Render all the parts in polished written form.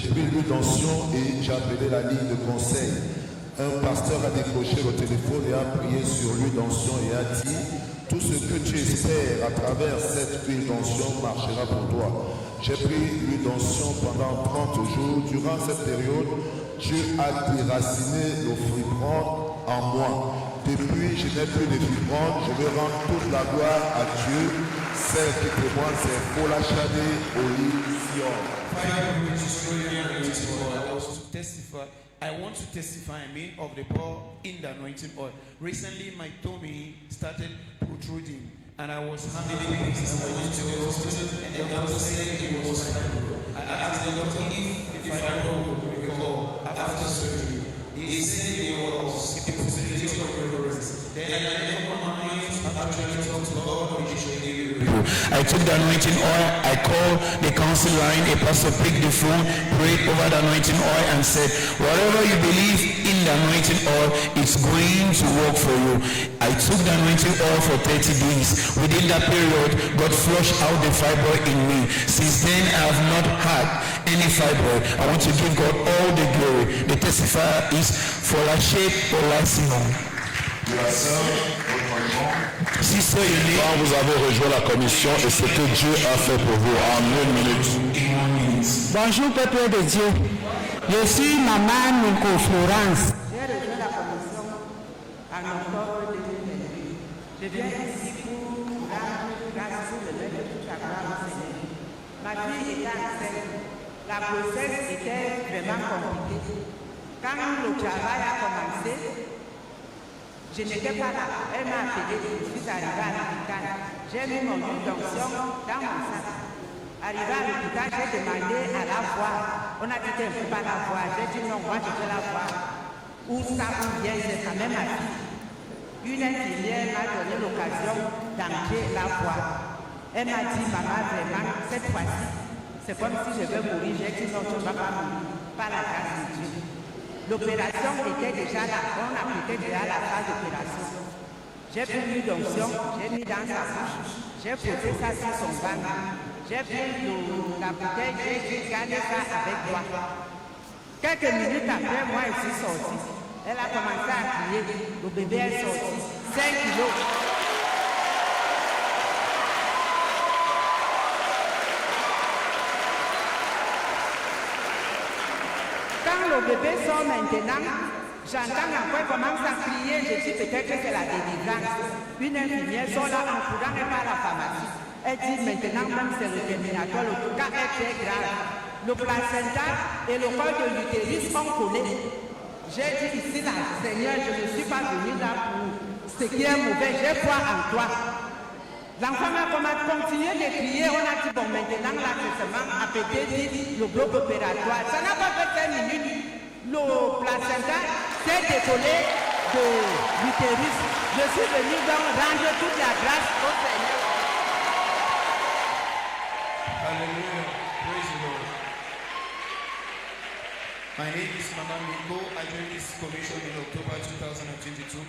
J'ai pris l'huile d'onction et j'ai appelé la ligne de conseil. Un pasteur a décroché le téléphone et a prié sur l'huile d'onction et a dit: tout ce que tu espères à travers cette huile d'onction marchera pour toi. J'ai pris l'huile d'onction pendant 30 jours. Durant cette période, Dieu a déraciné le fibron en moi. Depuis, je n'ai plus de fibron. Je veux rendre toute la gloire à Dieu. Celle qui témoigne, c'est Folachade Olivision. I want to testify of the power in the anointing oil. Recently, my tummy started protruding, and I was handling it. I went to the hospital, and the doctor said it was fibroid. I asked the doctor if the fibroid would recover after surgery. He said it was a possibility of recurrence. Then I never mind actually talk to God, which is I took the anointing oil, I called the council line, a pastor picked the phone, prayed over the anointing oil and said, whatever you believe in the anointing oil, it's going to work for you. I took the anointing oil for 30 days. Within that period, God flushed out the fibroid in me. Since then, I have not had any fibroid. I want to give God all the glory. The testifier is Folachade Olasimon. Quand vous avez rejoint la commission et ce que Dieu a fait pour vous en 1 minute. Bonjour peuple de Dieu. Je suis maman Nico Florence. J'ai rejoint la commission en octobre 2022. Je viens ici pour rendre grâce pour le maître de toute la gloire au Seigneur. Ma fille était enceinte. La grossesse était vraiment compliquée. Quand le travail a commencé, je n'étais pas là. Elle m'a appelé, je suis arrivée à l'hôpital. J'ai mis mon huile d'onction dans mon sac. Arrivé à l'hôpital, j'ai demandé à la voir. On a dit qu'elle ne peut pas la voir. J'ai dit non, moi je veux la voir. Où ça vient, c'est quand même ma fille. Une infirmière m'a donné l'occasion d'entrer la voir. Elle m'a dit, maman, vraiment, cette fois-ci, c'est comme si je vais mourir. J'ai dit non, tu ne vas pas mourir. Par la grâce de Dieu. L'opération était déjà là, on appliquait déjà la phase d'opération. J'ai pris l'huile d'onction, j'ai mis dans sa bouche, j'ai posé ça sur son ventre, j'ai pris la bouteille, j'ai dit gardez ça avec toi. Quelques minutes après, moi je suis sortie. Elle a commencé à crier, le bébé est sorti, 5 kilos. Quand le bébé sort maintenant, j'entends encore commence à crier, je dis peut-être que c'est la délivrance. Une infirmière sort là en courant et par la pharmacie. Elle dit maintenant même c'est le terminatoire, le cas est très grave. Le placenta et le col de l'utérus sont collés. J'ai dit ici là, Seigneur, je ne suis pas venu là pour ce qui est mauvais, j'ai foi en toi. L'enfant a continué de crier, on a dit bon maintenant l'accouchement a pété le bloc opératoire. Ça n'a pas fait 5 minutes. Le placenta s'est décollé de l'utérus. Je suis venu donc rendre toute la grâce au Seigneur. Hallelujah. Praise the Lord. My name is Mama Miko. I joined this commission in October 2022.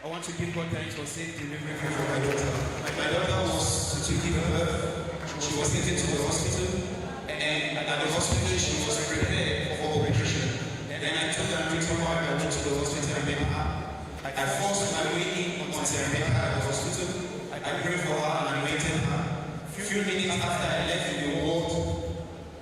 I want to give God thanks for safe delivery for my daughter. My daughter was to give birth. She was taken to the hospital, and at the hospital she was prepared for operation. Then I took her to I went to the hospital and met her. I forced my way in until I met her at the hospital. I prayed for her and anointed her. Few minutes after I left in the ward,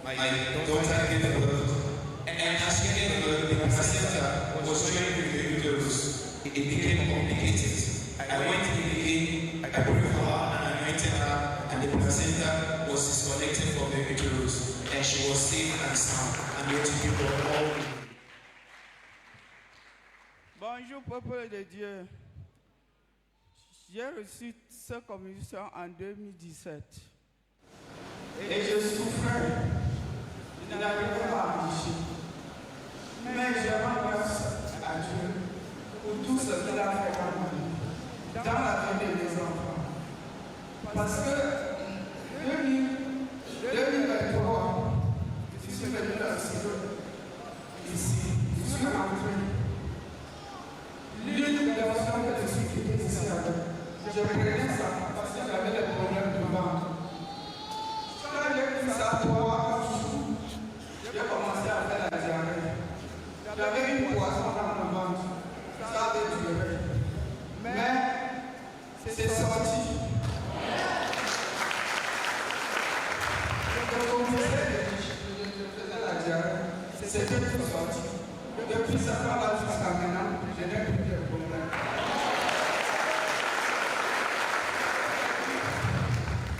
my daughter gave birth. And as she gave birth, the placenta was joined with the uterus. It became complicated. I went in again, I prayed for her and anointed her, and the placenta was disconnected from the uterus, and she was safe and sound. I'm here to give her all. Bonjour, peuple de Dieu. J'ai reçu cette commission en 2017. Et je souffrais. Je n'arrivais pas à marcher. Mais je rends grâce à Dieu pour tout ce qu'il a fait dans ma vie, dans la vie de mes enfants. Parce que 2023, je suis venu à Siro, ici, je suis rentré. L'une des personnes que je suis quitté ici avec, je prenais ça parce que j'avais des problèmes de ventre. Quand j'ai pris ça pour avoir un jour, j'ai commencé à c'était tout sorti. Depuis ce temps-là jusqu'à maintenant, je n'ai plus de problème.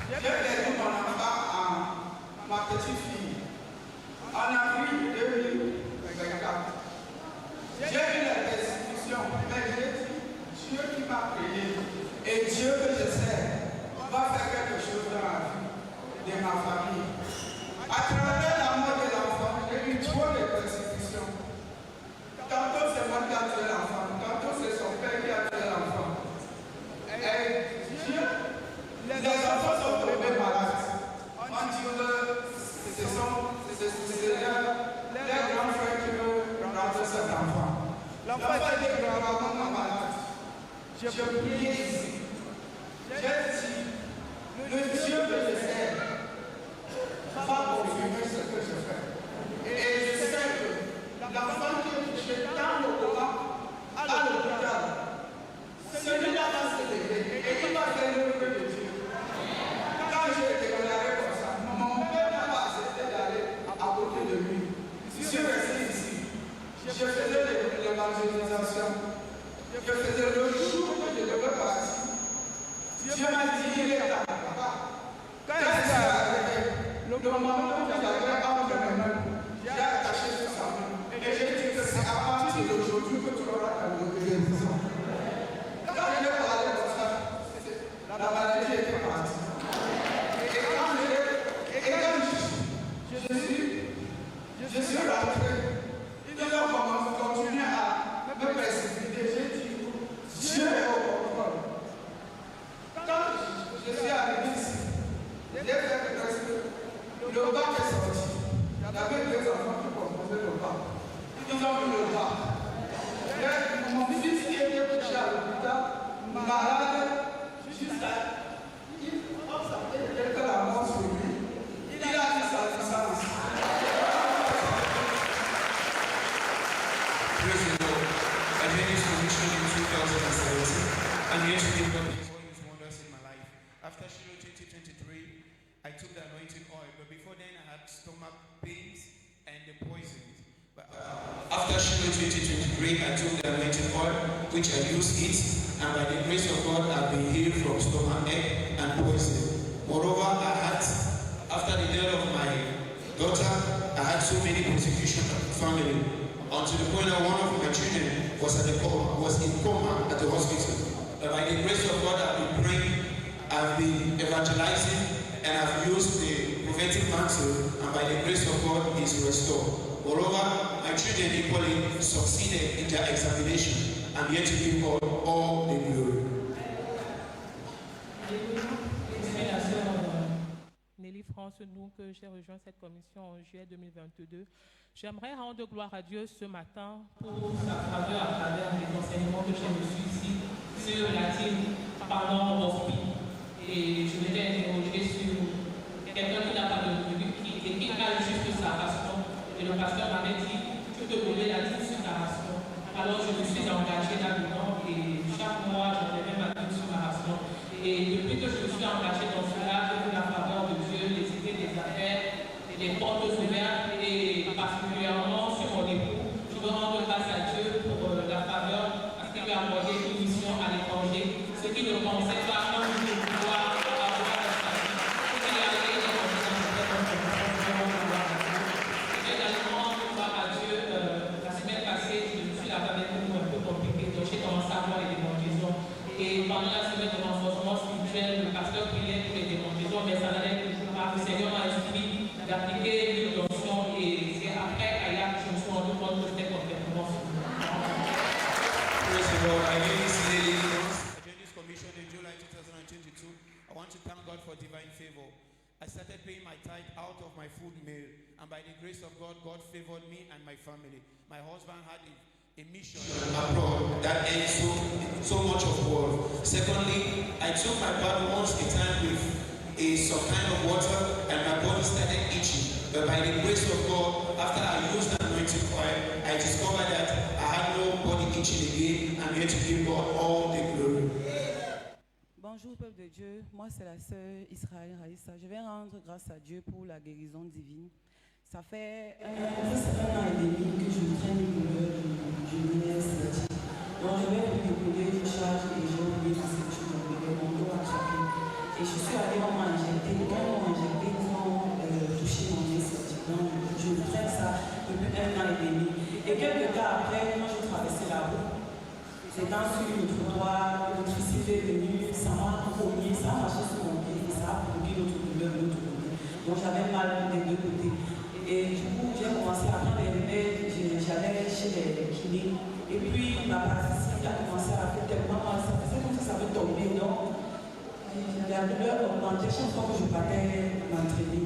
J'ai perdu mon enfant à ma petite fille en avril 2024. J'ai eu la persécution, mais j'ai dit, Dieu qui m'a créé et Dieu que je sais va faire quelque chose dans la vie de ma famille. À travers la mort de l'enfant, j'ai eu trop de persécutions. Tantôt c'est moi qui a tué l'enfant, tantôt c'est son père qui a tué l'enfant. Et Dieu, les enfants sont tombés malades. On dit que ce sont les grands frères qui veulent rendre cet enfant. L'enfant était gravement malade. Je priais ici. J'ai dit, le Dieu que je sais va confirmer ce que je fais. Et je sais que l'enfant qui est touché dans le coma à l'hôpital, celui-là va se lever et il va faire l'œuvre de Dieu. Quand j'ai déclaré comme ça, mon père n'a pas accepté d'aller à côté de lui. Je suis resté ici. Je faisais l'évangélisation. Je faisais le jour que je devais partir. Dieu m'a dit, il est là. Quand il s'est arrivé, le moment où j'avais entre mes mains, j'ai attaché sur sa main. Et j'ai dit que c'est à partir d'aujourd'hui que tu auras ta guérison. Quand je lui ai parlé de ça, la maladie était partie. Et quand je suis rentré, ils ont continué à me persécuter. J'ai dit, Dieu est au contrôle. Quand je suis arrivé ici, j'ai fait le bac est sorti. J'avais deux enfants qui composaient le bac. Ils ont mis le bac. Mon fils qui était couché à l'hôpital, malade, jusqu'à on savait que la mort sur lui. Il a dit sa licence. Praise the Lord. I made this commission in 2017. I'm here to give God all his wonders in my life. After Shiloh 2023, I took the anointing oil, but before then I had stomach pains and the poisons. But after Shiloh 2023, I took the anointing oil, which I used it, and by the grace of God, I've been healed from stomach ache and poison. Moreover, after the death of my daughter, I had so many persecution of the family, until the point that one of my children was in coma at the hospital. But by the grace of God, I've been praying, I've been evangelizing, and I've used the prophetic mantle, and by the grace of God, he's restored. Moreover, my children equally succeeded in their examination. I'm here to give God all the glory. Nelly France, nous que j'ai rejoint cette commission en juillet 2022. J'aimerais rendre gloire à Dieu ce matin pour sa faveur à travers les enseignements que j'ai reçus ici sur la team Parlons of Peace. Et je m'étais interrogé sur quelqu'un qui n'a pas de revenu, qui a juste sa ration. Et le pasteur m'avait dit, tu peux donner la dîme sur ta ration. Alors je me suis engagé là-dedans et chaque mois j'enlevais ma dîme sur ma ration. Et depuis que je me suis engagé dans cela, j'ai vu la faveur de Dieu, les idées, les affaires, les portes ouvertes et particulièrement sur mon époux. Je veux rendre grâce à Dieu pour la faveur parce qu'il lui a accordé une mission à l'étranger, ce qui ne pensait pas un jour pouvoir avoir dans sa vie. Ce qu'il a allé dans son j'ai également rendu gloire à Dieu. La semaine passée, je me suis lavé avec nous un peu compliqué, donc j'ai commencé à voir les démangeaisons. Et pendant la semaine de renforcement spirituel, le pasteur priait pour les démangeaisons, mais ça n'allait toujours pas. Le Seigneur m'a instruit d'appliquer une notion et c'est après Aya que je me suis rendu compte que c'était complètement fini. Praise the Lord. I joined this commission in July 2022. I want to thank God for divine favor. I started paying my tithe out of my food meal, and by the grace of God, God favored me and my family. My husband had a mission abroad that ate so much of world. Secondly, I took my bath once a time with some kind of water, and my body started itching. But by the grace of God, after I used the anointing oil, I discovered that I had no body itching again. I'm here to give God all the glory. Bonjour peuple de Dieu, moi c'est la sœur Israël Raïssa. Je vais rendre grâce à Dieu pour la guérison divine. Ça fait un an et demi que je traîne une douleur du nez sciatique. Donc je vais réguler une charge et j'ai oublié de sécher mon dos à chaque. Et je suis allée, on m'a injecté. Quand on m'a injecté, ils ont touché mon nez sciatique. Donc je traîne ça depuis un an et demi. Et quelques temps après, quand je traversais la route, c'est dans une trottoir, le tricycle est venu, ça m'a cogné, ça a marché sur mon pied et ça a produit l'autre douleur de l'autre côté. Donc j'avais mal des deux côtés. Et du coup, j'ai commencé à prendre des remèdes, j'allais chez les kinés. Et puis ma parasite a commencé à faire tellement mal, ça faisait comme si ça avait tombé. Donc la douleur augmentait chaque fois que je partais m'entraîner.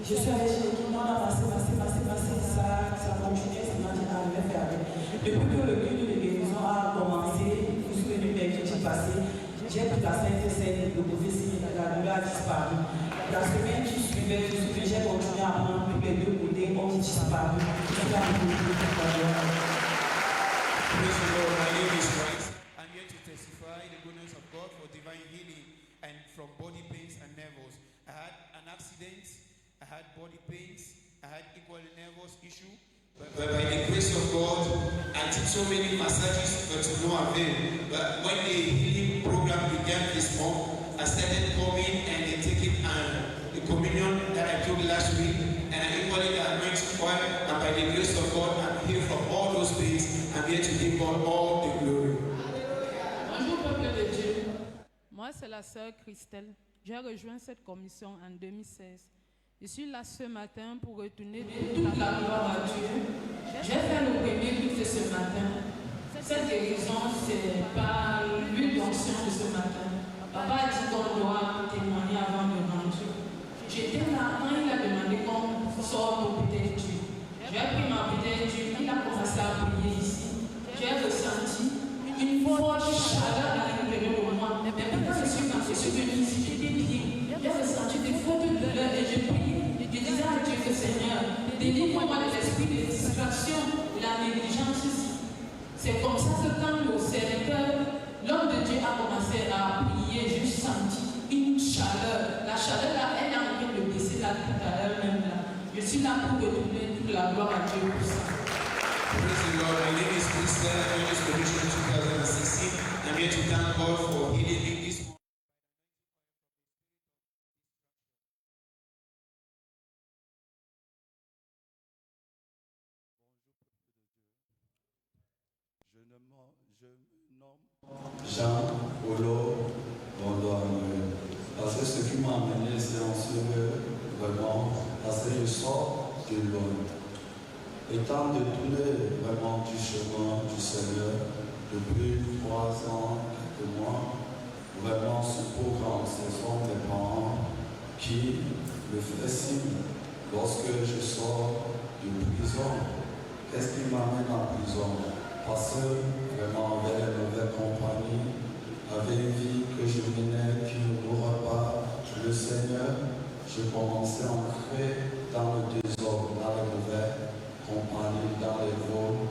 Je suis allée chez les kinés, on a passé, ça continuait, ça m'a dit, ah, je vais faire avec. Depuis que le culte de guérison a commencé, je suis venue mercredi passé, j'ai pris la Sainte Seine, le prophétie, la douleur a disparu. La semaine qui suivait, j'ai continué à prendre tous les deux côtés, ont disparu. Praise the Lord, my name is Christ. I'm here to testify the goodness of God for divine healing and from body pains and nerves. I had an accident, I had body pains, I had equal nervous issue. But by the grace of God, I did so many massages, but to no avail. But when the healing program began this month, I started coming and taking the communion that I took last week, and I equally the anointing oil, and by the grace of God, I'm healed from all those pains. I'm here to give God all the glory. Bonjour peuple de Dieu. Moi c'est la sœur Christelle. J'ai rejoint cette commission en 2016. Je suis là ce matin pour retourner toute la gloire à Dieu. J'ai fait le premier culte ce matin. Cette guérison, c'est par l'huile d'onction de ce matin. Papa a dit qu'on doit témoigner avant de rentrer. J'étais là quand il a demandé qu'on sorte au bouteille d'huile. J'ai pris ma bouteille d'huile, il a commencé à prier ici. J'ai ressenti une forte chaleur à l'intérieur de moi. Mais quand je suis venu ici, j'étais bien. J'ai ressenti des fortes douleurs et j'ai prié. Je disais à Dieu que Seigneur, délivre-moi de l'esprit de distraction, de la négligence ici. C'est comme ça que quand le serviteur, l'homme de Dieu a commencé à prier, j'ai senti une chaleur. La chaleur là, elle est en train de baisser là tout à l'heure même là. Je suis là pour retourner toute la gloire à Dieu pour ça. Praise the Lord. My name is Christian. I'm in this commission 2016. I'm here to thank God for healing me this morning. Je me nomme Jean Olo Bondoine. Parce que ce qui m'a amené, c'est en ce vraiment, parce que je sors de loin. Étant détourné vraiment du chemin du Seigneur depuis 3 ans, quelques mois, vraiment ce programme, ce sont mes parents qui me font signe lorsque je sors de prison. Qu'est-ce qui m'amène en prison? Parce que vraiment avec la nouvelle compagnie, avec une vie que je menais qui ne mourra pas, le Seigneur, je commençais à entrer dans le désordre, dans la nouvelle compagnie, dans les vols,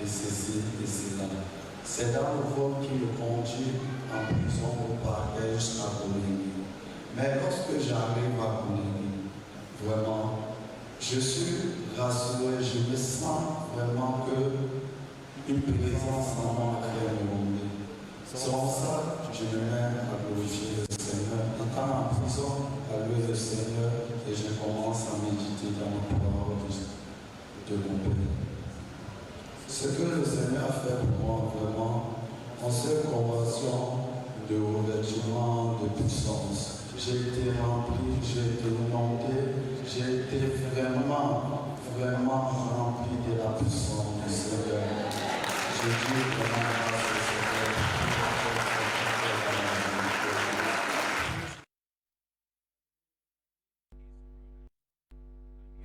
et ceci et cela. C'est dans le vol qui me conduit en prison au parquet jusqu'à Coligny. Mais lorsque j'arrive à Coligny, vraiment, je suis rassuré, je me sens vraiment que une présence en moi crée mon vie. Sans ça, je me mets à glorifier le Seigneur. Étant en prison, à louer le Seigneur, et je commence à méditer dans la parole de mon Père. Ce que le Seigneur a fait pour moi, vraiment, en cette conversion de revêtement de puissance, j'ai été rempli, j'ai été inondé, j'ai été vraiment rempli de la puissance du Seigneur. Je dis vraiment grâce au Seigneur.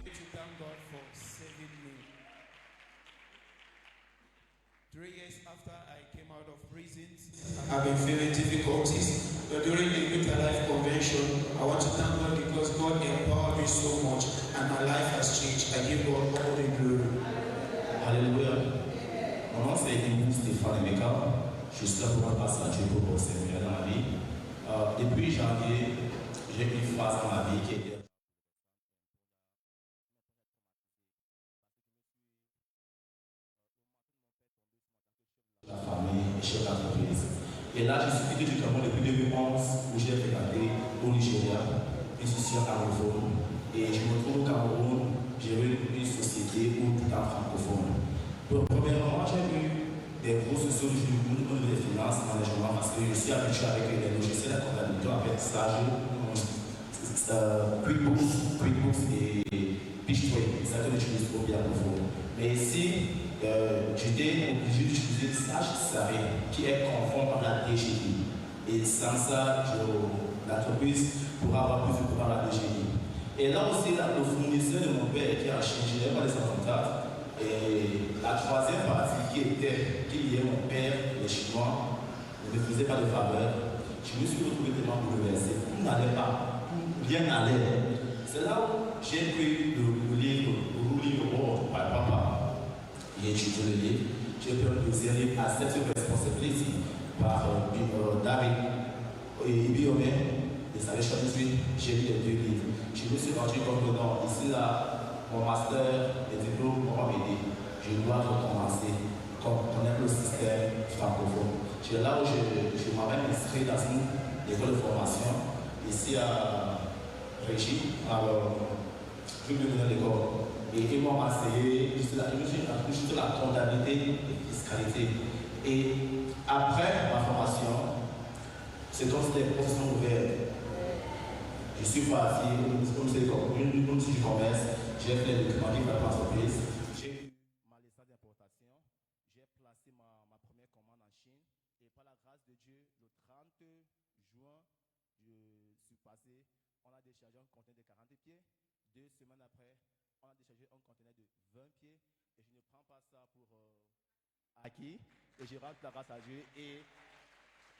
To thank God for saving me. 3 years after I came out of prison, I've been feeling difficulties. But during the Greater Life Convention, I want to thank God because God empowered me so much and my life has changed. I give God all the glory. Alléluia. Mon nom c'est Émile Stéphane Emeka. Je suis là pour un passage à Dieu pour servir dans la vie. Depuis janvier, j'ai une phase dans ma vie qui était et chef d'entreprise. Et là, je suis quitté du Cameroun depuis 2011 où j'ai fréquenté au Nigeria, une institution anglophone. Et je me trouve au Cameroun, j'ai eu une société où tout est francophone. Premièrement, j'ai eu des gros soucis du niveau des finances, management, parce que je suis habitué avec les logiciels de comptabilité, avec Sage, QuickBooks et PitchWay. C'est ça que j'utilise pour bien profond. Mais ici, j'étais obligé d'utiliser Sage Saré, qui est conforme à la DGI. Et sans ça, l'entreprise pourra avoir plus de pouvoir à la DGI. Et là aussi, le fournisseur de mon père qui a changé, je n'avais pas les 134. Et la troisième partie qui liait mon père, les Chinois, ne me faisait pas de faveur. Je me suis retrouvé tellement bouleversé. Tout n'allait pas. Rien n'allait. C'est là où j'ai pris le livre Ruling the World par papa. J'ai étudié le livre. J'ai pris un deuxième livre, Accept Your Responsibility par David Ibiome. Et ça avait changé ensuite. J'ai lu les deux livres. Je me suis rendu compte que non, ici là, mon master et diplôme vont m'aider. Je dois recommencer, connaître le système francophone. C'est là où je m'avais inscrit dans une école de formation, ici à Régis, je vais venir à l'école. Et ils m'ont enseigné juste la comptabilité et la fiscalité. Et après ma formation, c'est comme si les portes sont ouvertes. Je suis parti au ministère du commerce, j'ai fait le document de l'entreprise, j'ai eu ma licence d'importation, j'ai placé ma première commande en Chine et par la grâce de Dieu, le 30 juin, je suis passé, on a déchargé un conteneur de 40 pieds, 2 semaines après, on a déchargé un conteneur de 20 pieds et je ne prends pas ça pour acquis et je rends la grâce à Dieu et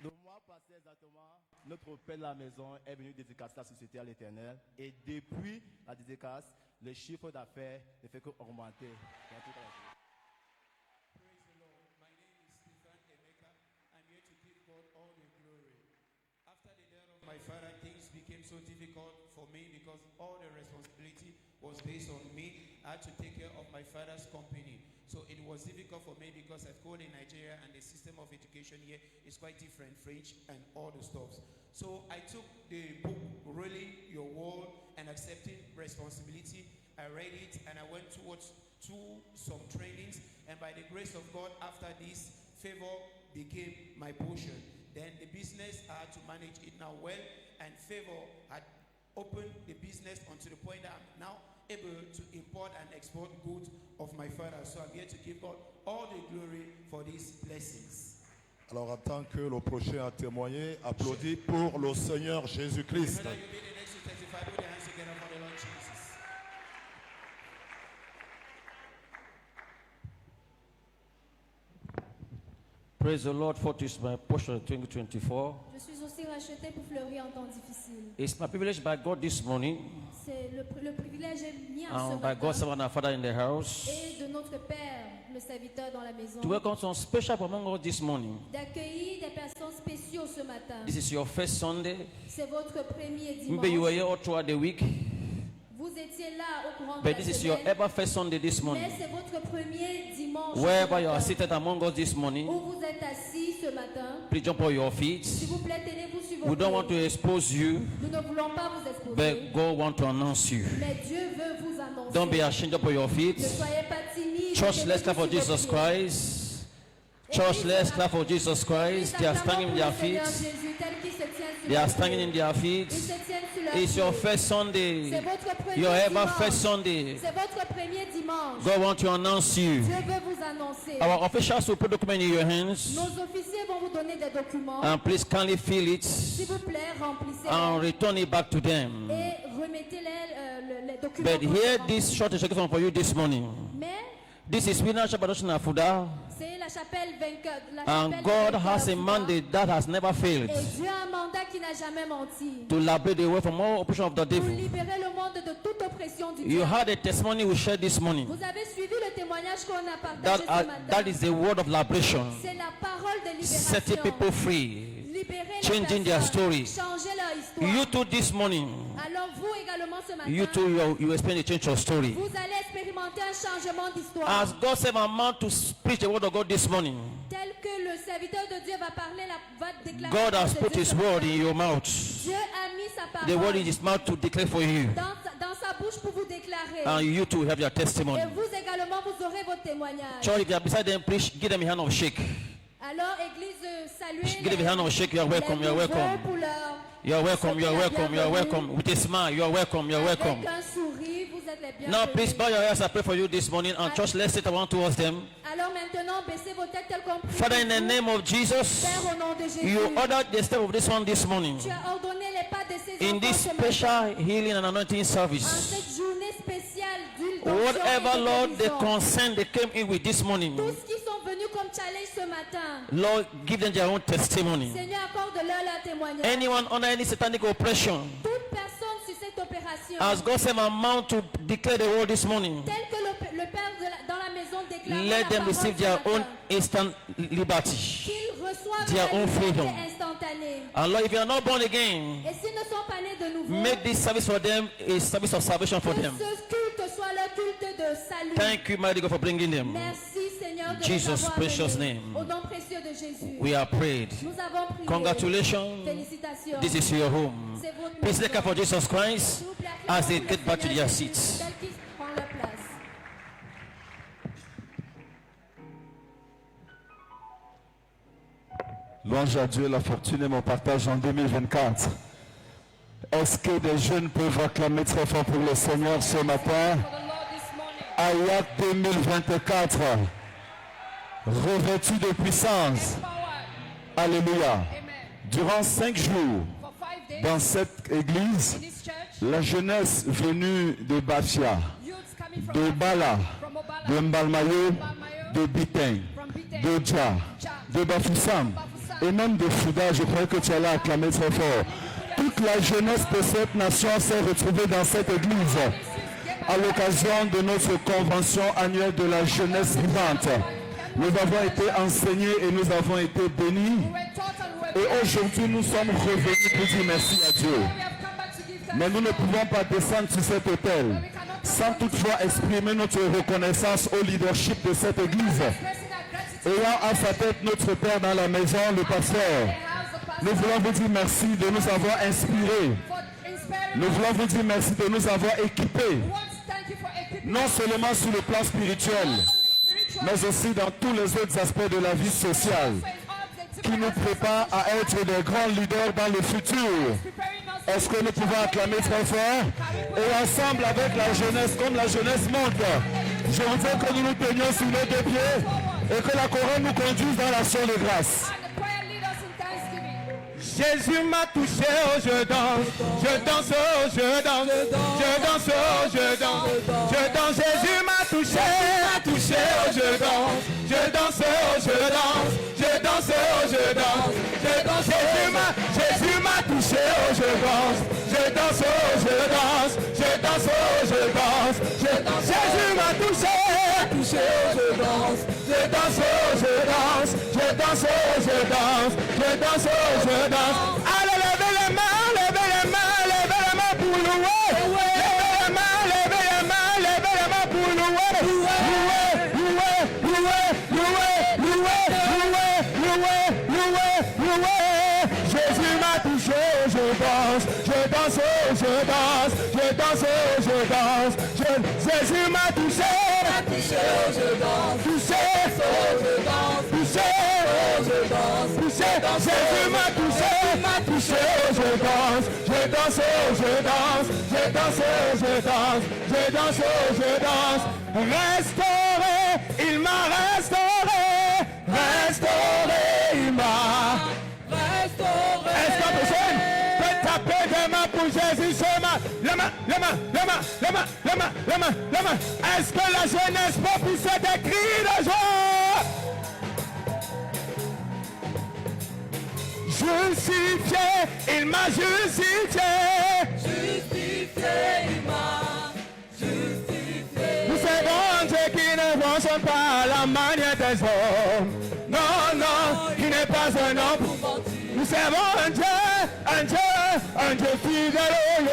le mois passé exactement, notre père de la maison est venu dédicacer la société à l'Éternel. Et depuis la dédicace, le chiffre d'affaires ne fait qu'augmenter. Praise the Lord. My name is Stephen Emeka. I'm here to give God all the glory. After the death of my father, things became so difficult for me because all the responsibility was based on me. I had to take care of my father's company. So it was difficult for me because I've gone in Nigeria and the system of education here is quite different, French and all the stuff. So I took the book, Ruling Your World and Accepting Responsibility. I read it and I went to some trainings, and by the grace of God, after this, favor became my portion. Then the business, I had to manage it now well, and favor had opened the business unto the point that I'm now able to import and export goods of my father. So I'm here to give God all the glory for these blessings. Alors, en tant que le prochain à témoigner, applaudis pour le Seigneur Jésus-Christ. Whether you be the next to testify, put your hands together for the Lord Jesus. Praise the Lord, for this my portion of 2024. Je suis aussi racheté pour fleurir en temps difficile. It's my privilege by God this morning C'est le privilège est mien ce and by matin God's servant and Father in the house et de notre Père, le serviteur dans la maison, to welcome some special among us this morning. d'accueillir des personnes spéciaux ce matin. This is your first Sunday. C'est votre premier Maybe you were dimanche. here all throughout the week, Vous étiez là au courant de but la this is your semaine. ever first Sunday this morning. Mais c'est votre premier dimanche Wherever ce you are matin. seated among us this morning, Où vous êtes assis ce matin. please jump on your feet. S'il vous plaît, tenez-vous sur vos We don't want to pieds. expose you, Nous ne voulons pas vous exposer. but God wants to announce you. Mais Dieu veut vous annoncer. Don't be ashamed, jump on your Ne feet. soyez pas timide. Church, let's clap for tenez-vous sur Jesus vos pieds. Christ. Church, let's clap for Jesus Christ. They are standing in their feet. They are standing in their feet. It's your first Sunday. C'est votre premier Your ever dimanche. first Sunday. C'est votre premier dimanche. God wants to announce you. Dieu veut vous annoncer. Our officials will put document in your hands. Nos officiers vont vous donner des documents. And please kindly fill it S'il vous plaît, remplissez and return it back to them. et remettez-les les documents. But here, this short instruction for you this morning. Mais This is Winner Shabbat Nafuda. c'est la chapelle vainqueur. La And chapelle God vainqueur has a du mandate that has never failed Et Dieu a un mandat qui n'a jamais menti. to liberate the way from all oppression of the Pour devil. libérer le monde de toute oppression du You diable. had a testimony we shared this morning. Vous avez suivi le témoignage qu'on a partagé ce matin. That is the word of liberation. C'est la parole de Setting libération. people free. Libérer les Changing their personnes. story. Changer leur histoire. You too this morning. Alors vous également ce matin, You too, you experience a change of story. vous allez expérimenter un changement d'histoire. As God said, I'm out to preach the word of God this morning. Tel que le serviteur de Dieu va parler, va déclarer. God has put His word in your mouth. Dieu a mis sa The word parole in His mouth to declare for you. dans sa bouche pour vous déclarer. And you too have your testimony. Et vous également, vous aurez vos témoignages. Church, if you are beside them, please give them a hand of shake. Alors, Église, saluez. Give them a hand of shake. You are welcome. You are welcome. You are welcome. You are welcome. You are welcome. With a smile, you are welcome. You are welcome. Avec un sourire, vous êtes les bienvenus. Now, please bow your heads. I pray for you this morning. And church, let's sit around towards them. Alors maintenant, baissez vos têtes telles qu'on prie. Father, in the name of Jesus, Père, au nom de Jésus, you ordered the step of this one this morning. tu as ordonné les pas de ces In enfants this ce matin. special healing and anointing En service, cette journée spéciale d'huile d'onction whatever, et de Lord, the guérison. concern they came in with this morning, Tous qui sont venus comme challenge ce matin, Lord, give them their own testimony. Seigneur, accorde-leur leur témoignage. Anyone under any satanic oppression, Toute personne sur cette opération, as God sent a man to declare the word this morning, tel que le Père dans la maison déclare let la them parole receive ce their matin, own instant liberty. qu'ils reçoivent their la own liberté freedom. instantanée. And Lord, if you are not born again, Et s'ils ne sont pas nés de nouveau, make this service for them a service of salvation for que them. ce culte soit leur culte de salut. Thank you, mighty God, for bringing them. Merci Seigneur de Jesus' les avoir precious amenés. name. Au nom précieux de Jésus. We are prayed. Nous avons prié. Congratulations. Félicitations. This is your home. C'est votre Please maison. take up for Jesus Christ S'il vous plaît, as they acclamons get le back to Seigneur their Jésus, seats. tels qu'ils prennent leur place. Louange à Dieu, la fortune est mon partage en 2024. Est-ce que des jeunes peuvent acclamer très fort pour le Seigneur ce matin? Ayat 2024, revêtu de puissance. Alléluia. Durant 5 jours, dans cette église, la jeunesse venue de Bafia, de Bala, de Mbalmayo, de Biteng, de Dja, de Bafoussam, et même de Fouda, je crois que tu allais acclamer très fort. Toute la jeunesse de cette nation s'est retrouvée dans cette église à l'occasion de notre convention annuelle de la jeunesse vivante. Nous avons été enseignés et nous avons été bénis. Et aujourd'hui, nous sommes revenus pour dire merci à Dieu. Mais nous ne pouvons pas descendre sur cet autel sans toutefois exprimer notre reconnaissance au leadership de cette église. Ayant à sa tête notre Père dans la maison, le pasteur, nous voulons vous dire merci de nous avoir inspirés. Nous voulons vous dire merci de nous avoir équipés. Non seulement sur le plan spirituel, mais aussi dans tous les autres aspects de la vie sociale, qui nous préparent à être des grands leaders dans le futur. Est-ce que nous pouvons acclamer très fort? Et ensemble avec la jeunesse, comme la jeunesse monte, je voudrais que nous nous tenions sur nos deux pieds et que la couronne nous conduise dans l'action de grâce. Jésus m'a touché, oh je danse, oh je danse, je danse, oh je danse, je danse. Jésus m'a touché, oh je danse, oh je danse, je danse, oh je danse, je danse. Jésus m'a touché, oh je danse, oh je danse, je danse, oh je danse, je danse. Jésus m'a touché, oh je danse, oh je danse, je danse, oh je danse, je danse, oh je danse. Allez, levez les mains, levez les mains, levez les mains pour louer. Levez les mains, levez les mains, levez les mains pour louer. Louer, louer, louer, louer, louer, louer, louer, louer. Jésus m'a touché, je danse, oh je danse, je danse, oh je danse. Jésus m'a touché, oh je danse, touché, oh je danse, touché, oh je danse, touché. Jésus m'a touché, oh je danse, oh je danse, je danse, oh je danse, je danse, oh je danse. Restauré, il m'a restauré, restauré, il m'a restauré. Est-ce que personne peut taper des mains pour Jésus ce matin? Les mains, les mains, les mains, les mains, les mains, les mains, les mains. Est-ce que la jeunesse peut pousser des cris de joie? Justifié, il m'a justifié. Justifié, il m'a justifié. Nous servons un Dieu qui ne fonctionne pas à la manière des hommes. Non, non, il n'est pas un homme pour mentir. Nous servons un Dieu fidèle.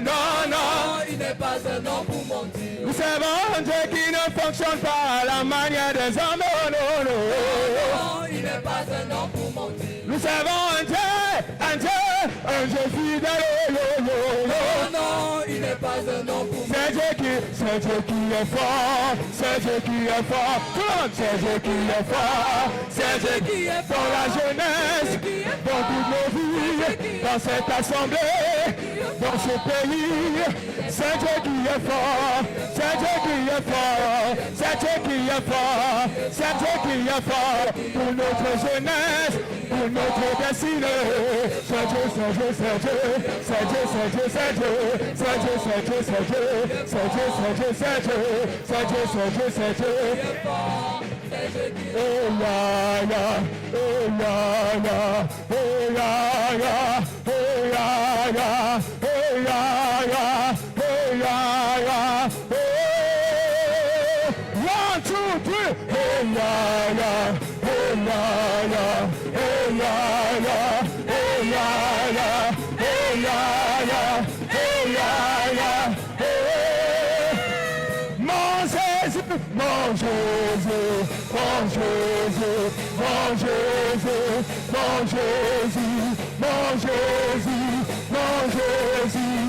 Non, non, il n'est pas un homme pour mentir. Nous servons un Dieu qui ne fonctionne pas à la manière des hommes. Non, non, non, il n'est pas servons un Dieu fidèle. Non, il n'est pas un homme pour c'est Dieu qui est fort, c'est Dieu qui est fort, c'est Dieu qui est fort, c'est Dieu qui est fort. Dans la jeunesse, dans toutes nos vies, dans cette assemblée, dans ce pays, c'est Dieu qui est fort, c'est Dieu qui est fort, c'est Dieu qui est fort, c'est Dieu qui est fort pour notre jeunesse, pour notre destinée. C'est Dieu, c'est Dieu, c'est Dieu, c'est Dieu, c'est Dieu, c'est Dieu, c'est Dieu, c'est Dieu, c'est Dieu, c'est Dieu, c'est Dieu, c'est Dieu, c'est Dieu, c'est Dieu, c'est Dieu. Oh la la, oh la la, oh la la, oh la la, oh la la, oh la la, oh. 1, 2, 3, oh la la, oh la la, oh la la, oh la la, oh la la, oh la la, oh. Mon Jésus, mon Jésus, mon Jésus, mon Jésus, mon Jésus, mon Jésus, mon Jésus.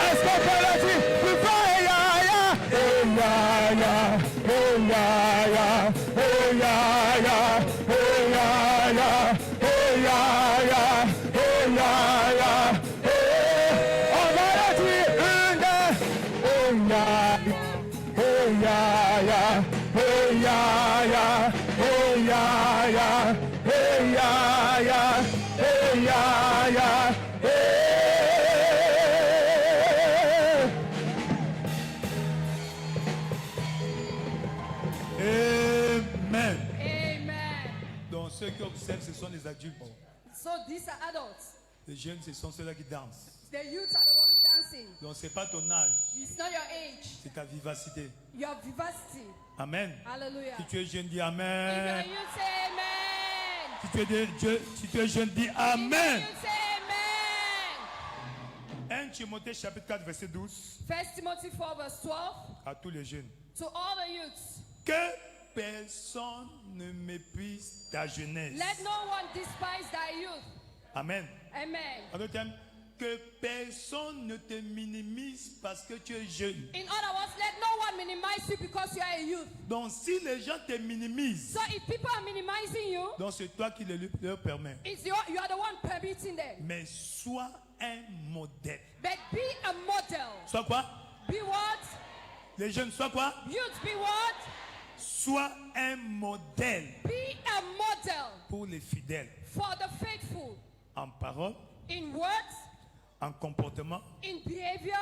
Est-ce qu'on peut le dire plus fort? Oh la la, oh la la, oh la la, oh la la, oh la la, oh la la. On va le dire une, oh la la, oh la la, oh la la, oh la la, oh la la, oh la la. Amen. Amen. Donc ceux qui observent, ce sont les adultes. So these are adults. Les jeunes, ce sont ceux-là qui dansent. The youths are the ones dancing. Donc c'est pas ton âge, It's not your age, c'est ta vivacité. your vivacity. Amen. Hallelujah. Si tu es jeune, dis If Amen. you're youth, say amen. Si tu es jeune, dis Amen. If you're youth, say amen. 1 Timothée chapitre 4 verset 12 1 Timothy 4 verse 12. à tous les jeunes. To all the youths, Que personne ne méprise ta jeunesse. let no one despise thy youth. Amen. Amen. En d'autres termes, que personne ne te minimise parce que tu es jeune. In other words, let no one minimize you because you are a youth. Donc si les gens te minimisent, So if people are minimizing you, donc c'est toi qui leur permets. you are the one permitting them. Mais sois un modèle. But be a model. Sois quoi? Be what? Les jeunes, sois quoi? Youth, be what? Sois un modèle Be a model pour les fidèles. for the faithful. En parole, In words, en comportement, in behavior,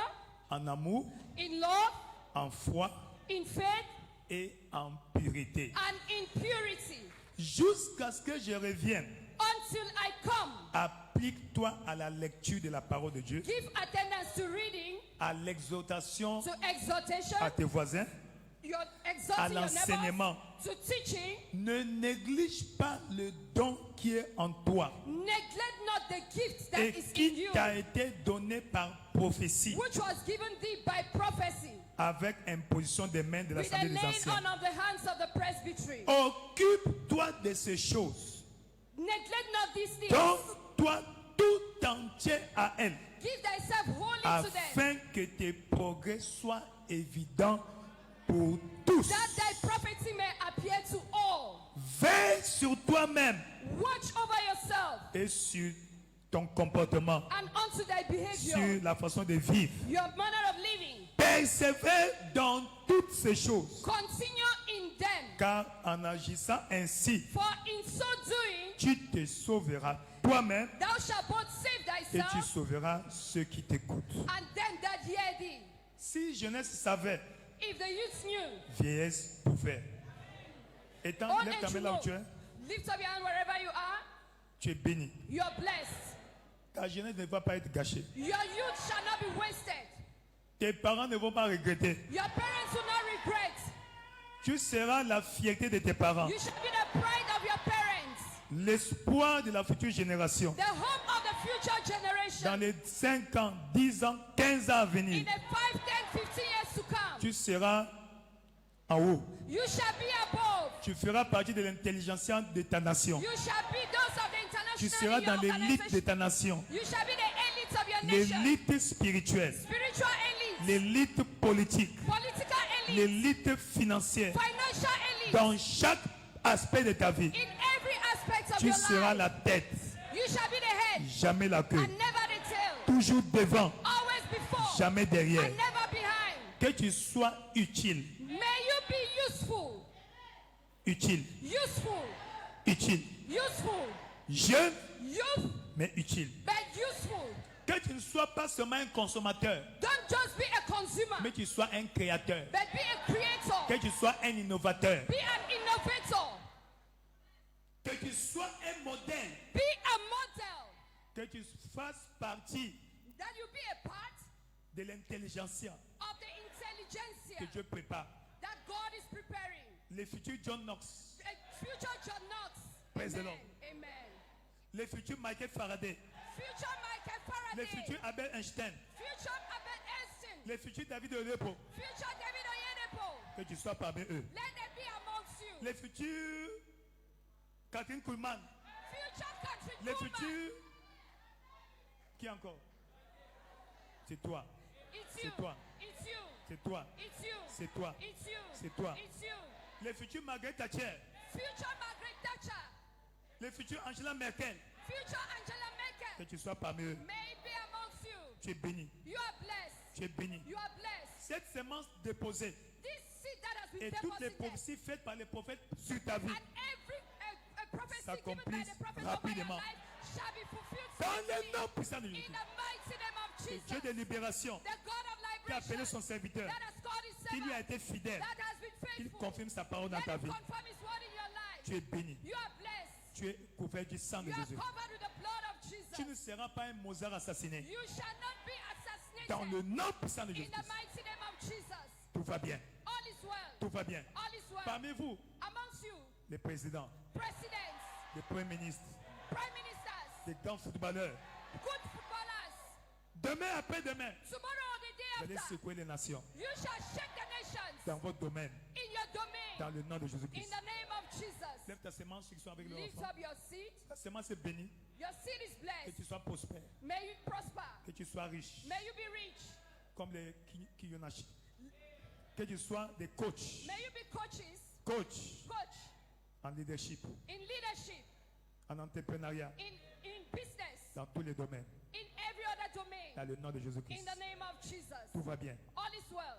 en amour, in love, en foi in faith, et en pureté. and in purity. Jusqu'à ce que je revienne, Until I come, applique-toi à la lecture de la parole de Dieu, give attendance to reading, à l'exhortation to exhortation, à tes voisins, your à exhorting your l'enseignement. neighbors, to teaching. Ne néglige pas le don qui est en toi Neglect not the gift that et is in qui you, t'a été donné par prophétie which was given thee by prophecy, avec imposition des mains de with the l'Assemblée des laying anciens. on of the hands of the presbytery. Occupe-toi de ces choses. Neglect not these things. Donne-toi tout entier à elles, Give thyself wholly to them, afin que tes progrès soient évidents pour tous. that thy prophecy may appear to all. Veille sur toi-même Watch over yourself et sur ton comportement, and unto thy behavior, sur la façon de vivre. your manner of living. Persévère dans toutes ces choses, Continue in them, car en agissant ainsi, for in so doing tu te sauveras toi-même thou shalt both save et tu thyself sauveras ceux qui t'écoutent. and them that hear thee. Si jeunesse savait, If the youths knew, vieillesse pouvait. Étant, old lève ta age main you là où know, tu es, lift up your hand wherever you are, tu es béni. you are blessed. Ta jeunesse ne va pas être gâchée. Your youth shall not be wasted. Tes parents ne vont pas regretter. Your parents will not regret. Tu seras la fierté de tes parents, You should be the pride of your parents, l'espoir de la future génération. the hope of the future generation. Dans les 5 ans, 10 ans, 15 ans à In venir, the 5, 10, 15 years to come, tu seras en haut. you shall be above. Tu feras partie de l'intelligentsia de ta nation. You shall be those of the Tu national seras in dans your l'élite de organization. ta nation. You shall be the elite of your nation. L'élite spirituelle. Spiritual elite. L'élite politique. Political elite. L'élite financière. Financial elite. Dans chaque aspect de ta vie, In every aspect of tu your seras life. la tête, You shall be the head. jamais la queue. And never the tail. Toujours devant, Always before. jamais derrière. And never behind. Que tu sois utile, May you be useful. utile, Useful. utile. Useful. Jeune, Youth. mais utile. But useful. Que tu ne sois pas seulement un consommateur, Don't just be a consumer. mais tu sois un créateur. But be a creator. Que tu sois un innovateur. Be an innovator. Que tu sois un modèle. Be a model. Que tu fasses partie That you be a part de l'intelligentsia of the intelligentsia que Dieu prépare. that God is preparing. Les futurs John Knox, A future John Knox. Praise the Amen. Lord. Amen. les futurs Michael Faraday, Future Michael Faraday. les futurs Albert Einstein, Future Albert Einstein. les futurs David Oyedepo, Future David Oyedepo. que tu sois parmi eux. Let them be amongst you. Les futurs Catherine Kuhlman, Future country les woman. futurs. Qui encore? C'est toi. It's C'est you. toi. It's you. C'est toi. It's you. C'est toi. It's you. C'est toi. It's you. Les futurs Margaret Thatcher, Future Margaret Thatcher. les futurs Angela Merkel, Future Angela Merkel. que tu sois parmi eux. May it be amongst you. Tu es béni. You are blessed. Tu es béni. You are blessed. Cette semence déposée This seed that has been et toutes les deposited prophéties faites par les prophètes sur ta vie and every a prophecy given by s'accomplissent the prophet over your rapidement. life shall be fulfilled Dans le speedily. nom puissant de In Jésus. the mighty name of Le Jesus. Dieu de libération The God of qui a appelé liberation son serviteur, that has called his qui lui a servant, été fidèle, that has been qu'il faithful. confirme sa parole dans Let ta him vie. confirm his word in your life. Tu es béni. You are blessed. Tu es couvert du sang de You are Jésus. covered with the blood of Tu ne Jesus. seras pas un Mozart assassiné. You shall not be assassinated. Dans le nom puissant de In Jésus. the mighty name of Jesus. Tout va bien. All is well. Tout va bien. All is well. Parmi vous, Amongst you, les présidents, presidents, les premiers ministres, prime ministers, les grands footballeurs, good footballers, demain après-demain, tomorrow or the vous allez day after, secouer les nations you shall shake the nations dans votre domaine, in your domain. dans le nom de In Jésus-Christ. the name of Jesus. Lève ta semence, ceux qui sont avec leur Lift enfant. up your seed. Ta semence est bénie. Your seed is Que blessed. tu sois prospère. May you prosper. Que tu sois riche. May you be rich. Comme les Kiyonashi. Que tu sois des coachs. May you be coaches, Coach coach en leadership, in leadership, en entrepreneuriat, in business, dans tous les domaines. in every other domain. Dans le nom de In Jésus-Christ. the name of Jesus. Tout va bien. All is well.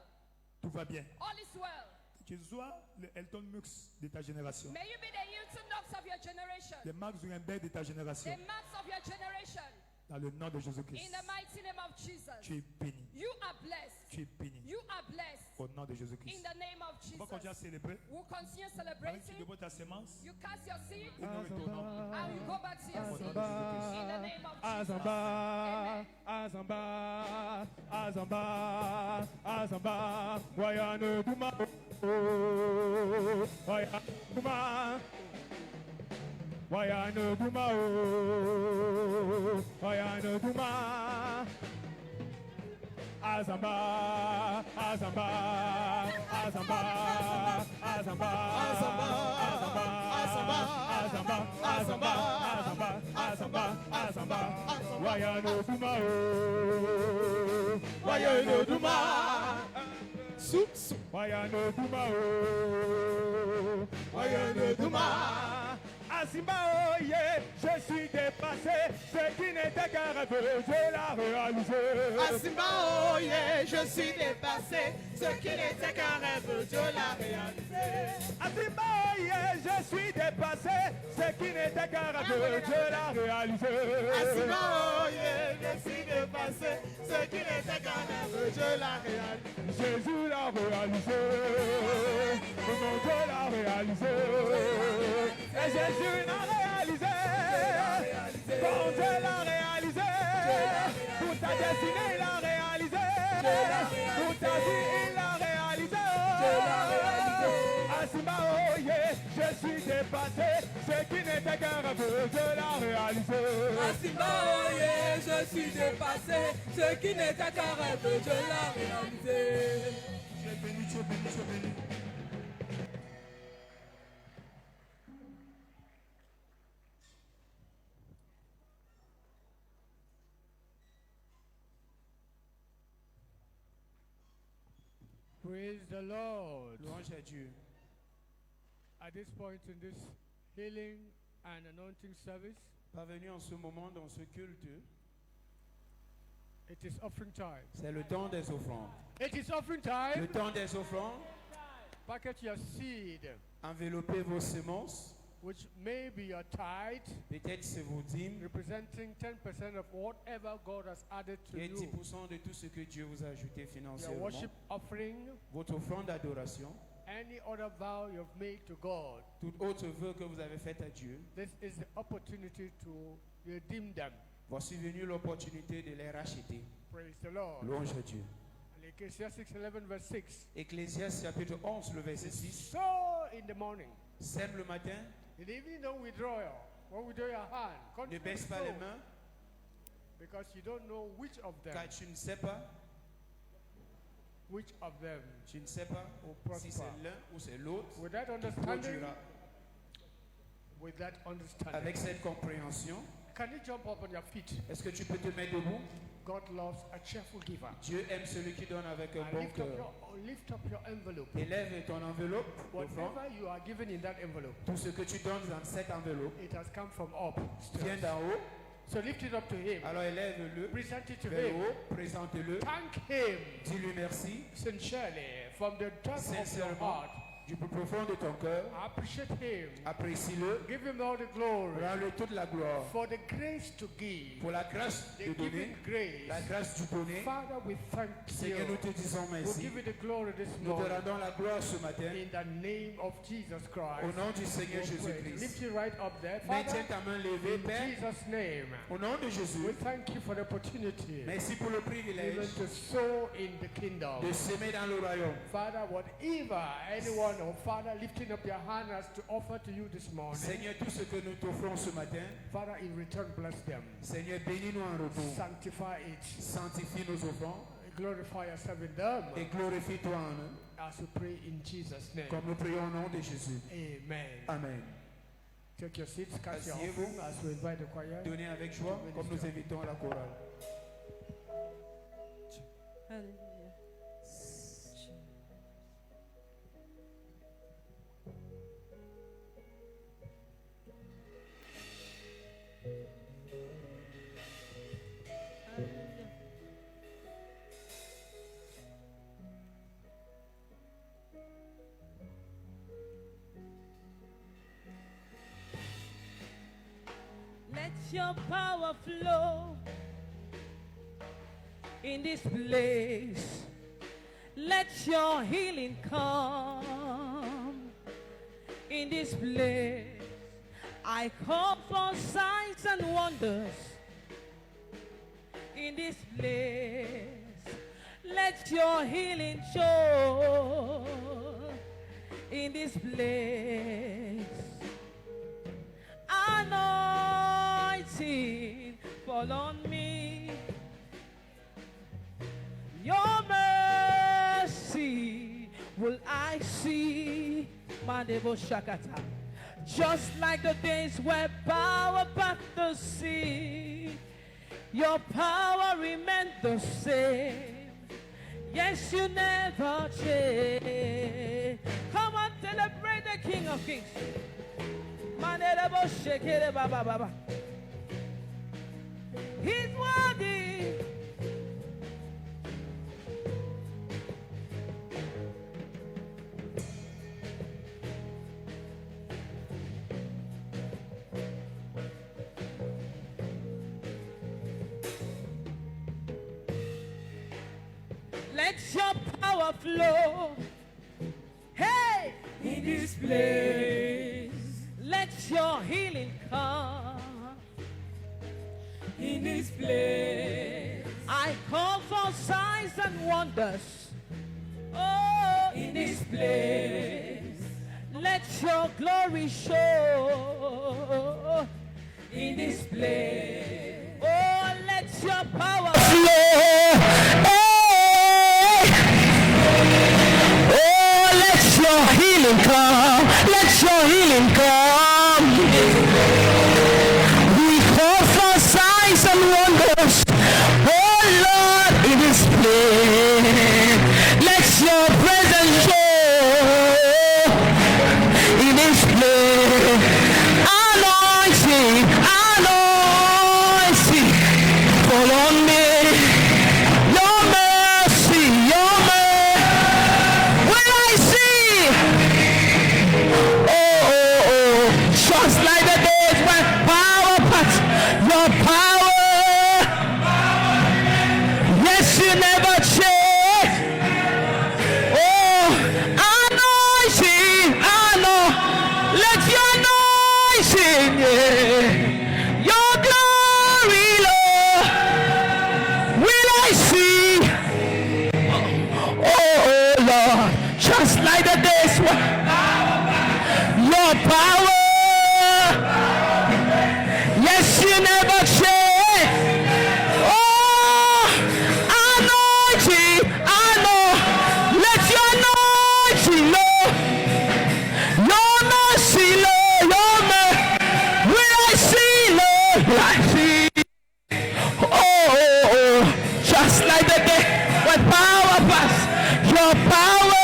Tout va bien. All is well. Que tu sois le Elton Mux de ta génération. May you be the Hilton Knox of your generation. Le Mark Zuckerberg de ta The génération. marks of your generation. Dans le nom de Jésus-Christ. In the mighty name of Jesus. Tu es béni. You are blessed. Tu es béni. You are blessed. Au nom de In Jésus-Christ. the name of On va continuer à Jesus. célébrer. We'll continue Avec tu celebrating. déposes ta semence. You cast your seed Et nous retournons. and you go back to your Au nom seed. de Jésus-Christ. In the name of Jesus. Azamba, Amen. Azamba, Azamba, Azamba, Wayane Kuma, Wayane Kuma, Wayane Kuma, Wayane Kuma, Azamba, Azamba, Azamba, Azamba, Azamba, Azamba, Azamba, Azamba, Azamba, Azamba, Azamba, Wayane Kuma, Wayane Kuma, Wayane Kuma, Wayane Kuma. Azimba, oh yeah, je suis dépassé, ce qui n'était qu'un rêve, je l'ai réalisé. Azimba, oh yeah, je suis dépassé, ce qui n'était qu'un rêve, je l'ai réalisé. Azimba, oh yeah, je suis dépassé, ce qui n'était qu'un rêve, je l'ai réalisé. Azimba, oh yeah, je suis dépassé, ce qui n'était qu'un rêve, je l'ai réalisé. Jésus l'a réalisé, mon Dieu l'a réalisé, et Jésus l'a réalisé, ton Dieu l'a réalisé, pour ta destinée il l'a réalisé, pour ta vie il l'a réalisé. Azimba, oh yeah, je suis dépassé, ce qui n'était qu'un rêve, je l'ai réalisé. Azimba, oh yeah, je suis dépassé, ce qui n'était qu'un rêve, je l'ai réalisé. Tu es béni, tu es béni, tu es béni. Praise the Lord. Louange à Dieu. At this point in this healing and anointing service, Parvenu en ce moment dans ce culte, it is offering time. c'est le temps des offrandes. It is offering time. Le temps des offrandes. Packet your seed, Enveloppez vos semences. which may be your tithe, Peut-être c'est vos dîmes. representing 10% of whatever God has added to Et you. 10% de tout ce que Dieu vous a ajouté Your financièrement. worship offering, Votre offrande d'adoration. any other vow you've made to God. Tout autre vœu que vous avez fait à Dieu. This is the opportunity to redeem them. Voici venue l'opportunité de les racheter. Praise the Lord. Louange à Dieu. Ecclesiastes 11 verse 6. Ecclésiaste chapitre 11, le verset 6. Sow in the morning. Sème le matin. In the evening, don't withdraw your hand. Ne Continue baisse to pas sow, les mains, because you don't know which of them car tu ne sais pas, will si c'est prosper. l'un ou c'est l'autre With that qui understanding, produira. with that understanding, Avec cette compréhension, can you jump up on your feet? est-ce que tu peux te mettre debout? God loves a cheerful giver. Dieu aime celui qui donne avec un And bon lift up cœur. your envelope. Élève ton enveloppe, d'offrande. Whatever you are given in that envelope, Tout ce que tu donnes dans cette enveloppe it has come from up. vient d'en haut. So lift it up to Him. Alors élève-le, Present it to vers Him. le haut, présente-le, Thank Him dis-lui merci, sincerely from the depth of your sincèrement, heart. du plus profond de ton cœur. Appreciate Him. Apprécie-le, Give Him all the glory. rends-le toute la gloire. For the grace to give. Pour la grâce The de donner, giving grace. la grâce du donner. Father, we thank Seigneur, nous you. te disons We merci. give you the glory this Nous te morning. rendons la gloire ce matin. In the name of Jesus Christ. Au nom du Seigneur We pray. Jésus-Christ. Lift it right up there. Maintiens Father, ta main levée, in Père. Jesus' name. Au nom de Jésus, We thank you for the opportunity. merci pour le Even privilège to sow in the kingdom. de s'aimer dans le royaume. Father, whatever anyone, oh Father, lifting up your hand has to offer to you this morning. Seigneur, tout ce que nous t'offrons ce matin, Father, in return, bless them. Seigneur, bénis-nous en retour. Sanctify it. Sanctifie nos offrandes Glorify yourself in them. et glorifie-toi en eux. As we pray in Jesus' name. Comme nous prions au nom de Jésus. Amen. Amen. Take your seats, catch your Asseyez-vous. offering as we invite the choir. Donnez avec joie, comme nous invitons la chorale. Let your power flow in this place. Let your healing come in this place. I call for signs and wonders in this place. Let your healing show in this place. Anointing fall on me. Your mercy will I see. Mandebo Shakata. Just like the days where power part the sea, your power remained the same. Yes, you never change. Come on, celebrate the King of Kings. Manelebo Shekere Baba Baba. He's worthy. Let your power flow. Hey, in this place. Let your healing come. In this place. I call for signs and wonders. Oh, in this place. Let your glory show. In this place. Oh, let your power flow. Your healing come, let your healing come. We call for signs and wonders, oh Lord, in this place. Let your presence I sing your glory, Lord? Will I see? Oh Lord, just like the days when your power, yes, you never change. Oh, anointing, I know. Let your anointing, Lord, your mercy, Lord, your mercy. Will I see, Lord? Will I see? Oh, just like the day when power passed, your power.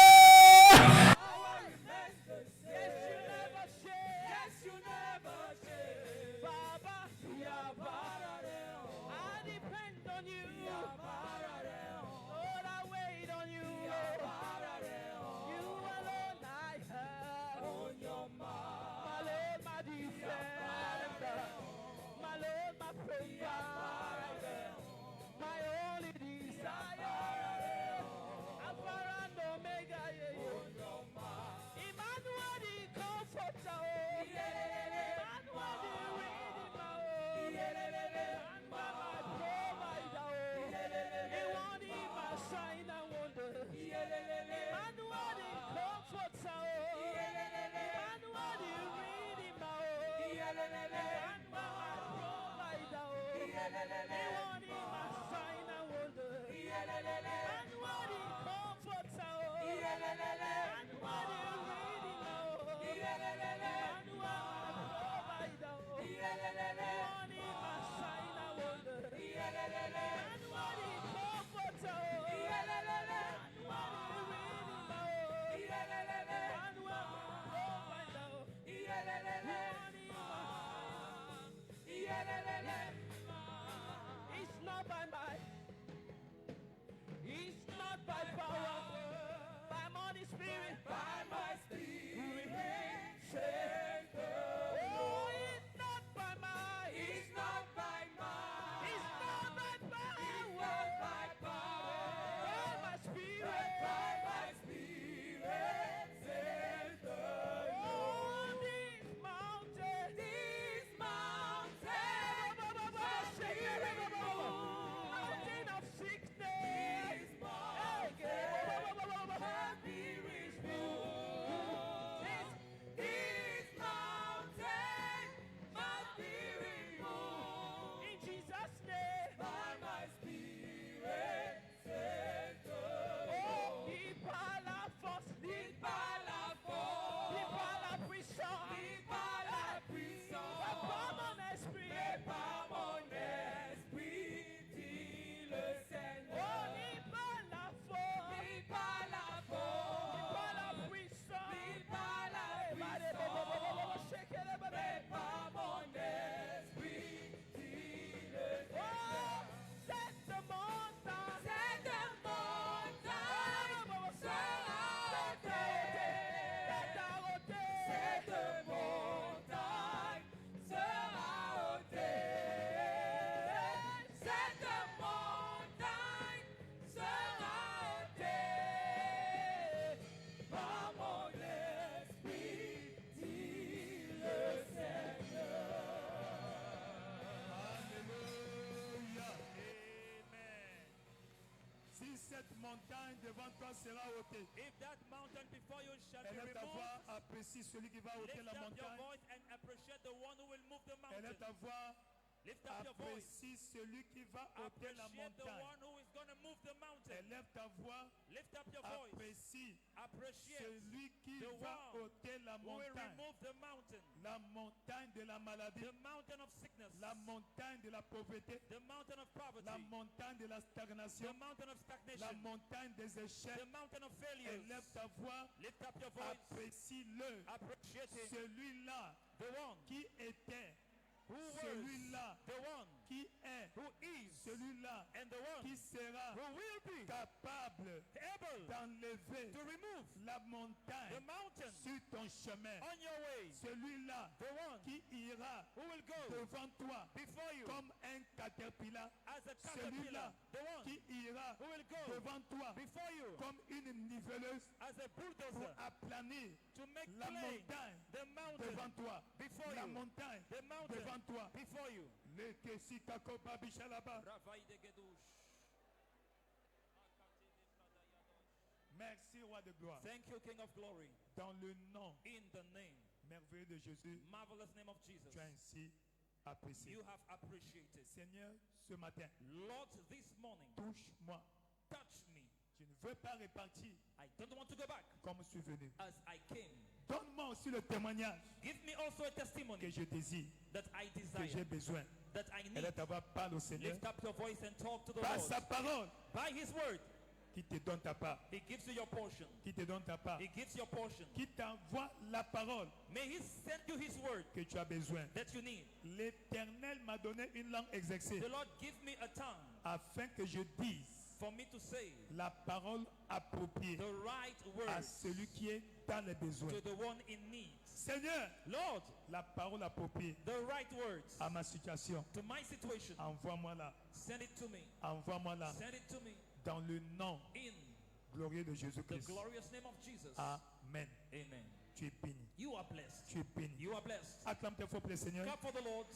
It's not by might, it's not by power, by my spirit, by my spirit, says the Lord. Oh, it's not by might, it's not by might, it's not by power, it's not by power, by my spirit, by my spirit, says the Lord. This mountain, mountain of sickness, must be removed. This mountain must be removed. In Jesus' name, by my spirit, says the Lord. Dipala force, dipala force, dipala puissance, dipala puissance. Pas mon esprit, pas mon esprit, dit le Seigneur. Oh, dipala force, dipala force, dipala puissance, dipala puissance. Mais pas mon esprit, dit le Seigneur. Cette montagne sera ôtée. Cette montagne sera ôtée. Cette montagne sera ôtée. Par mon esprit, dit le Seigneur. Alléluia. Amen. Si cette montagne devant toi sera ôtée, If that mountain before you shall be élève ta removed, voix, apprécie celui qui va ôter lift la up your montagne. voice and appreciate the one who will move the mountain. Élève ta voix, Lift up your voice. apprécie celui qui va ôter la Appreciate the montagne. one who is going to move the mountain. Élève ta voix, Lift up your voice. apprécie Appreciate celui qui the va one ôter la who will montagne. remove the mountain. La montagne de la maladie, The mountain of sickness. la montagne de la pauvreté, The mountain of poverty. la montagne de la The stagnation, mountain of la stagnation. montagne des échecs. The mountain of failures. Élève ta voix, Lift up your voice. apprécie-le. Appreciate it. Celui-là The one qui était, who was, celui-là the one qui est, who is, celui-là and the one qui sera who will be capable able d'enlever to remove la the montagne mountain sur ton chemin. on your way. Celui-là The one qui ira who will go devant toi before you comme un caterpillar. as a Celui-là caterpillar. The one qui ira who will go devant toi before you comme une niveleuse as a pour bulldozer aplanir to make la plain montagne the mountain devant devant toi. Before La you. montagne The mountain. devant toi. Before you. Le Kesikako Babichalaba. Merci, roi de gloire. Thank you, King of Glory. Dans le nom In the name, merveilleux de Jésus, marvelous name of Jesus, tu as ainsi apprécié. you have appreciated. Seigneur, ce matin, Lord, this morning, touche-moi. touch me. Je ne veux pas repartir I don't want to go back comme je suis venu. as I came. Donne-moi aussi le témoignage Give me also a que testimony je désire, that I que j'ai desire, besoin. that I Et need. là, ta voix parle au Seigneur. Lift up your voice and talk to the Par sa Lord. parole, By His word, qui te donne ta part. He gives you your portion. Qui te donne ta part. He gives your portion. Qui t'envoie la parole May He send you His word que tu as besoin. that you need. L'Éternel m'a donné une langue exercée The Lord give me a tongue afin que je dise for me to say la parole appropriée the right à words celui qui est dans les besoins. to the one in need. Seigneur, Lord, la parole appropriée the right words à ma situation. to my situation. Envoie-moi là. Send it to me. Envoie-moi là. Send it to me Dans le nom in glorieux de the Jésus-Christ. glorious name of Jesus. Amen. Amen. Tu es béni. You are blessed. Tu es béni. You are blessed. Acclame tes fois pour le Seigneur. Clap for the Lord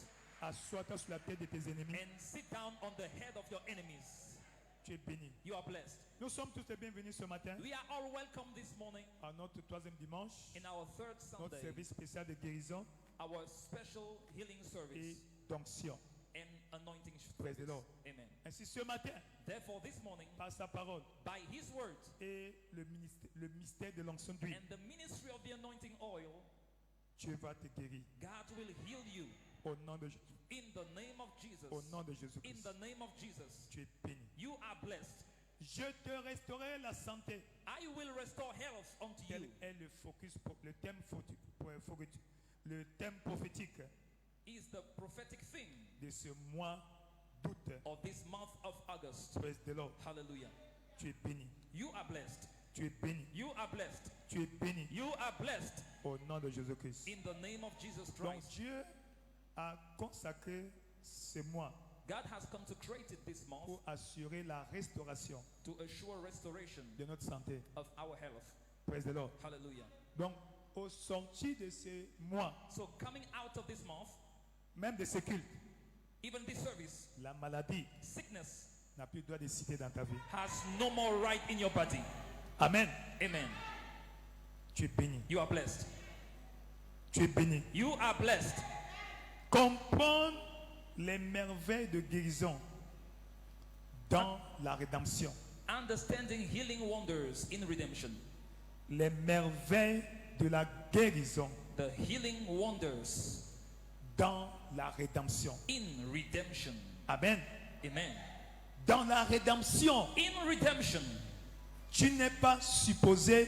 Assois-toi sur la tête de tes ennemis. and sit down on the head of your enemies. Tu es béni. You are blessed. Nous sommes tous les bienvenus ce matin We are all welcome this morning à notre troisième dimanche, in our third notre Sunday, service spécial de guérison our special healing et service d'onction. and anointing Praise the service. Lord. Amen. Ainsi ce matin, Therefore, this morning, par sa parole by His words et le mystère de l'onction d'huile, and the ministry of the anointing oil, Dieu va te guérir. God will heal you Au nom de Jésus. in the name of Jesus. Au nom de In Jésus-Christ. the name of Jesus. Tu es béni. You are blessed. Je te restaurerai la santé. I will restore health unto Tel you. est le focus, le thème, le thème prophétique Is the prophetic thing de ce mois d'août. of this month of August. Praise the Lord. Hallelujah. Tu es béni. You are blessed. Tu es béni. You are blessed. Tu es béni. You are blessed Au nom de Jésus-Christ. in the name of Jesus Donc Christ. Dieu a consacré ce mois God has consecrated this month pour assurer la restauration to assure restoration de notre santé. of our health. Praise the Lord. Hallelujah. Donc, au sorti de ce mois, So coming out of this month, même de ce culte, even this service, la maladie sickness n'a plus le droit de citer dans ta vie. has no more right in your body. Amen. Amen. Tu es béni. You are blessed. Tu es béni. You are blessed. Comprendre les merveilles de guérison dans la rédemption. Understanding healing wonders in redemption. Les merveilles de la guérison The healing wonders dans la rédemption. in redemption. Amen. Amen. Dans la rédemption, In redemption, tu n'es pas supposé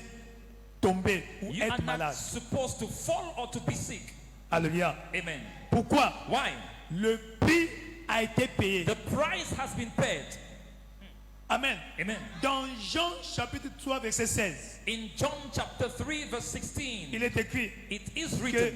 tomber ou you are être not malade. supposed to fall or to be sick. Alléluia. Amen. Pourquoi? Why? Le prix a été payé. The price has been paid. Amen. Amen. Dans Jean chapitre 3 verset 16, In John chapter 3 verse 16, il est écrit it is que written,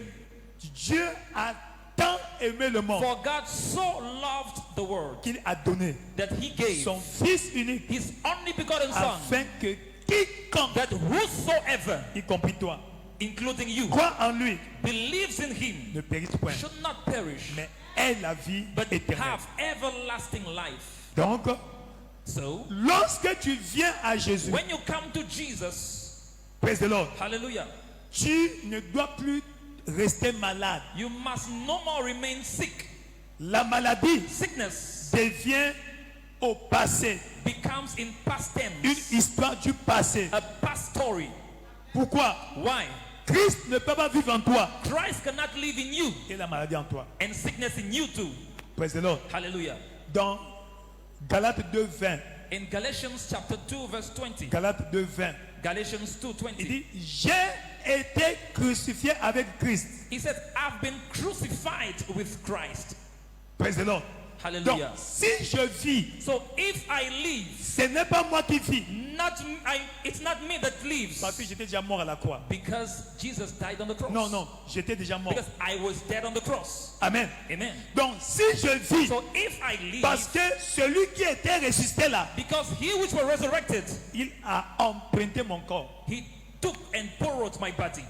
Dieu a tant aimé le monde for God so loved the world qu'il a donné that he gave son Fils unique his only begotten Son, afin que quiconque, that whosoever, y compris toi, including you, croit en lui believes in him ne périsse point, should not perish, mais ait la vie but éternelle. have everlasting life. Donc, So, lorsque tu viens à Jésus, when you come to Jesus, praise the Lord, hallelujah, tu ne dois plus rester malade. you must no more remain sick. La maladie Sickness devient au passé, becomes in past une tense, histoire du passé. a past story. Pourquoi? Why? Christ ne peut pas vivre en toi Christ cannot live in you et la maladie en toi. and sickness in you too. Praise the Lord. Hallelujah. Dans Galates 2:20, In Galatians chapter 2 verse 20, Galates 2:20, Galatians 2:20, il dit j'ai été crucifié avec Christ. he said, I've been crucified with Christ. Praise the Lord. Donc, Hallelujah. si je vis, So if I live, ce n'est pas moi qui vis, it's not me that lives, parce que j'étais déjà mort à la croix. because Jesus died on the cross. Non, non, j'étais déjà mort. Because I was dead on the cross. Amen. Amen. Donc, si je vis, So if I live, parce que celui qui était ressuscité là, because he which was resurrected, il a emprunté mon corps. he took and borrowed my body.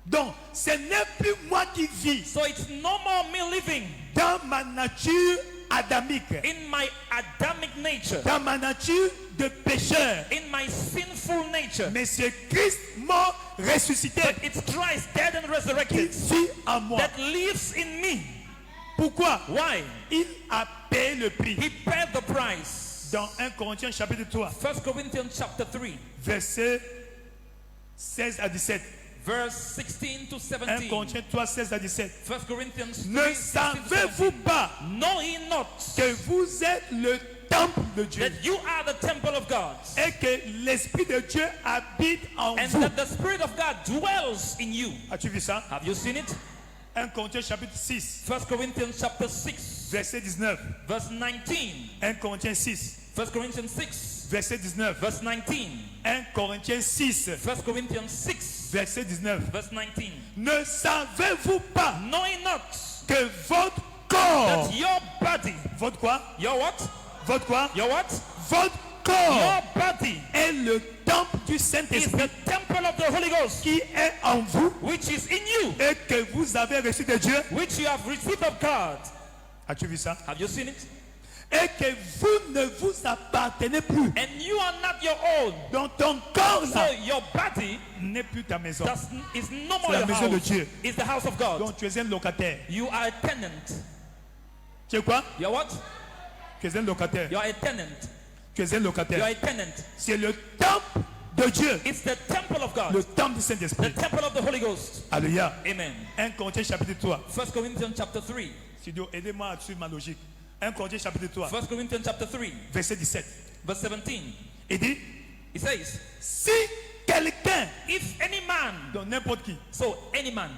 Donc, ce n'est plus moi qui vis. So it's no more me living Dans ma nature adamique. in my Adamic nature, Dans ma nature de pécheur. in my sinful nature. Mais c'est Christ mort ressuscité But it's Christ dead and qui resurrected vit en moi. that lives in me. Pourquoi? Why? Il a payé le prix. He paid the price. Dans 1 Corinthiens chapitre 3, 1 Corinthians chapter 3, versets 16 à 17. verse 16 to 1 17. Corinthiens 3, 16 à 17. 1 Corinthians 3, Ne 16 to savez-vous 17. pas Know ye not que vous êtes le temple de Dieu that you are the temple of God, et que l'Esprit de Dieu habite en and vous? that the Spirit of God dwells in you? As-tu vu ça? Have you seen it? 1 Corinthiens chapitre 6, 1 Corinthians chapter 6, verset 19. verse 19. 1 Corinthiens 6, 1 Corinthians 6, verset 19. verse 19. 1 Corinthiens 6, 1 Corinthians 6, verset 19. verse 19. Ne savez-vous pas Know ye not que votre corps, that your body, votre quoi? your what? Votre quoi? Your what? Votre Your corps body est le temple du is Saint-Esprit the temple of the Holy Ghost, qui est en vous which is in you, et que vous avez reçu de Dieu. which you have received of God. As-tu vu ça? Have you seen it? Et que vous ne vous appartenez plus. And you are not your own. Donc ton corps So là your body n'est plus ta maison. is no C'est more la your maison de house. Dieu. It's the house of God. Donc tu es un locataire. You are a tenant. Tu es quoi? You're what? Tu es un locataire. You are a tenant. Tu es un You are locataire. a tenant. C'est le temple de Dieu. It's the temple of God. Le temple du The Saint-Esprit. temple of the Holy Ghost. Alléluia. Amen. 1 Corinthiens chapitre 3. 1 Corinthians chapter 3. Studio, aidez-moi à suivre ma logique. 1 Corinthiens chapitre 3, 1 Corinthians chapter 3, verset 17. verse 17. Il dit, It says, si quelqu'un, if any man, donc n'importe qui, so any man,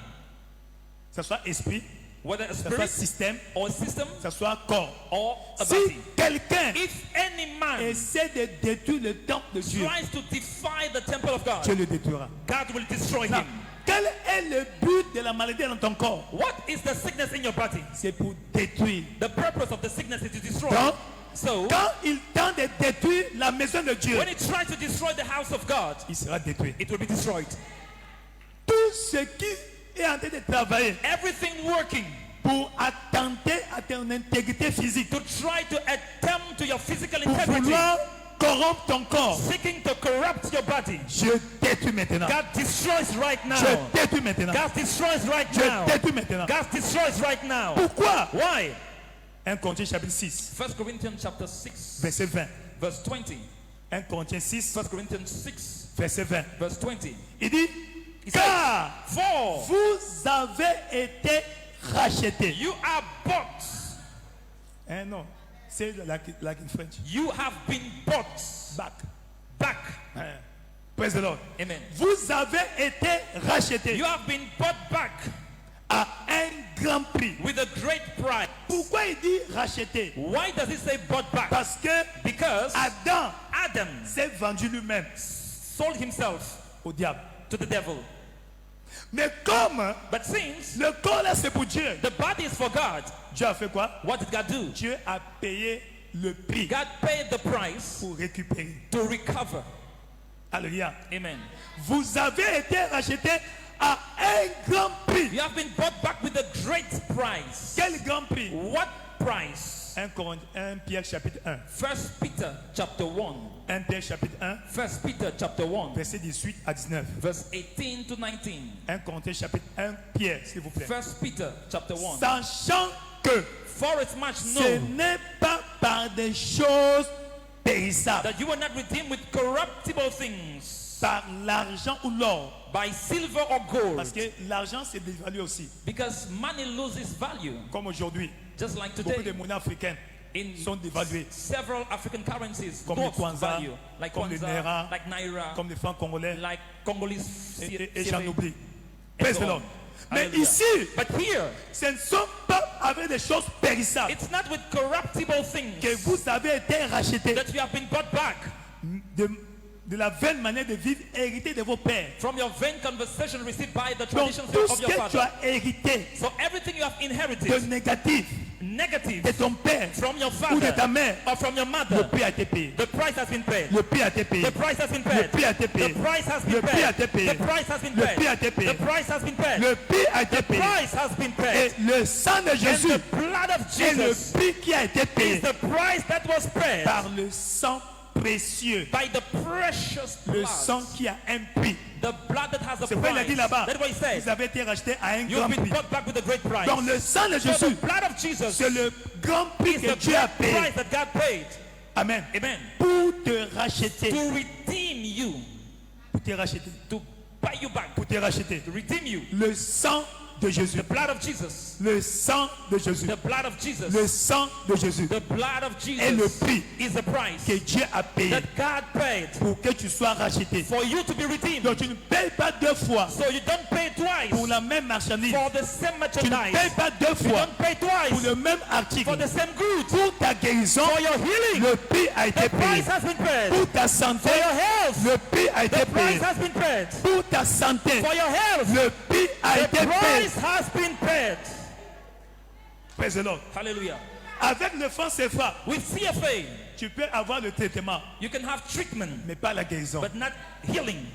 que ce soit esprit, whether a que ce soit spirit système, or a system que ce soit corps, or a si body, quelqu'un if any man essaie de détruire le temple de Dieu, tries to defy the temple of God, Dieu le détruira. God will destroy Non. him. Quel est le but de la maladie dans ton corps? What is the sickness in your body? C'est pour détruire. The purpose of the sickness is to destroy. Donc, So, quand il tente de détruire la maison de Dieu, when he tries to destroy the house of God, il sera détruit. it will be destroyed. Tout ce qui est en train de travailler Everything working pour attenter à ton intégrité physique, to try to attempt to your physical pour integrity, vouloir corrompre ton corps, seeking to corrupt your body, je détruis maintenant. God destroys right now. Je détruis maintenant. God destroys right Je now. détruis maintenant. God destroys right now. Pourquoi? Why? 1 Corinthiens chapitre 6, 1 Corinthians chapter 6, verset 20. verse 20. 1 Corinthiens 6, 1 Corinthians 6, verset 20. verse 20. Il dit, He car says, for vous avez été rachetés. you are bought. Non, c'est like in French. You have been bought back. Praise the Lord. Amen. Vous avez été rachetés You have been bought back à un grand prix. with a great price. Pourquoi il dit racheté? Why does it say bought back? Parce que Because Adam Adam s'est vendu lui-même sold himself au diable. to the devil. Mais comme But since le corps là c'est pour Dieu, the body is for God, Dieu a fait quoi? what did God do? Dieu a payé le prix God paid the price pour récupérer. to recover. Alléluia. Amen. Vous avez été rachetés à un grand prix. You have been bought back with a great price. Quel grand prix? What price? 1 Pierre chapitre 1. 1 Peter chapter 1. 1 Pierre chapitre 1, 1 Peter chapter 1. verset 18 à 19. Verse 18 to 19. 1 Corinthiens chapitre 1, Pierre, s'il vous plaît. 1 Peter chapter 1. Sachant que For it's much ce known n'est pas par des choses périssables, that you were not redeemed with corruptible things, par l'argent ou l'or. by silver or gold. Parce que l'argent c'est dévalué aussi. Because money loses value. Comme aujourd'hui, Just like beaucoup de today, monnaies africaines in sont dévaluées. several African currencies Comme le lost Kwanza, value. Like comme le Kwanza, Naira, like Naira, comme les francs congolais, like Congolese et j'en CFA, oublie. and Praise so the on. Lord. Mais Hallelujah. ici, But here, ce ne sont pas avec des choses périssables it's not with corruptible things que vous avez été rachetés that you have been bought back de la vaine manière de vivre héritée de vos pères. from your vain conversation received by the Donc traditions tout of ce your que tu father. as hérité So everything you have de inherited négatif, negative de ton père from your ou de father ta mère, or from your le mother, prix a été payé. the price has been paid. Le prix a été payé. The price has been Le paid. prix a été payé. The price has been Le prix a paid. été payé. The price has been Le paid. prix a été payé. The price has been paid. Le prix a été The payé. price has been Et paid. le sang de Jésus And the blood of est le Jesus prix qui a été is payé the price that was paid par le sang précieux. by the precious Le blood. sang qui a un prix. The blood that has a C'est pourquoi il a dit price. là-bas, That's what he says. vous avez été rachetés à un You've grand been prix. bought back with a great price. Donc le sang de So Jésus, the blood of Jesus c'est le grand prix is que the Dieu a great payé. price that God paid. Amen. Amen. Pour te racheter. To redeem you. Pour te racheter. To buy you back. Pour te racheter. To redeem you. Le sang de Jésus. The blood of Jesus. Le sang de Jésus. The blood of Jesus. Le sang de Jésus The blood of est le Jesus prix is the price que Dieu a payé that God paid pour que tu sois racheté. for you to be redeemed. Donc tu ne payes pas deux fois So you don't pay twice pour la même marchandise. for the same Tu ne merchandise. payes pas deux You fois don't pay pour twice le même article. for the same goods. Pour ta guérison, For your healing, le prix a été the payé. price has been paid. Pour ta santé, For your health, le prix a été the price payé. has been paid. Pour ta santé, For your health, le prix a the été payé. price has been paid. Praise the Lord. Hallelujah. Avec le franc CFA, With CFA, tu peux avoir le traitement, you can have treatment, mais pas la guérison. but not healing.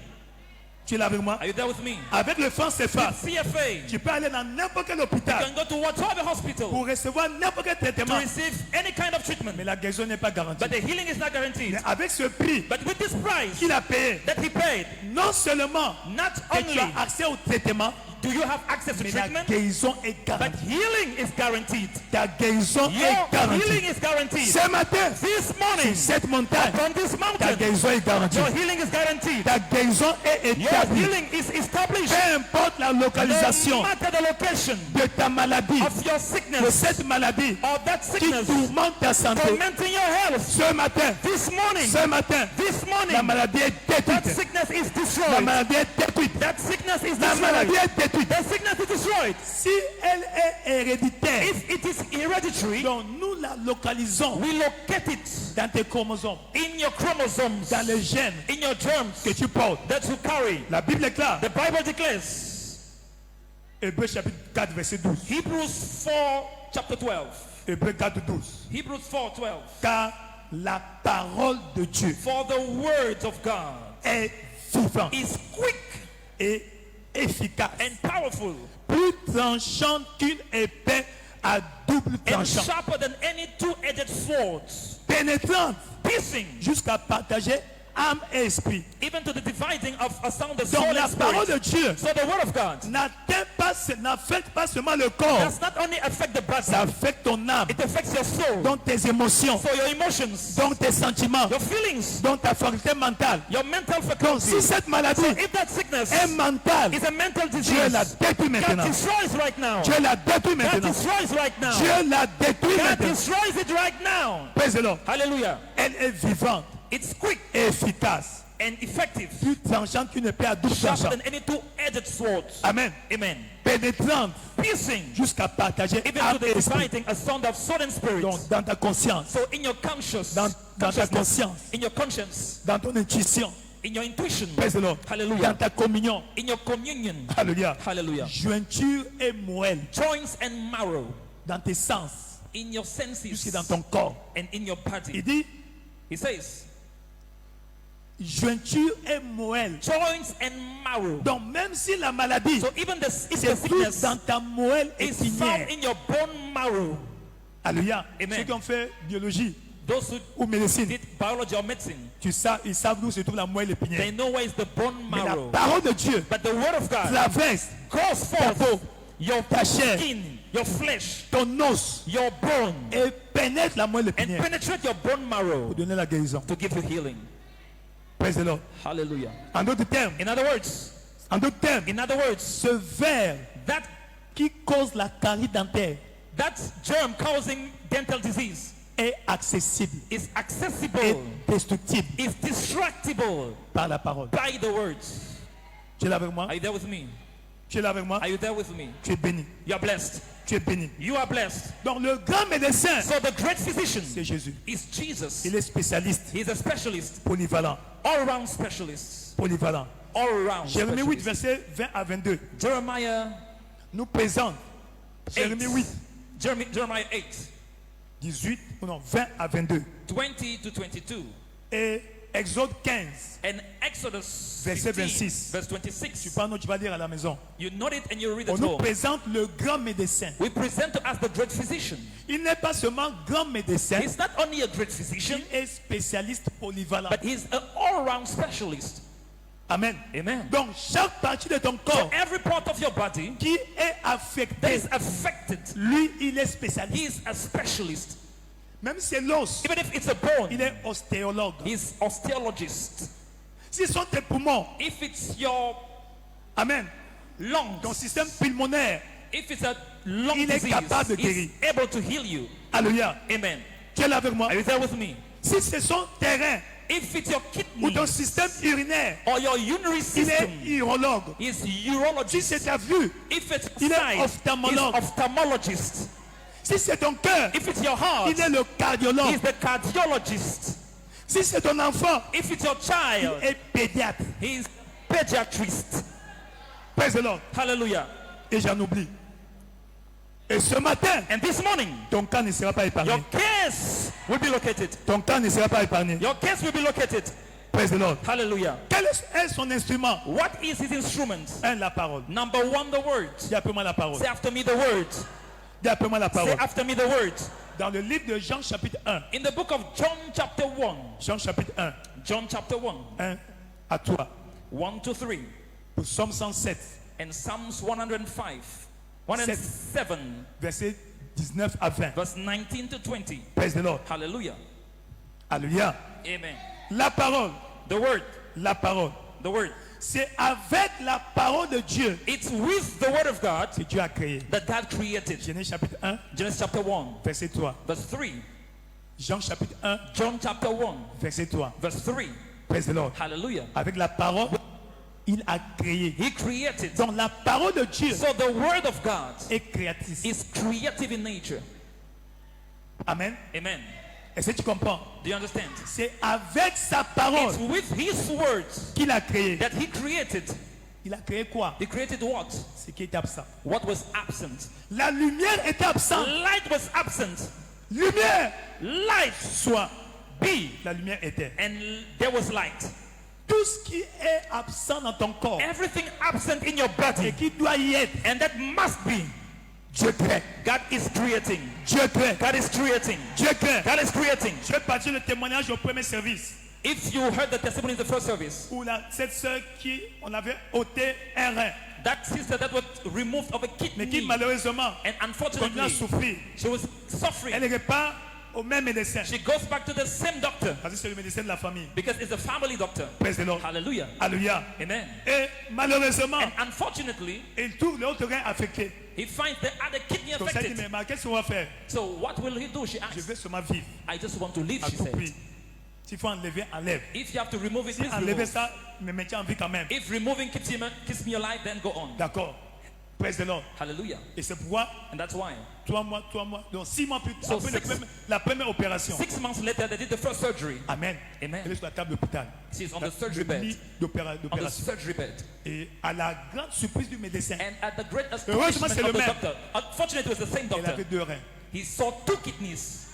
Tu es là avec moi? Are you there with me? Avec le franc CFA, With CFA, tu peux aller dans n'importe quel you hôpital can go to whatever hospital pour recevoir n'importe quel to traitement, receive any kind of treatment, mais la guérison n'est pas garantie. but the healing is not guaranteed. Mais avec ce prix But with this price qu'il a payé, that he paid, non seulement not que tu only as accès au traitement, do you have access to mais la treatment, guérison est but garantie. healing is guaranteed. Ta guérison Your est garantie. healing is guaranteed. Ce matin, This sur morning, cette montagne, on this ta mountain, guérison est garantie. your healing is guaranteed. Ta guérison est Your établie. healing is established. Peu importe la No localisation matter the location de ta maladie, of your de sickness, cette maladie of that qui sickness, tourmente ta santé, tormenting your health, ce matin, this morning, ce matin, this morning, la maladie est that détruite. sickness is La destroyed. maladie est détruite. That sickness is La maladie destroyed. est détruite. The sickness is destroyed. Si elle est héréditaire, If it is hereditary, donc nous la localisons we locate it dans tes chromosomes, in your chromosomes, dans les gènes in your germs que tu portes. that you carry. La Bible est claire. The Bible declares, Hébreux chapitre 4 verset 12. Hebrews 4 chapter 12. Hébreux 4 12. Hebrews 4 12. Car la parole de Dieu For the word of God est vivante is quick et efficace, and powerful plus tranchante qu'une épée à double and tranchant, sharper than any two-edged sword, pénétrante piercing jusqu'à partager âme et esprit. even to the dividing of a sound of Donc soul la and parole de spirit. Dieu So the word of God n'affecte pas seulement le corps, does not only affect the body, ça affecte ton âme, it affects your soul, donc tes émotions, so your emotions, donc tes sentiments, your feelings, donc ta faculté mentale. your mental Donc faculty. si cette maladie So if that sickness est mentale, is a mental Dieu disease, la détruit God maintenant. destroys right now. Dieu la détruit God maintenant. destroys right now. Dieu la détruit God maintenant. destroys it right now. Praise the Lord. Hallelujah. Elle est vivante It's quick et efficace, and effective, plus tranchante qu'une épée à double sharper tranchant. than any two-edged sword. Amen. Amen. Pénétrante Piercing jusqu'à partager even âme to et the esprit. dividing a sound of soul and spirit. Donc dans ta conscience, So in your conscious, dans ta consciousness, conscience, in your conscience, dans ton intuition, in your intuition, praise the Lord, hallelujah, dans ta communion, in your communion, alléluia, hallelujah, jointure et moelle, joints and marrow, dans tes sens, in your jusque senses, dans ton corps. and in your Il body. dit He says, jointure et moelle. joints and marrow. Donc même si la maladie So even if the se trouve sickness dans ta moelle is found épinière, in your bone marrow, alléluia, Amen. ceux qui ont fait biologie those who ou médecine, did biology or medicine, ils savent d'où se trouve la moelle they épinière. know where is the bone Mais la marrow. parole de Dieu But the word of God traverse goes ta peau, forth your ta chair, skin, your flesh, ton os your bone, et pénètre la moelle and épinière penetrate your bone marrow pour donner la guérison. to give you healing. Praise the Lord. Hallelujah. En d'autres termes, In other words, ce ver that qui cause la carie dentaire germ causing dental disease est accessible, is est accessible, destructible is destructible par la parole. by the words. Tu es là avec moi? Are you there with me? Tu es là avec moi? Are you there with me? Tu es béni. You are blessed. Tu es béni. You are blessed. Donc le grand médecin, So the great physician c'est Jésus. is Jesus. Il est spécialiste, He's a specialist, polyvalent, all-around specialist, polyvalent. all-around Jérémie 8, specialist. versets 20 à 22 Jeremiah nous présente. Jérémie 8, Jeremiah 8. 18, non, 20 à 22. 20 to 22. Et Exode 15. And Exodus Verset 15, 26. verse 26. Tu parles, tu vas lire à la maison. You note it and you read On it nous home. présente le grand médecin. We present to us the great physician. Il n'est pas seulement grand médecin. He's not only a great physician, il est spécialiste polyvalent. but he's an all-round specialist. Amen. Amen. Donc chaque partie de ton corps, so every part of your body qui est affecté, that is affected, lui il est spécialiste. He is a specialist. Même si c'est l'os, even if it's a bone, il est ostéologue. He's osteologist. Si sont tes poumons, if it's your amen, lungs, ton système pulmonaire, if it's a lung il est disease, capable de guérir. he's able to heal you. Alléluia. Amen. Tu es là avec moi? Are you there with me? Si ce sont tes reins, if it's your kidneys, ou ton système urinaire, or your urinary system, il est urologue. He's urologist. Si c'est ta vue, if it's il est sight, ophtalmologue. he's ophthalmologist. Si c'est ton cœur, if it's your heart, il est le cardiologue. He's the cardiologist. Si c'est ton enfant, if it's your child, il est pédiatre. He's pediatrist. Praise the Lord. Hallelujah. Et j'en oublie. Et ce matin, and this morning, ton cas ne sera pas épargné. Your case will be located. Ton cas ne sera pas épargné. Your case will be located. Praise the Lord. Hallelujah. Quel est son instrument? What is his instrument? La parole. Number one, the word. Dis après moi la parole. Say after me the word. Dis après moi la parole. Say after me the word. Dans le livre de Jean chapitre 1. In the book of John chapter 1. Jean chapitre 1. John chapter 1. 1 à 3. 1 to 3. Pour Psaume 107. And Psalms 105. 107. Verset 19 à 20. Verse 19 to 20. Praise the Lord. Hallelujah. Alléluia. Amen. La parole. The word. La parole. The word. C'est avec la parole de Dieu. It's with the word of God que Dieu a créé. That God created. Genèse chapitre 1. Genesis chapter 1. Verset 3. Verse 3. Jean chapitre 1. John chapter 1. Verset 3. Verse 3. Praise the Lord. Hallelujah. Avec la parole, il a créé. He created. Donc la parole de Dieu. So the word of God est créatrice. Is creative in nature. Amen. Amen. Est-ce que tu comprends? Do you understand? C'est avec sa parole. It's with his words qu'il a créé. That he created. Il a créé quoi? He created what? Ce qui était absent. What was absent? La lumière était absente. Light was absent. Lumière. Light. Soit. Be. La lumière était. And there was light. Tout ce qui est absent dans ton corps. Everything absent in your body. Et qui doit y être. And that must be. Dieu crée. God is creating. Dieu crée. God is creating. Dieu crée. God is creating. Je vais partir le témoignage au premier service. If you heard the testimony in the first service. Où cette sœur qui on avait ôté un rein. That sister that was removed of a kidney. Mais qui malheureusement and unfortunately souffrir. She was suffering. Elle repart au même médecin. She goes back to the same doctor. Parce que c'est le médecin de la famille. Because it's a family doctor. Praise the Lord. Hallelujah. Alléluia. Amen. Et malheureusement, and unfortunately, il trouve l'autre rein affecté. He finds the other kidney affected. Donc mais qu'est-ce qu'on va faire? So what will he do? She asked. Je vais seulement vivre. I just want to live, she said. S'il faut enlever, enlève. If you have to remove it, please remove. Enlever ça, me maintient en vie quand même. If removing keeps me alive, then go on. D'accord. Praise the Lord. Hallelujah. Et c'est pourquoi. And that's why. 3 mois. Donc 6 mois plus tard, so après la première opération. 6 months later, they did the first surgery. Amen. Amen. Elle est sur la table d'hôpital. She's on the surgery bed. On the surgery bed. Et à la grande surprise du médecin. And at the great astonishment of the doctor. Unfortunately, it was the same doctor. Il avait 2 reins. He saw 2 kidneys.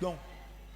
Donc,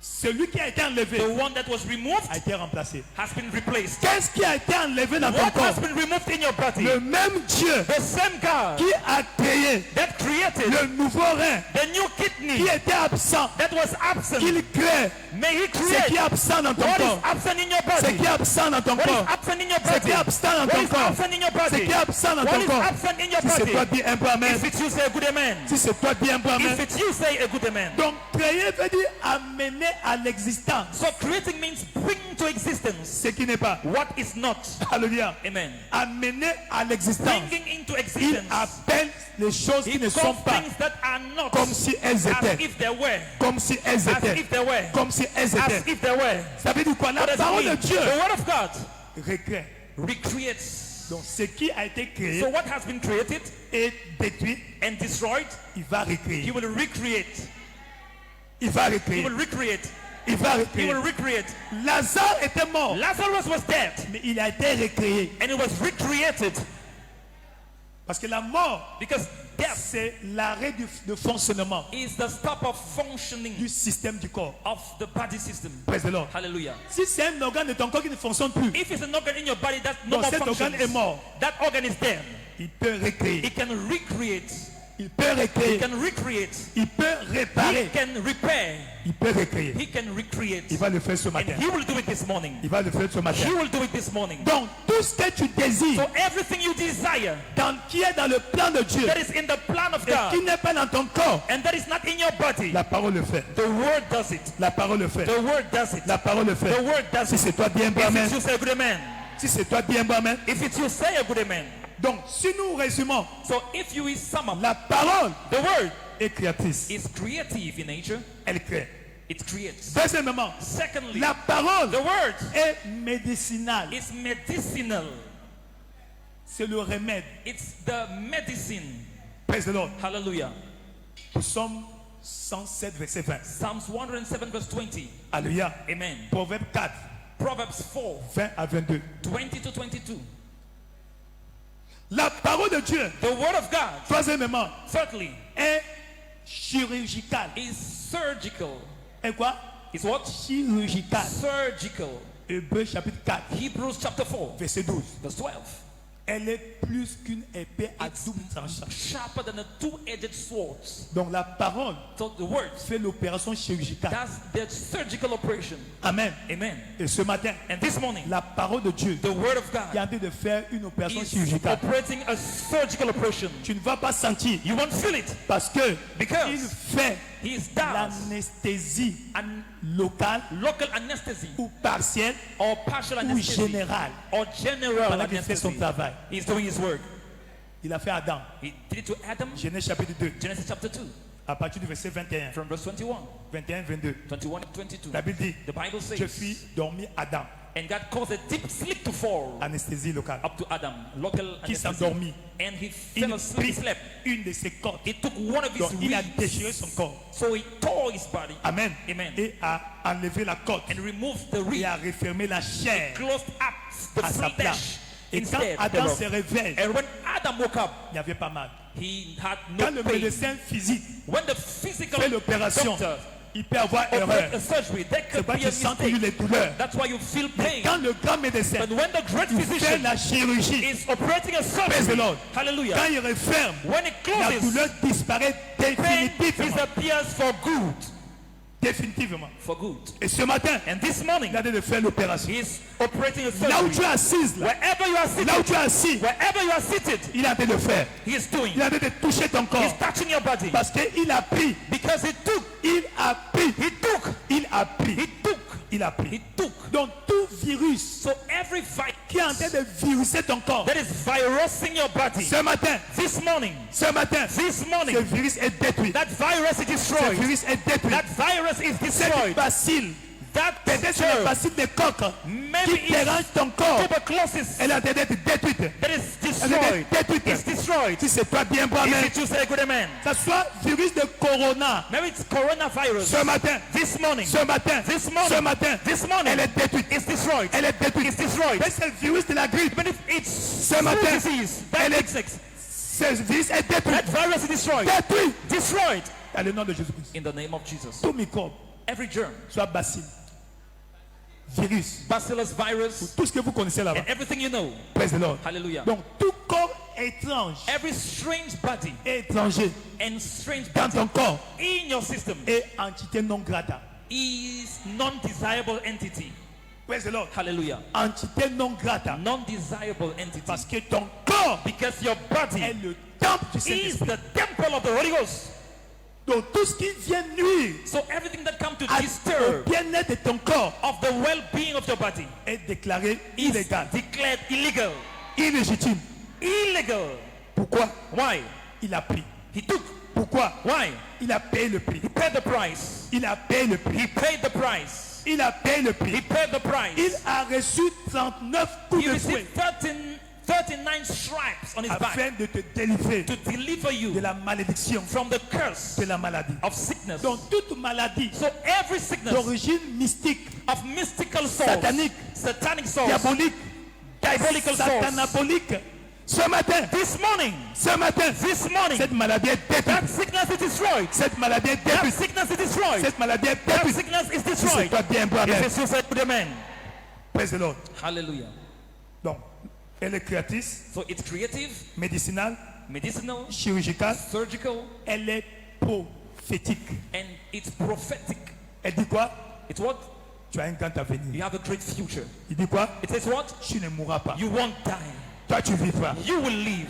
celui qui a été enlevé, the one that was removed, a été remplacé. Has been replaced. Qu'est-ce qui a été enlevé dans ton corps? What has been removed in your body? Le même Dieu, the same God, qui a créé, that created, le nouveau rein, the new kidney, qui était absent, that was absent, qu'il crée. May he create. Ce qui est absent dans ton what corps. Is absent in your body? Ce qui est absent dans ton what corps. Is absent in your body? Ce qui est absent dans ton corps. Absent in your body? Ce qui est absent dans ton what corps. Is absent in your si body? c'est toi, dis un peu amen. If it's you, say a good amen. Si c'est toi, dis un peu amen. If it's you, say a good amen. Donc créer veut dire amener à l'existence. So creating means bring to existence. Ce qui n'est pas. What is not. Alléluia. Amen. Amener à l'existence. Bringing into existence. Il appelle les choses qui ne sont pas. Things that are not. Comme si elles étaient. As if they were. Comme si elles étaient. As if they were. Comme si elles étaient. As if they were. Ça veut dire quoi? La parole de Dieu. The word of God. Recrée. Recreates. Donc ce qui a été créé. So what has been created. Et détruit. And destroyed. Il va recréer. He will recreate. Il va recréer. He will recreate. Il va recréer. He will recreate. Lazare était mort. Lazarus was dead. Mais il a été recréé. And it was recreated. Parce que la mort, Because death c'est l'arrêt de fonctionnement is the stop of functioning du système du corps. of the body system. Praise the Lord. Hallelujah. Si c'est un organe de ton corps qui ne fonctionne plus, If it's an organ in your body that no donc more cet organe est functions, mort, that organ is dead. il peut recréer, It can recreate. il peut He recréer, can recreate. il peut He réparer, can repair. il peut recréer. He can recreate. Il va le faire ce And matin. he will do it this morning. Il va le faire ce matin. He will do it this morning. Donc tout ce que tu désires, So everything you desire qui est dans le plan de Dieu that is in the plan of et qui God n'est pas dans ton corps, and that is not in your body, la parole le fait. the word does it. La parole le fait. The word does it. La parole le fait. The word does Si it. c'est toi, dis un bon If amen. it's you, say a good amen. Si c'est toi, dis un bon amen. If it's you, say a good amen. Donc si nous résumons, So if you sum up, la parole the word est créatrice. is creative in nature. Elle crée. It creates. Deuxièmement, Secondly, la parole the word est médicinale. is medicinal. C'est le remède. It's the medicine. Praise the Lord. Hallelujah. Psaume 107, verset 20. Psalms 107 verse 20. Alléluia. Amen. Proverbe 4, Proverbs 4, 20 à 22. 20 to 22. La parole de Dieu, The word of God, troisièmement, thirdly, est chirurgicale. is surgical. Et quoi? Is what? Chirurgicale. Surgical. Hébreux chapitre 4, Hebrews chapter 4, verset 12. verse 12. Elle est plus qu'une épée à double tranchant. Sharper than a two-edged sword. Donc la parole So the word fait l'opération chirurgicale. does the surgical operation. Amen. Amen. Et ce matin, And this morning, la parole de Dieu the word of est en God train de faire une opération is chirurgicale. operating a surgical operation. Tu ne vas pas sentir You won't feel it parce que because il fait he does l'anesthésie an locale local anesthesia ou partielle or partial ou anesthesia générale or general pendant qu'il fait son anesthesia. travail. He's doing his work. Il a fait Adam. He did it to Adam. Genèse chapitre 2, Genesis chapter 2, à partir du verset 21, from verse 21, 21, 22. 21 and 22. La Bible dit, The Bible je says, fis dormir Adam. and God caused a deep sleep to fall Anesthésie locale. up to Adam, local Qui anesthesia. s'endormit. And he Il fell asleep, he prit slept. une de ses cordes. He took one of his Donc il a ribs, déchiré son corps. so he tore his body. Amen. Amen. Et a enlevé la corde. And removed the Et rib, a refermé la chair closed up the à sa flesh place. Et quand instead. Adam thereof. se réveille, And when Adam woke up, il n'y avait pas mal. he had Quand no le pain. médecin physique When the physical fait l'opération, doctor il peut avoir erreur. operate a surgery, there C'est could pas be a qu'il sent les mistake. douleurs. That's why you feel Mais pain. quand le grand médecin But when the great fait physician la chirurgie, is operating a praise the surgery, Lord. hallelujah, Quand il referme, when it la closes, douleur disparaît pain définitivement. disappears for good. Définitivement. For good. Et ce matin, And this morning, il a de faire l'opération. he is operating a Là où surgery. tu es assise, là, Wherever you are là où seated, tu es assis, wherever you are seated, il est en train de faire. he is doing. Il est en train de toucher ton corps. He's touching your body. Parce qu'il a pris. Because he took. Il a pris. He took. Il a pris. He took. Il a pris. He took. Donc tout virus So every virus qui est en train de viruser ton corps, that is virusing your body, ce matin, this morning, ce matin, this morning, ce virus est détruit. that virus is Ce destroyed. virus est détruit. That virus is Cette destroyed. bacille, That peut-être c'est le bacille de coq maybe qui dérange it's ton corps. tuberculosis Elle est en train d'être détruite. that is Elle est destroyed. détruite. It's destroyed. Si c'est toi bien bon, amen. If you say good amen. Ça soit virus de corona. Maybe it's coronavirus. Ce matin, This morning. ce matin, This morning. ce matin, This morning. elle est détruite. It's destroyed. Elle est détruite. It's destroyed. Mais c'est le virus de la grippe. But if it's Ce matin, flu disease, that elle est, sick, ce virus est détruit. that virus is destroyed. Détruit. Destroyed. Dans le nom de Jésus-Christ. In the name of Jesus. Tout microbe, Every germ, soit bacille, virus, bacillus virus, tout ce que vous connaissez là-bas. and everything you know. Praise the Lord. Hallelujah. Donc tout corps étrange, Every strange body étranger and strange dans body ton corps in your system est entité non grata. is non-desirable entity. Praise the Lord. Hallelujah. Entité non grata. Non-desirable entity. Parce que ton corps Because your body est le temple du is Saint-Esprit. the temple of the Holy Ghost. Donc tout ce qui vient nuire So everything that comes to au disturb bien-être de ton corps of the well-being of your body est déclaré is illégal, declared illegal. illégitime. Illegal. Pourquoi? Why? Il a pris. He took. Pourquoi? Why? Il a payé le prix. He paid the price. Il a payé le prix. He paid the price. Il a payé le prix. He paid the price. Il a reçu 39 coups He de fouet received 39 stripes on his back afin de te délivrer to deliver you de la malédiction, from the curse de la maladie. of sickness. Donc toute maladie So every sickness d'origine mystique, of mystical souls, satanique, satanic souls, diabolique, diabolical souls, satanabolique Ce matin, this morning, ce matin, this morning, cette maladie est that détruite. sickness is destroyed. Cette maladie est That détruite. sickness is destroyed. Cette maladie est That détruite. sickness is Si c'est destroyed. toi bien, bon, amen. If it's you, say good amen. Praise the Lord. Hallelujah. Donc, elle est créatrice, So it's creative, médicinale, medicinal, chirurgicale. surgical, Elle est prophétique. and it's prophetic. Elle dit quoi? It's what? Tu as un grand avenir. You have a great future. Il dit quoi? It says what? Tu ne mourras pas. You won't die. Toi, tu vivras. You will live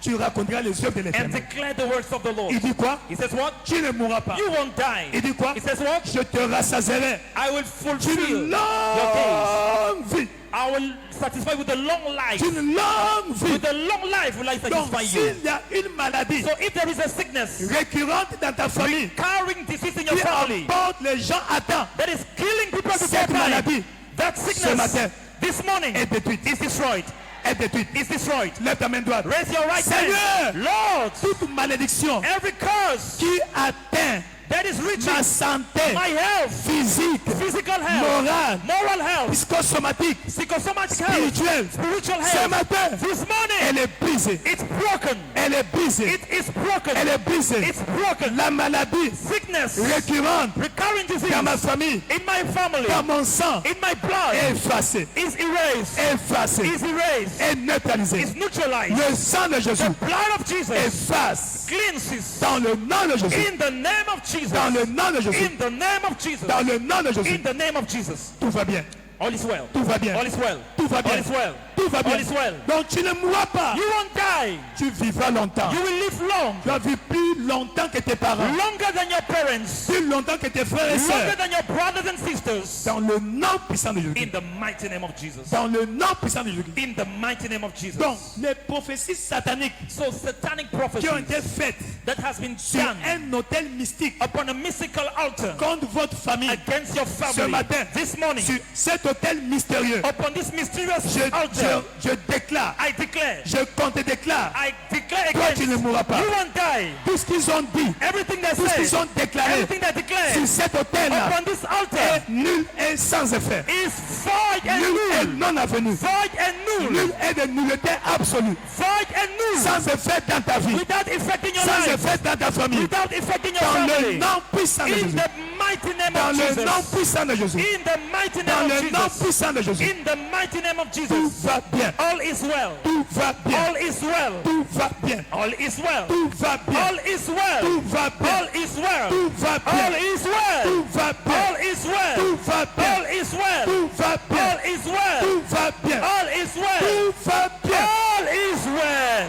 Tu raconteras les œuvres de and l'Éternel. declare the works of the Lord. Il dit quoi? He says what? Tu ne mourras pas. You won't die. Il dit quoi? He says what? Je te rassasierai I will fulfill d'une your longue vie. days. I will satisfy with a long life. D'une longue vie. With a long life will I Donc, satisfy you. s'il y a une maladie So if there is a sickness, récurrente dans ta famille carrying disease in your qui family, emporte les gens à temps, that is killing people at the cette same time, maladie, that ce sickness, matin, this morning, est détruite. is destroyed. Est détruite. Is destroyed. Lève ta main droite. Raise your right Seigneur, hand. Lord, toute malédiction every curse qui atteint that is reaching ma santé my health, physique, physical health, morale, moral health, psychosomatique, psychosomatic health, spirituelle, spiritual ce health, matin, this morning, elle est brisée. it's broken. Elle est brisée. It is broken. Elle est brisée. It's broken. La maladie Sickness, récurrente recurring disease dans ma famille, in my family, dans mon sang, in my blood, est effacée. is erased. Effacée. Is erased. Est neutralisée. Is neutralized. Le sang de Jésus The blood of Jesus efface. cleanses. Dans le nom de Jésus. In the name of Jesus. Dans le nom de Jésus. In the name of Jesus. Dans le nom de Jésus. In the name of Jesus. Tout va bien. All is well. Tout va bien. All is well. Tout va bien. All is well. Tout va bien. All is well. Donc tu ne mourras pas. You won't die. Tu vivras longtemps. You will live long. Tu vas vivre plus longtemps que tes parents. Longer than your parents. Plus longtemps que tes frères et Longer sœurs. than your brothers and sisters. Dans le nom puissant de Jésus. In the mighty name of Jesus. Dans le nom puissant de Jésus. In the mighty name of Jesus. Donc les prophéties sataniques So satanic qui ont prophecies été faites that has been sur done un autel mystique upon a mystical altar contre votre famille against your ce family matin, this morning, sur cet autel mystérieux, upon this mysterious altar, je déclare, I declare, je contre-déclare, I declare toi tu ne against, mourras pas. you won't die. Tout ce qu'ils ont dit, Everything they tout ce qu'ils say, ont déclaré everything they declare sur cet autel-là upon this altar est nul et sans effet. is void and Nul et null. non avenu. Void and null. Nul et de nullité absolue. Void and null. Sans effet dans ta vie. Without affecting your Sans life. effet dans ta famille. Without affecting your Dans family. le nom puissant de In Jésus. the mighty name Dans of le nom Jesus. puissant de Jésus. In the mighty Dans name of le nom Jesus. puissant de Jésus. In the mighty name of Tout Jesus. va bien. All is well. Tout va bien. All is well. Tout va bien. All is well. Tout va bien. All is well. Tout va bien. All is well. Tout va bien. All is well. Tout va bien. All is well. Tout va bien. All is well. Tout va bien. All is well. Tout va bien. All is well. Tout va bien. All is well.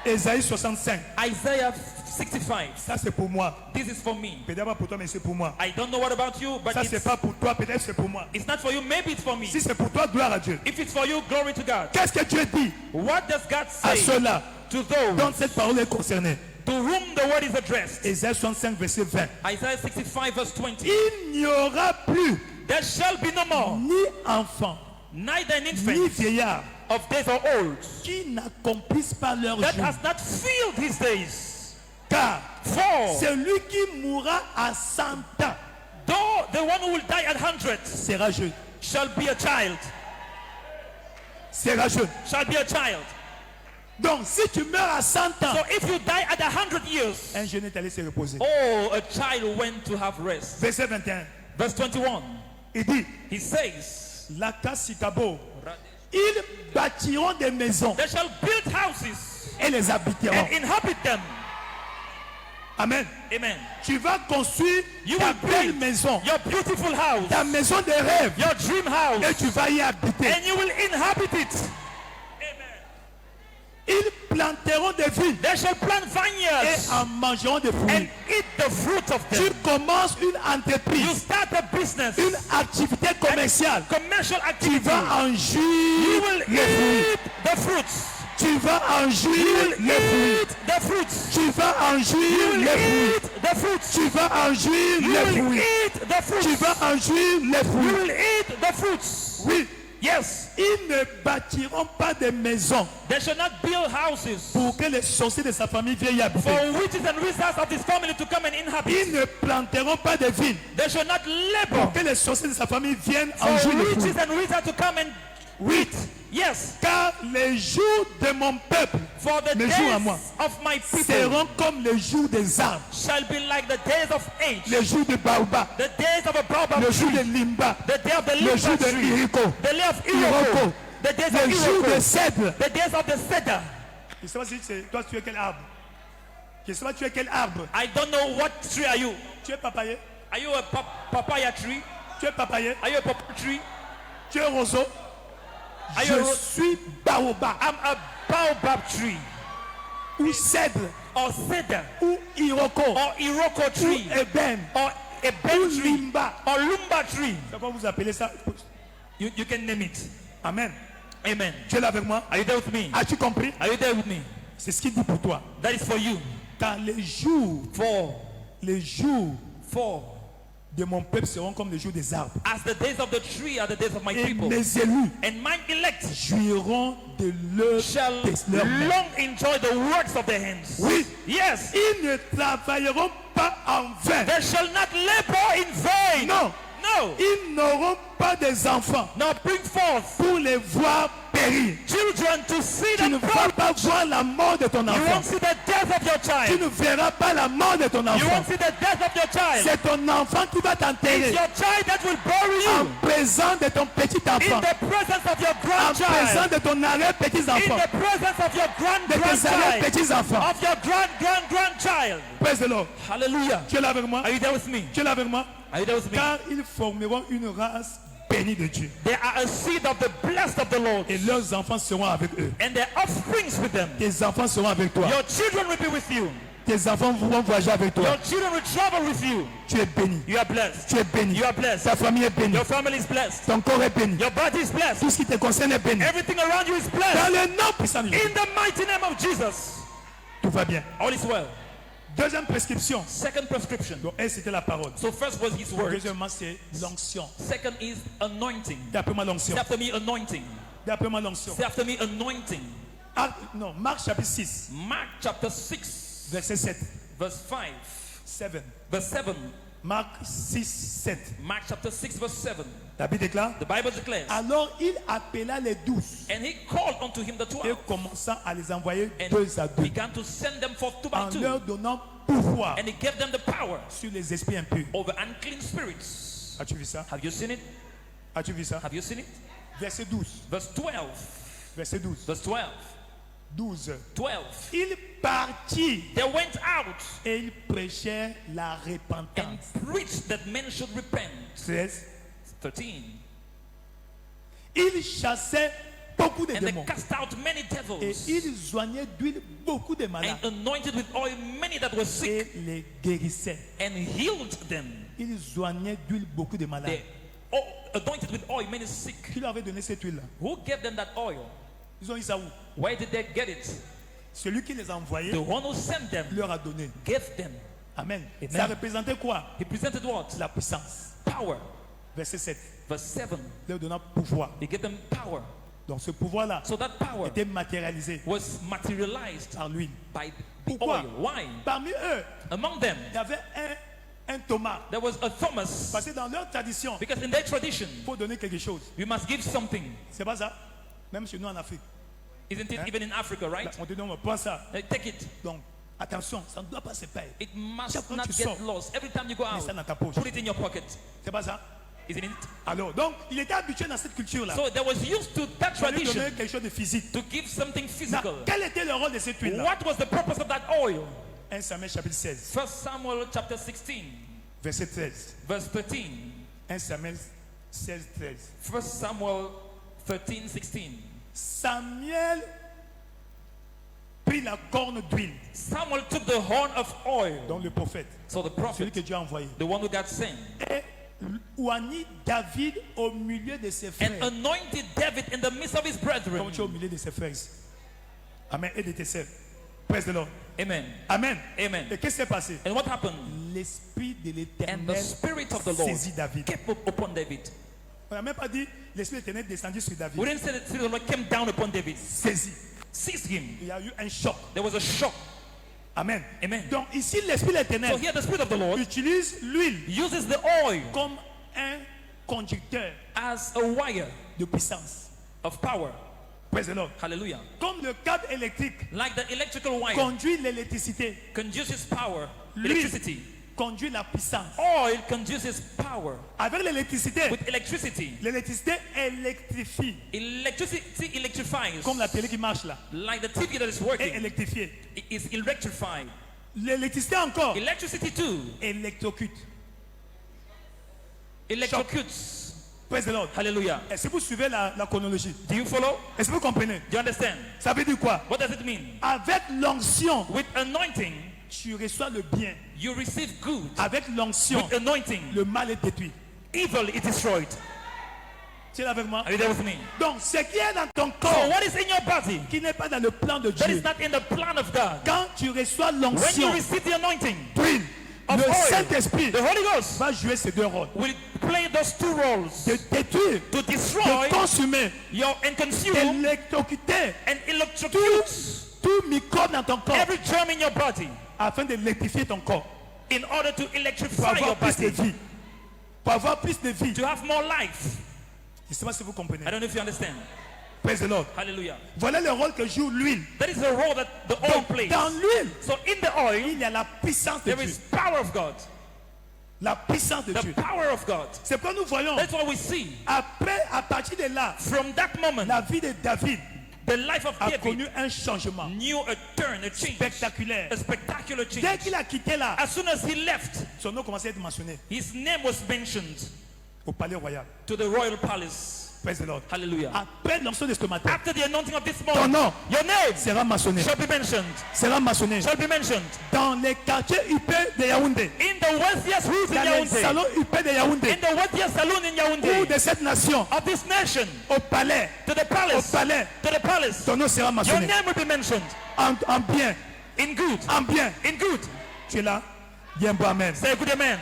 Ésaïe 65. Isaiah 65. Ça c'est pour moi. This is for me. Peut-être pas pour toi, mais c'est pour moi. I don't know what about you, but Ça c'est pas pour toi, peut-être c'est pour moi. it's not for you. Maybe it's for me. Si c'est pour toi, gloire à Dieu. If it's for you, glory to God. Qu'est-ce que Dieu dit What does God à say ceux-là to those dont cette parole est concernée? to whom the word is addressed? Ésaïe 65, verset 20. Isaiah 65 verse 20. Il n'y aura plus There shall be no more ni enfant, neither an ni infant vieillard of days or old qui n'accomplissent pas leur that jour. has not filled his days. Car For celui qui mourra à 100 ans though the one who will die at 100 sera jeune. shall be a child, Sera jeune. shall be a child. Donc si tu meurs à 100 ans, So if you die at 100 years, un jeune est allé se reposer. oh, a child went to have rest. Verset 21. Verse 21. Il dit, He says, la Kassikabo, ils bâtiront des maisons they shall build houses et les habiteront. and inhabit them. Amen. Amen. Tu vas construire You ta will belle build maison, your beautiful house, ta maison de rêve, your dream house, et tu vas y habiter. and you will inhabit it. Ils planteront des vignes They shall plant et vineyards en mangeront des and fruits. eat the fruit of Tu them. commences une You entreprise, start a business, une activité commerciale. commercial Tu activity. vas en You jouir will les fruits. eat the fruits. Tu vas en You jouir will les fruits. eat the fruits. Tu vas en You jouir will les fruits. eat the fruits. Tu vas en jouir You les will fruits. eat the Tu fruits. vas en jouir les You fruits. will eat the fruits. Oui, Yes. ils ne bâtiront pas de maisons They shall not build houses pour que les sorciers de sa famille viennent y habiter. for witches and wizards of his family to come and inhabit. Ils ne planteront pas de vignes They shall not labor pour que les sorciers de sa famille viennent en for jouir les fruits. witches and wizards to come and 8. Yes. Car les jours de mon peuple, For the mes jours à moi, days of my people seront comme les jours des arbres, shall be like the days of age. les jours de Baobab, The days of a baobab le jour tree. de Limba, The day of the le jour limba de tree. Iriko, The day of Iroko, Iroko. The days le of jour de Iroko. cèdre. The days of the cedar. Je ne sais pas si c'est toi tu es quel arbre. Je ne sais pas tu es quel arbre. I don't know what tree are you. Tu es papayer. Are you a papaya tree? Tu es papayer. Are you a papaya tree? Tu es roseau. Are Je you a suis baobab. I'm a baobab tree. Ou cèdre. Or cedar. Ou iroko. Or Iroko tree. Ou ébène. Or ebene Ou tree. limba. Or lumba tree. C'est comment vous appelez ça? You can name it. Amen. Amen. Tu es là avec moi? Are you there with me? As-tu compris? Are you there with me? C'est ce qu'il dit pour toi. That is for you. Car les jours For de mon peuple seront comme les jours des arbres. as the days of the tree are the days of my Et people. mes élus And my elect jouiront de leur shall leurs mains. long enjoy the works of their hands. Oui. Yes. Ils ne travailleront pas en vain. They shall not labor in vain. Non. No. Ils n'auront pas des enfants Now bring forth pour les voir périr. children to see Tu ne the vas pas voir la mort de ton You enfant. won't see the death of your Tu child. ne verras pas la mort de ton You enfant. won't see the death of your child. C'est ton enfant qui va It's t'enterrer your child that will bury en you présence de ton petit in enfant, the presence of your en présence grandchild. de ton arrière-petit In enfant, the presence of your de tes grandchild. arrière-petits enfants. Of your grandchild. Praise the Lord. Hallelujah. Tu es là avec moi? Are you there with me? Tu es là avec moi? Are you there with me? Car ils formeront une race bénie de Dieu. They are a seed of the blessed of the Lord. Et leurs enfants seront avec eux. And their offsprings with them. Tes enfants seront avec toi. Your children will be with you. Tes enfants vont voyager avec toi. Your children will travel with you. Tu es béni. You are blessed. Tu es béni. You are blessed. Ta famille est bénie. Your family is blessed. Ton corps est béni. Your body is blessed. Tout ce qui te concerne est béni. Everything around you is Dans blessed. le nom puissant de Jésus. In the mighty name of Jesus. Tout va bien. All is well. Deuxième prescription. Second prescription. Donc, un, c'était la parole. So first was his word. Deuxièmement, c'est l'onction. Second is anointing. Dis après moi l'onction. Say after me anointing. Dis après moi l'onction. Say after me anointing. Non, Marc chapitre 6. Mark chapter 6. Verset 7. Verse 5. 7. Verse 7. Marc 6, 7. Mark chapter 6 verse 7. La Bible déclare. The Bible declares. Alors il appela les 12 And he called unto him the et 12 commença à les envoyer and 2 à 2 began to send them forth 2 by en 2. leur donnant pouvoir And he gave them the power sur les esprits impurs. over unclean spirits. As-tu vu ça? Have you seen it? As-tu vu ça? Have you seen it? Verset 12. Verse 12. Verset 12. Verse 12. 12. 12. Il partit They went out et il prêchait la and repentance. preached that men should repent. 13. 13. Il chassait beaucoup de And they démons cast out many et devils il joignait d'huile beaucoup de malades and anointed with oil many that were sick et les guérissait. and healed them. Il joignait d'huile beaucoup de malades. They anointed with oil many sick. Qui leur avait donné cette huile-là? Who gave them that oil? Ils ont eu ça où? Where did they get it? Celui qui les a envoyés The one who sent them leur a donné. gave them. Amen. Amen. Ça représentait quoi? He presented what? La puissance. Power. Verset 7. Verse 7. Leur donnant pouvoir. He gave them power. Donc ce pouvoir-là So that power était matérialisé was materialized par l'huile. by the Pourquoi? oil. Why? Parmi eux, Among them, il y avait un Thomas. there was a Thomas. Parce que dans leur tradition, Because in their tradition, il faut donner quelque chose. you must give something. C'est pas ça? Même chez nous en Afrique. Isn't it Hein? even in Africa, right? On te donne, on prend ça. Take it. Donc, attention, ça ne doit pas se perdre. It must Chaque fois not que tu get sors, lost. Every time you go mets ça out, dans ta poche. put it in your pocket. C'est pas ça? Isn't it? Alors, donc, il était habitué dans cette culture-là. So there was used to that On lui tradition donnait quelque chose de physique. to give something Now, physical. quel était le rôle de cette huile-là? What was the purpose of that oil? 1 Samuel chapitre 16, 1 Samuel chapter 16, verset 13. verse 13. 1 Samuel 16, 13. 1 Samuel 13, 16. Samuel prit la corne d'huile. Samuel took the horn of oil. Donc le prophète, So the celui prophet, que Dieu a envoyé, the one who got sent, et oignit David au milieu de ses and frères. anointed David in the midst of his brethren. Comme tu es au milieu de ses frères ici. Amen. Et de tes sœurs. Praise the Lord. Amen. Amen. Amen. Et qu'est-ce qui s'est passé? And what happened? L'esprit de And the l'Éternel Spirit of the Lord saisit David. came upon David. On n'a même pas dit l'Esprit de l'Éternel descendit sur David. We didn't say that the Spirit of the Lord came down upon David. Saisi. Seized him. Il y a eu un choc. There was a shock. Amen. Amen. Donc ici, l'Esprit de So l'Éternel here the Spirit of the Lord utilise l'huile uses the oil comme un conducteur as a wire, de puissance. of power. Praise the Lord. Hallelujah. Comme le câble électrique Like the electrical wire conduit l'électricité, conduces power, l'huile electricity. conduit la puissance. Oil conduces power. Avec l'électricité, With electricity. l'électricité électrifie. Electricity electrifies. Comme la télé qui marche là, Like the TV that is est working. électrifiée. It is electrified. L'électricité encore Electricity too. électrocute. Electrocutes. Praise the Lord. Hallelujah. Est-ce que vous suivez la chronologie? Do you follow? Est-ce que vous comprenez? Do you understand? Ça veut dire quoi? What does it mean? Avec l'onction, With anointing, tu reçois le bien. you receive good. Avec l'onction, With anointing, le mal est détruit. evil is destroyed. Tu es là avec moi? Are you there with me? Donc, ce qui est dans ton So corps, what is in your body qui n'est pas dans le plan de that is Dieu, not in the plan of God? quand tu reçois When you l'onction, receive the anointing, brille, of le oil, Saint-Esprit the Holy Ghost va jouer ces deux rôles. will play those two roles De détruire, to de destroy consumer, and consume d'électrocuter and electrocute tout microbe dans ton corps every germ in your body afin d'électrifier ton corps. in order to Pour electrify your avoir plus de body, vie. Pour avoir plus de vie. to have more life. Je ne sais pas si vous comprenez. I don't know if you understand. Praise the Lord. Hallelujah. Voilà le rôle que joue l'huile. That is the role that the oil Donc, plays. dans l'huile, So in the oil, il y a la puissance de there Dieu. is power of God. La puissance de The Dieu. power of God. C'est pourquoi nous voyons, That's what we see. après, à partir de là, From that moment, la vie de David the life of a David connu un changement knew a turn, a change, spectaculaire. a spectacular Dès change. qu'il a quitté là, As soon as he left, son nom commençait à être mentionné his name was mentioned au palais royal. to the royal palace. Praise the Lord. Hallelujah. Après l'onction de ce matin, After the anointing of this ton morning, nom your name sera mentionné. shall be mentioned. Sera mentionné Shall be mentioned dans les quartiers huppés de Yaoundé, in the wealthiest rooms in dans les Yaoundé, salons huppés de Yaoundé, in the wealthiest saloon in ou Yaoundé, de cette nation, of this nation, au palais, to the palace, au palais, to the palace. ton nom sera Your mentionné. name will be mentioned En bien, in good, en bien. in good. Tu es là? Bien bon amen. Say a good amen.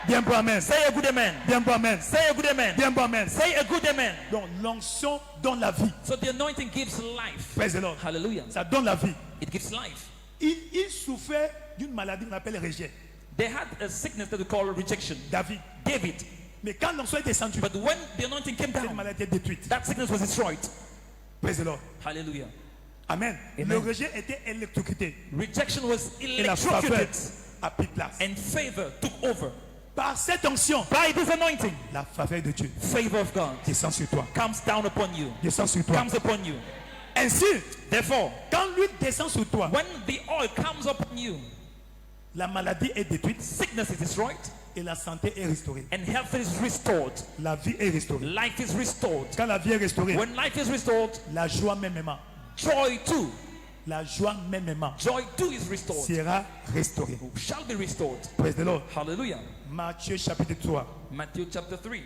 Bien bon amen. Say a good amen. Bien bon amen. Say a good amen. Bien bon amen. Say a good amen. Donc l'onction donne la vie. So the anointing gives life. Praise the Lord. Hallelujah. Ça donne la vie. It gives life. Il souffrait d'une maladie qu'on appelle rejet. They had a sickness that we call rejection. David. David. Mais quand l'onction est descendue, But when the anointing came cette down, maladie est détruite. that sickness was destroyed. Praise the Lord. Hallelujah. Amen. Amen. Le rejet était électrocuté. Rejection was Et la faveur electrocuted a pris place. and favor took over. Par cette onction, By this anointing, la faveur de Dieu favor of God descend sur toi. comes down upon you. Descend sur toi. Comes upon you. Ainsi, Therefore, quand l'huile descend sur toi, when the oil comes upon you, la maladie est détruite sickness is destroyed et la santé est restaurée. and health is restored. La vie est restaurée. Life is restored. Quand la vie est restaurée, When life is restored, la joie mêmement, joy too. la joie mêmement Joy too is restored. sera restaurée. Shall be restored. Praise the Lord. Hallelujah. Matthieu chapitre 3. Matthew chapter 3.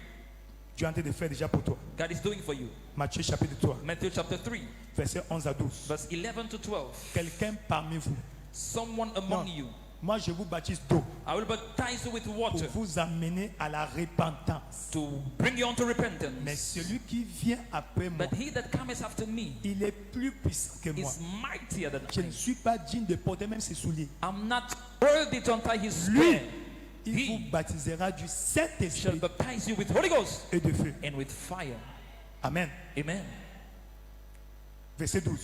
Tu es en train de faire déjà pour toi. God is doing for you. Matthieu chapitre 3, Matthew chapter 3, verset 11 à 12. verse 11 to 12. Quelqu'un parmi vous, Someone among you, moi je vous baptise d'eau I will baptize you with pour water vous amener à la repentance. to bring you unto Mais repentance. celui qui vient après moi, But he that cometh after me il est plus puissant que moi. is mightier than Je I. ne suis pas digne de porter même ses souliers. I'm not worthy to untie his Lui, spear. il vous He baptisera du shall Saint-Esprit baptize you with Holy Ghost et de feu. and with fire. Amen. Amen. Verset 12.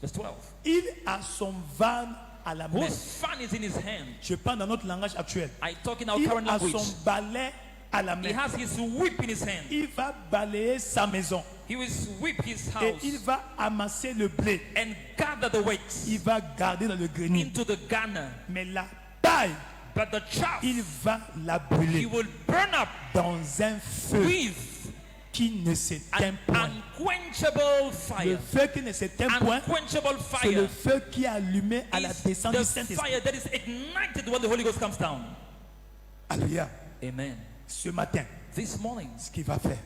Verse 12. Il a son van à la main. Whose fan is in his hand? Je parle dans notre langage actuel. I talk in our Il current a language. son balai à la He main. has his whip in his hand. Il va balayer sa maison He will sweep his et house il va amasser le blé. and gather the weights Il va garder dans le grenier. into the garner. Mais la paille, But the chaff, il va la he brûler will burn up dans un feu with qui ne s'éteint an point. unquenchable Le fire. feu qui ne s'éteint point, Unquenchable c'est le fire feu qui est allumé à la is descente du the Saint-Esprit. fire that is ignited when the Holy Ghost comes down. Alléluia. Amen. Ce matin, This morning, ce qu'il va faire.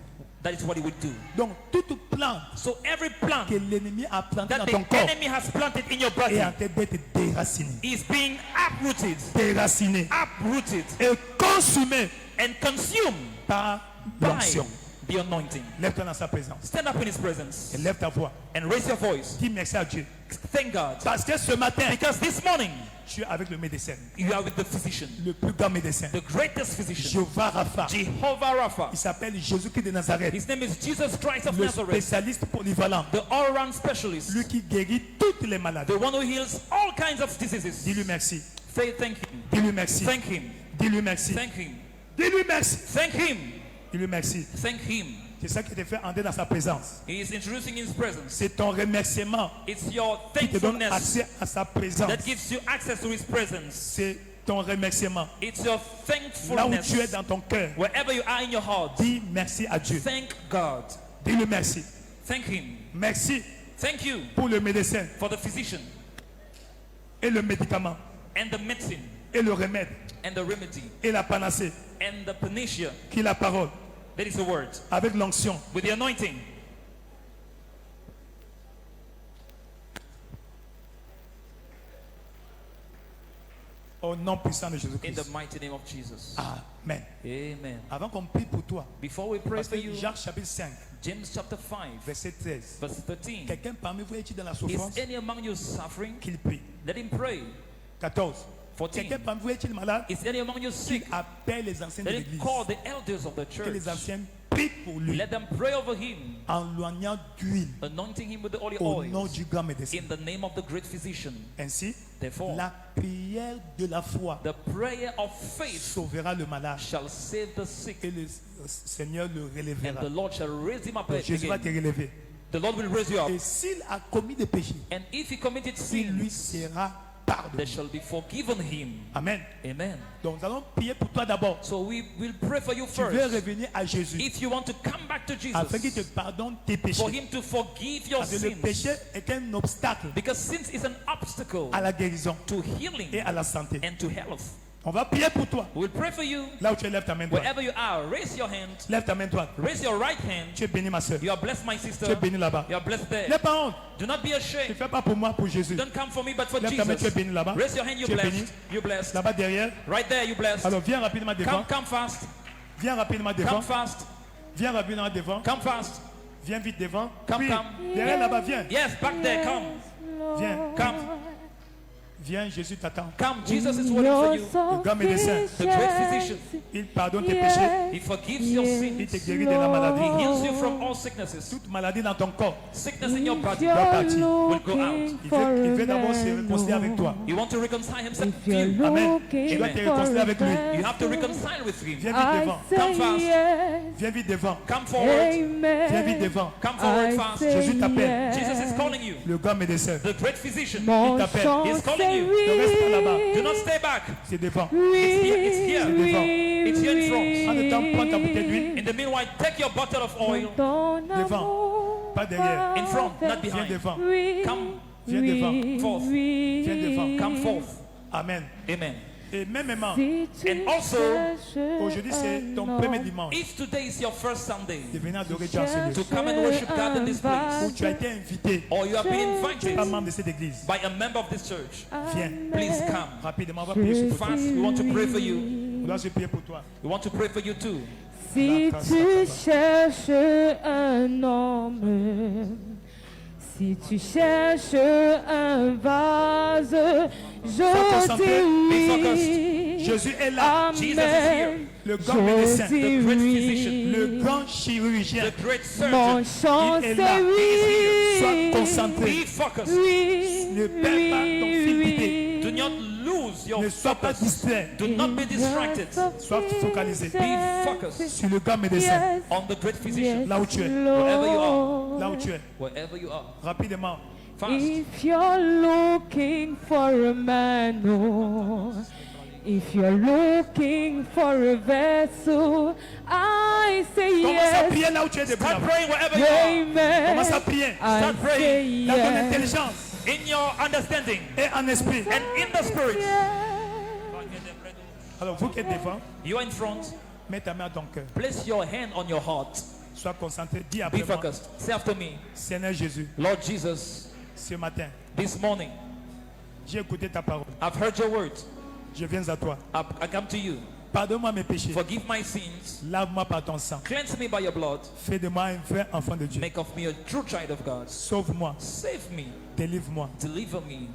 that is what he would do. Donc, toute plante So every plant que l'ennemi a plantée that dans ton the corps enemy has planted in your body est en train d'être déracinée. is being uprooted, Déracinée uprooted, et consumée and consumed par by l'onction. the anointing. Lève-toi dans sa présence Stand up in his presence et lève ta voix. and raise your voice. Dis merci à Dieu. Thank God. Parce que ce matin, Because this morning, Tu es avec le médecin. You are with the physician. Le plus grand médecin. The greatest physician. Jehovah Rapha. Jehovah Rapha. Il s'appelle Jésus-Christ de Nazareth. His name is Jesus Christ of Le Nazareth. spécialiste polyvalent. The all-round specialist. Lui qui guérit toutes les maladies. The one who heals all kinds of diseases. Dis-lui merci. Say thank him. Dis-lui merci. Thank him. Dis-lui merci. Thank him. Dis-lui merci. Thank him. Dis-lui merci. Thank him. C'est ça qui te fait entrer dans sa présence. He is introducing his presence. C'est ton remerciement It's your qui te donne thankfulness accès à sa présence. that gives you access to his presence. C'est ton remerciement. It's your Là où thankfulness. tu es dans ton cœur, Wherever you are in your heart, dis merci à Dieu. thank God. Dis-lui merci. Thank him. Merci Thank you pour le médecin for the physician et le médicament and the medicine et le remède and the remedy et la panacée and the panacea. qui est la parole That is the word. avec l'onction. With the anointing. Au nom puissant de In Jésus-Christ. the mighty name of Jesus. Amen. Amen. Avant qu'on prie pour toi, Before we pray parce for que you, Jacques chapitre 5, James chapter 5, verset 13. verse 13. Quelqu'un parmi vous est-il dans la souffrance? Is any among you suffering? Qu'il prie. Let him pray. 14. 14. Quelqu'un parmi vous est-il malade? Is any among you sick? Appelle les anciens de Let him l'église. call the elders of the Que les church. anciens prient pour lui Let them pray over him, en loignant d'huile anointing him with the holy au nom oil. du grand médecin. In the name of the great physician. Ainsi, Therefore, la prière de la foi the prayer of faith sauvera le malade shall save the sick, et le Seigneur le and relèvera. the Lord shall raise him up Donc, Jésus va te again. relever. The Lord will raise you up. Et s'il a commis des péchés, And if he committed il lui sin, sera there pardonné. shall be forgiven him. Amen. Amen. Donc nous allons prier pour toi d'abord. So we will pray for you Tu veux first. revenir à Jésus If you want to come back to afin qu'il te Jesus, pardonne tes péchés. for him to forgive your Parce que le sins, péché est un obstacle because sin is an obstacle à la guérison to healing et à la santé. and to health. On va prier pour toi. We'll pray for you Là où tu es, lève ta main droite. wherever you are. Raise your hand. Lève ta main droite. Raise your right hand. Tu es béni, ma soeur. You are blessed, my Tu es sister. béni là-bas. You are blessed there. N'aie pas honte. Do not be Ne ashamed. fais pas pour moi, pour Jésus. Don't come for me, but for Lève ta main, tu es Jesus. béni là-bas. Raise your hand, you're Tu es béni. blessed. You're blessed. Là-bas derrière. Right there, you're blessed. Alors viens rapidement devant. Come fast. Viens rapidement devant. Come fast. Viens rapidement devant. Come fast. Viens vite devant. Come, Oui. come. Derrière là-bas, viens. Yes, back there. Come. Viens. Come. Viens, Jésus t'attend. Come. Jesus is waiting for you. Le grand médecin. The great physician. Il pardonne tes péchés. He forgives your Il te sins. guérit de la He maladie. heals you from all sicknesses. Toute maladie dans ton corps Sickness in your body doit partir. will go out. Il veut d'abord se réconcilier avec toi. You want to reconcile himself with you. Amen. Tu dois te réconcilier avec lui. You have to reconcile with him. Viens vite devant. Come fast. Viens vite devant. Come forward. Viens vite devant. Come forward fast. Jésus t'appelle. Jesus is calling you. Le grand médecin. The great physician. Il t'appelle. He's calling you. Ne reste pas là-bas. Do not stay back. C'est devant. It's here. It's here. C'est devant. It's here in front. En même temps, prends ta bouteille d'huile. In the meanwhile, take your bottle of oil. Devant. Pas derrière. In front, not Viens behind. devant. Come Viens devant. forth. Viens devant. Come forth. Amen. Amen. Et mêmement, And also, aujourd'hui c'est ton premier dimanche if today is your first Sunday de venir adorer Dieu en ce lieu. to come and worship God in this place, Où tu as été invité. or you have been Tu es pas invited membre de cette église. by a member of this church, Viens. please come. Rapidement, on va prier pour toi. Fast, we want to pray for you. On doit se prier pour toi. We want to pray for you too. Si tu cherches un homme, si tu cherches un vase, je dis oui. Jésus est là. Jesus is here. Le grand médecin. The great physician. Le grand chirurgien. The great Mon surgeon. chant Il est c'est là. oui. Sois concentré. Be focused. Oui. Ne perds pas ton fil d'idée. Do not lose your Ne sois pas focus. distrait. Do not be distracted. Sois focalisé Be focused sur le grand médecin. on the great physician. Là où tu es. Wherever you are. Là où tu es. Wherever you are. Rapidement. Fast. If you're looking for a man, oh, if you're looking for a vessel, I say Commence à yes. prier là où tu es debout. Start praying wherever you are. Amen. Commence à prier. I Start say praying. Dans ton yes. intelligence In your understanding et en esprit. and in the spirit. Alors vous qui êtes devant, You are in front. mets ta main à ton cœur. Place your hand on your heart. Sois concentré. Dis Be après moi. focused. Say after me, Seigneur Jésus, Lord Jesus, ce matin, this morning j'ai écouté ta parole. I've heard your word. Je viens à toi. I come to you. Pardonne-moi mes péchés. Forgive my sins. Lave-moi par ton sang. Cleanse me by your blood. Fais de moi un vrai enfant de Dieu. Make of me a true child of God. Sauve-moi. Save me. Délivre-moi Deliver me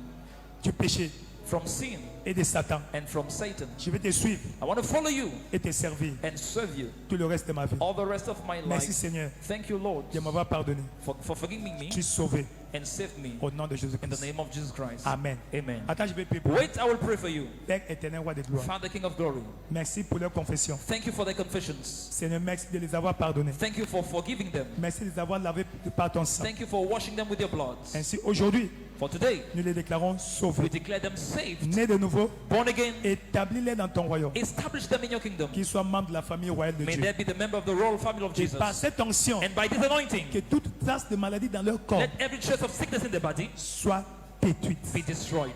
du péché from sin et de Satan. and from Satan. Je vais te suivre I want to follow you et te servir and serve you tout le reste de ma vie. all the rest of my Merci life. Seigneur Thank you, Lord, de m'avoir pardonné. for forgiving me Tu es sauvé and saved me au nom de in the Jésus-Christ. name of Jesus Christ. Amen. Amen. Attends, je vais prier pour toi. Wait, I will pray for you. Père éternel, roi de gloire. Father, King of glory, Merci pour leur confession. thank you for their confessions. Seigneur, merci de les avoir pardonnés. Thank you for forgiving them. Merci de les avoir lavés par ton sang. Thank you for washing them with your blood. Ainsi, aujourd'hui, For today, nous les déclarons we sauvés, declare them saved, nés de nouveau, born again, établis-les dans ton royaume, establish them in your kingdom. qu'ils soient membres de la famille royale de May Dieu. they be the member of the royal family of Et Jesus. par cette onction, And by this anointing, que toute trace de maladie dans leur corps let every trace of sickness in the body soit détruite. be destroyed.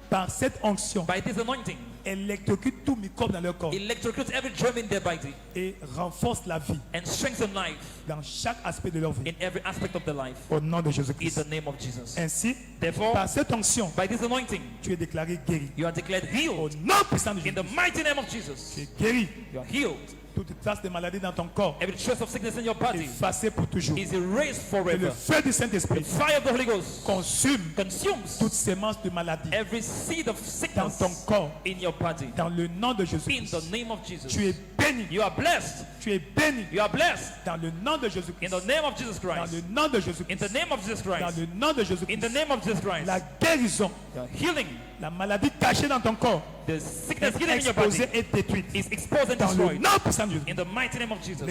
Par cette onction, By this anointing, électrocute tout microbe dans leur corps electrocute every germ in their body et renforce la vie and strengthen life dans chaque aspect de leur vie. in every aspect of their life. Au nom de In Jésus-Christ. the name of Jesus. Ainsi, Therefore, par cette onction, by this anointing, tu es déclaré guéri. you are declared Au healed. nom puissant de In the Jésus, mighty name of Jesus, tu es guéri. you are healed. Toute trace de maladie dans ton corps Every trace of sickness in your body effacée pour toujours. is erased Que le forever. feu du The Saint-Esprit fire of the Holy Ghost consume consumes toute sémence de maladie every seed of dans sickness ton corps. in your body. Dans le nom de In Jésus-Christ. the name of Jesus, Tu es béni. you are blessed. Tu es béni. You are blessed. Dans le nom de In Jésus-Christ. the name of Jesus Dans Christ. le nom de In Jésus-Christ. the name of Jesus Dans Christ. le nom de In Jésus-Christ. the name of Jesus Christ. La guérison, Your healing, la maladie cachée dans ton corps the sickness est hidden in your body exposée et détruite. is exposed and Dans le destroyed. nom puissant de Jésus. In the mighty name of Jesus.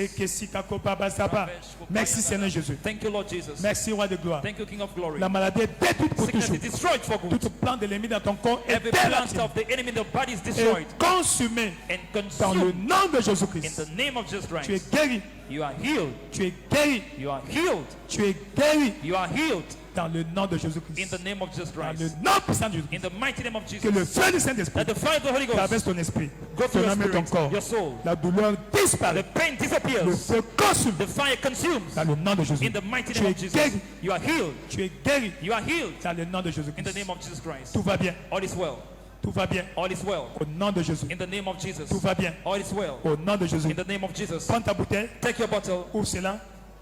Merci Seigneur Jésus. Thank you, Lord Jesus. Merci Roi de gloire. Thank you, King of glory. La maladie est détruite pour Sickness toujours. is destroyed for good. Tout plan de l'ennemi dans ton corps est Every plant détruit of the enemy in the body is et destroyed consumé and dans le consumed. nom de In Jésus-Christ. the name of Jesus Tu es Christ. guéri. You are healed. Tu es guéri. You are healed. Tu es guéri You are healed. dans le nom de In Jésus-Christ. the name of Jesus Dans le Christ. nom puissant de In Jésus-Christ. the mighty name of Que le Jesus. feu du Saint-Esprit That the fire of the Holy traverse Ghost ton esprit, go through ton your âme et ton spirit, corps. your soul. La douleur The disparaît. pain Le disappears. feu consume The fire consumes. dans le nom de Jésus. In the mighty Tu name es of Jesus. guéri. You are healed. Tu es guéri You are healed. dans le nom de In the Jésus-Christ. name of Jesus Christ. Tout va bien. All is well. Tout va bien. All is well. Au nom de Jésus. In the name of Jesus. Tout va bien. All is well. Au nom de Jésus. In the name of Jesus. Prends ta bouteille. Take your bottle. Ouvre cela.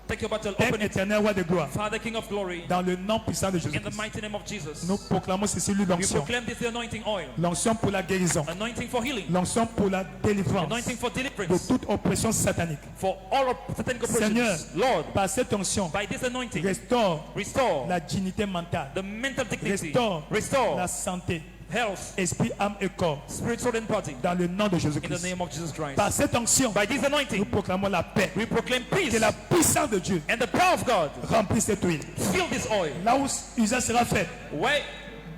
Take your bottle. Père Open it. éternel, roi de gloire. Father, King of glory. Dans le nom puissant de In the Jésus-Christ. mighty name of Jesus. Nous proclamons ceci We l'onction. proclaim this the anointing oil. L'onction pour la guérison. Anointing for healing. L'onction pour la délivrance Anointing for de deliverance. toute oppression satanique. For all of satanic Seigneur, oppressions. Lord, par cette onction, by this anointing, restaure restore la dignité mentale. the mental dignity. Restaure Restore la santé, health, esprit, âme et corps. spirit, soul, and body. Dans le nom de In the Jésus-Christ. name of Jesus Christ. Par cette onction, By this nous anointing, proclamons la paix. we proclaim peace Que la puissance de Dieu and the power of God. remplisse cette huile. Fill this oil. Là où usage sera fait, Where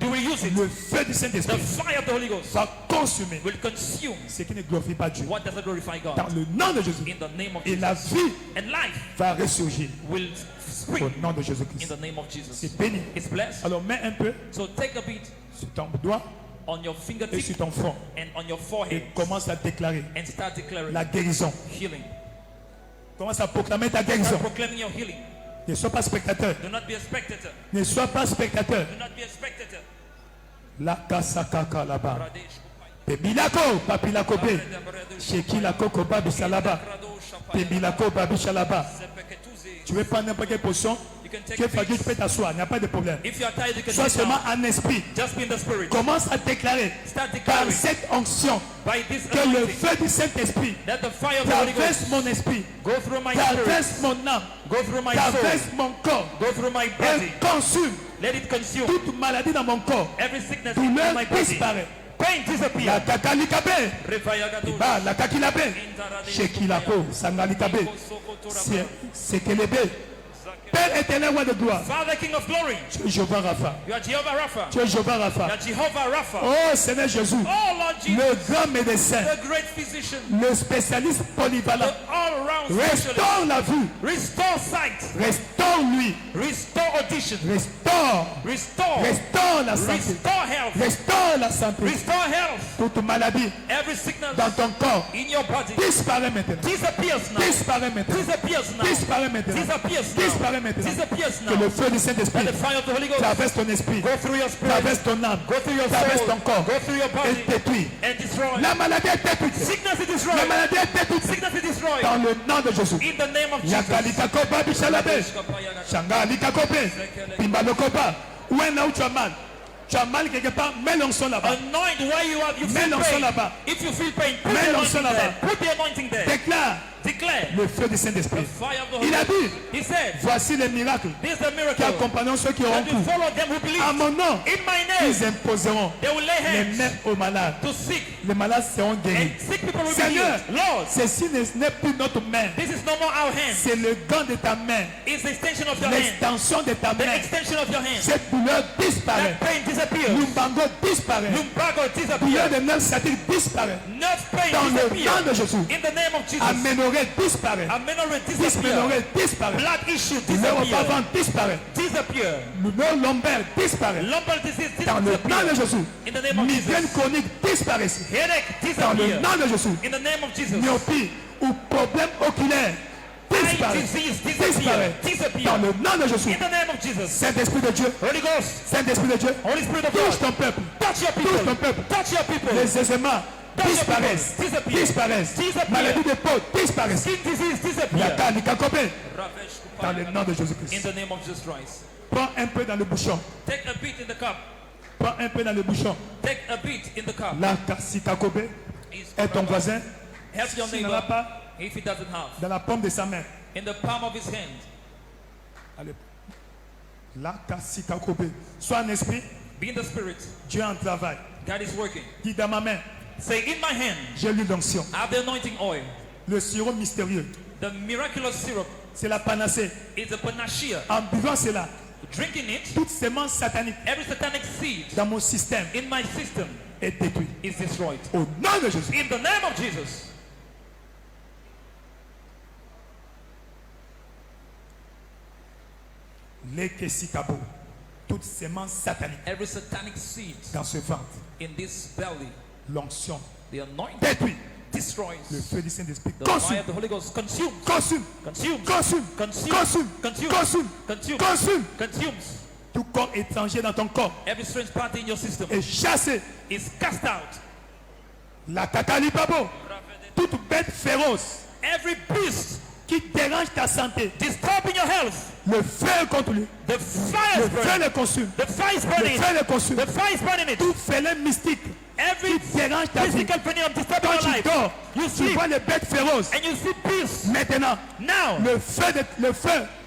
do we use it? le feu du The Saint-Esprit fire of the Holy Ghost va consumer will consume ce qui ne glorifie pas Dieu. what doesn't glorify Dans God. le nom de Jésus. In the name of Et la Jesus. vie And life va ressurgir will au spring nom de in Jésus-Christ. the name of Jesus. C'est béni. It's blessed. Alors mets un peu So take a bit sur ton doigt on your et fingertip sur ton front and on your et forehead commence à déclarer and start declaring la guérison. healing. Commence à proclamer ta Start guérison. proclaiming your healing. Ne sois pas spectateur. Do not be a spectator. Ne sois pas spectateur. Do not be a spectator. La kasakaka là-bas. Pebilako, papilako be. Shekilako koba bisalaba. Pebilako babishalaba. Tu veux prendre n'importe quelle potion? Tu es fatigué, tu peux t'asseoir. Il n'y a pas de problème. If you are tired, you can Sois sit seulement down. en esprit. Just be in the spirit. Commence à déclarer Start par declaring cette onction by this que le anointing feu du Saint-Esprit that the fire of the Holy traverse Ghost mon esprit, go through my spirit, traverse mon âme, go through my soul, traverse mon corps go through my body. et consume Let it consume toute maladie dans mon corps. every sickness in Douleur my body. disparaît. Pain La disappear. kakalikabe, Revayagadosh. Iba, la kakilabe, Shekilako, Sangalikabe, Sekelebe. Père éternel, roi de gloire, Father, King of glory, tu es Jéhovah Rapha. you are Jehovah Rapha. Tu es Jéhovah You Rapha. are Jehovah Rapha. Oh Seigneur Jésus, Oh Lord Jesus, le grand médecin, the great physician, le spécialiste polyvalent, the all-around specialist. restaure la vue, Restore sight, restaure-lui, restore audition, restore, restore, restaure la santé, restore health, restore la santé. restore health. Toute maladie Every sickness dans ton corps in your body disparaît maintenant. disappears now. Disparaît maintenant. Disappears now. Disparaît maintenant. Disappears now. Disparaît maintenant. Disappears Que now. le feu du Saint-Esprit Let the fire of the Holy Ghost traverse ton esprit, go through your spirit, traverse ton âme, go through your traverse soul, ton corps go through your et body détruit. and destroy. La maladie est détruite. Sickness is La destroyed. maladie est détruite. Sickness is destroyed. Dans le nom de Jésus. In the name of Jesus. Yakalikakoba bishalabe. Shanga likakope. Pimbalokoba. Où est là où tu as mal? Tu as mal quelque part, mets l'onction là-bas. Anoint where you are. You Mets feel l'onction pain. là-bas. If you feel pain, put Mets the l'onction anointing là-bas. there. Put the anointing there. Déclare Declare le feu du Saint-Esprit. the fire of the Holy Il a Ghost. dit, He said, voici les miracles this is the qui miracle accompagneront ceux qui auront that will cru. follow them who believe. À mon nom, In my name, ils imposeront they will lay les hands mains aux malades. to sick, Les malades seront guéris. and sick people will be Seigneur, healed. Lord, ceci n'est plus notre main. this is no more our hands. C'est le gant de ta main. It's the extension of your hand. L'extension de ta The main. extension of your hand. Cette douleur disparaît. That pain disappears. Lumbago disparaît. Lumbago Douleur disappears. de nerfs sciatiques disparaît. Nerve pain Dans le nom de disappears. Jésus. In the name of Jesus. Aménorrhée disparaît. Amenorrhea disappears. Dysménorrhée disparaît. Blood issue Douleur au disappears. bas-ventre disparaît. Disappear. Douleur lombaire disparaît. Lumbar disease Dans le nom de disappears. Jésus. In the name of Migraine Jesus. chronique disparaît. Headache Dans le disappears. nom de Jésus. In the name of Jesus. Myopie ou problème oculaire Eye disparaît. disease Disparaît. disappears. Dans le nom de Jésus. In the name of Jesus. Saint-Esprit de Dieu. Holy Ghost. Saint-Esprit de Dieu. Holy Spirit of Touche God. ton peuple. Touch your Touche ton people. peuple. Touch your people. Les aisements Touch your disparaissent. people. Disappear. Disparaissent. Disappear. Maladie de peau disparaissent. Skin disease disappear. Yaka, Nikakobé. Ravesh Dans le nom de In Jésus-Christ. the name of Jesus Christ. Prends un peu dans le bouchon. Take a bit in the cup. Prends un peu dans le bouchon. Take a bit in the cup. Là, Sikakobé est ton voisin. Help your S'il n'en a neighbor pas, if he doesn't have. dans la paume de sa main. In the palm of his hand. Allez. Là, Sikakobé. Sois un esprit. Be in the spirit. Dieu en travail. God is working. Dis dans ma main. Say, in my hand, J'ai l'huile d'onction. I have the anointing oil. Le sirop mystérieux. The miraculous syrup C'est la panacée. is a panacea. En buvant cela, Drinking it, toute sémence satanique every satanic seed dans mon système in my system est détruite. is destroyed. Au nom de Jésus. In the name of Jesus. Lekesikabo. Toute sémence satanique Every satanic seed dans ce ventre. in this belly, L'onction the anointing détruit. destroys. Le feu du Saint-Esprit The fire consume. of the Holy Ghost consumes. Consume. Consumes. Consume. Consumes. Consume. Consumes. Consume. Consumes. Consume. Consumes. Tout corps étranger dans ton corps Every strange party in your system est chassé. is cast out. La tatalibabo. Toute bête féroce Every beast qui dérange ta santé. disturbing your health. Le feu contre lui. The fire Le is feu burning. le consume. The fire is Le burning. feu le consume. The fire is burning it. Tout félin mystique Every qui dérange ta vie. physical venom disturbing Quand your tu life. dors, You tu sleep vois les bêtes féroces. and you see peace. Maintenant, Now, le feu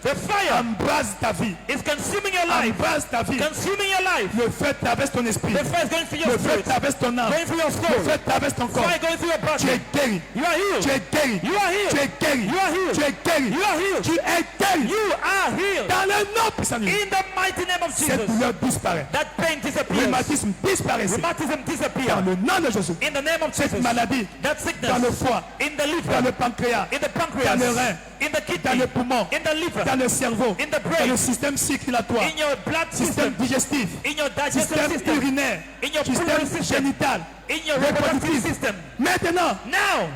the fire embrase ta vie. is consuming your life. Embrase ta vie. Consuming your life. Le feu traverse ton esprit. The fire is going through your Le feu spirit. traverse ton âme. Going through your Le soul. feu traverse ton corps. Fire going through your Tu body. es guéri. You are healed. Tu es guéri. You are healed. Tu es guéri. You are healed. Tu es guéri. You are healed. Tu es guéri. You are healed. Dans le nom puissant de Jésus. In the mighty name of Cette Jesus. douleur disparaît. That pain disappears. Rhumatisme disparaît. Rheumatism Dans disappears. le nom de Jésus. In the name of Cette Jesus. maladie That sickness. dans le foie, In the liver. dans le pancréas, In the pancreas. dans le rein, In the dans kidney. le poumon, In the liver. dans le cerveau, In the dans brain. le système circulatoire, In your blood système system. digestif, In your digestive système system. urinaire, In your système pulmonary system. génital, In your reproductive reproductif. system. Maintenant, Now,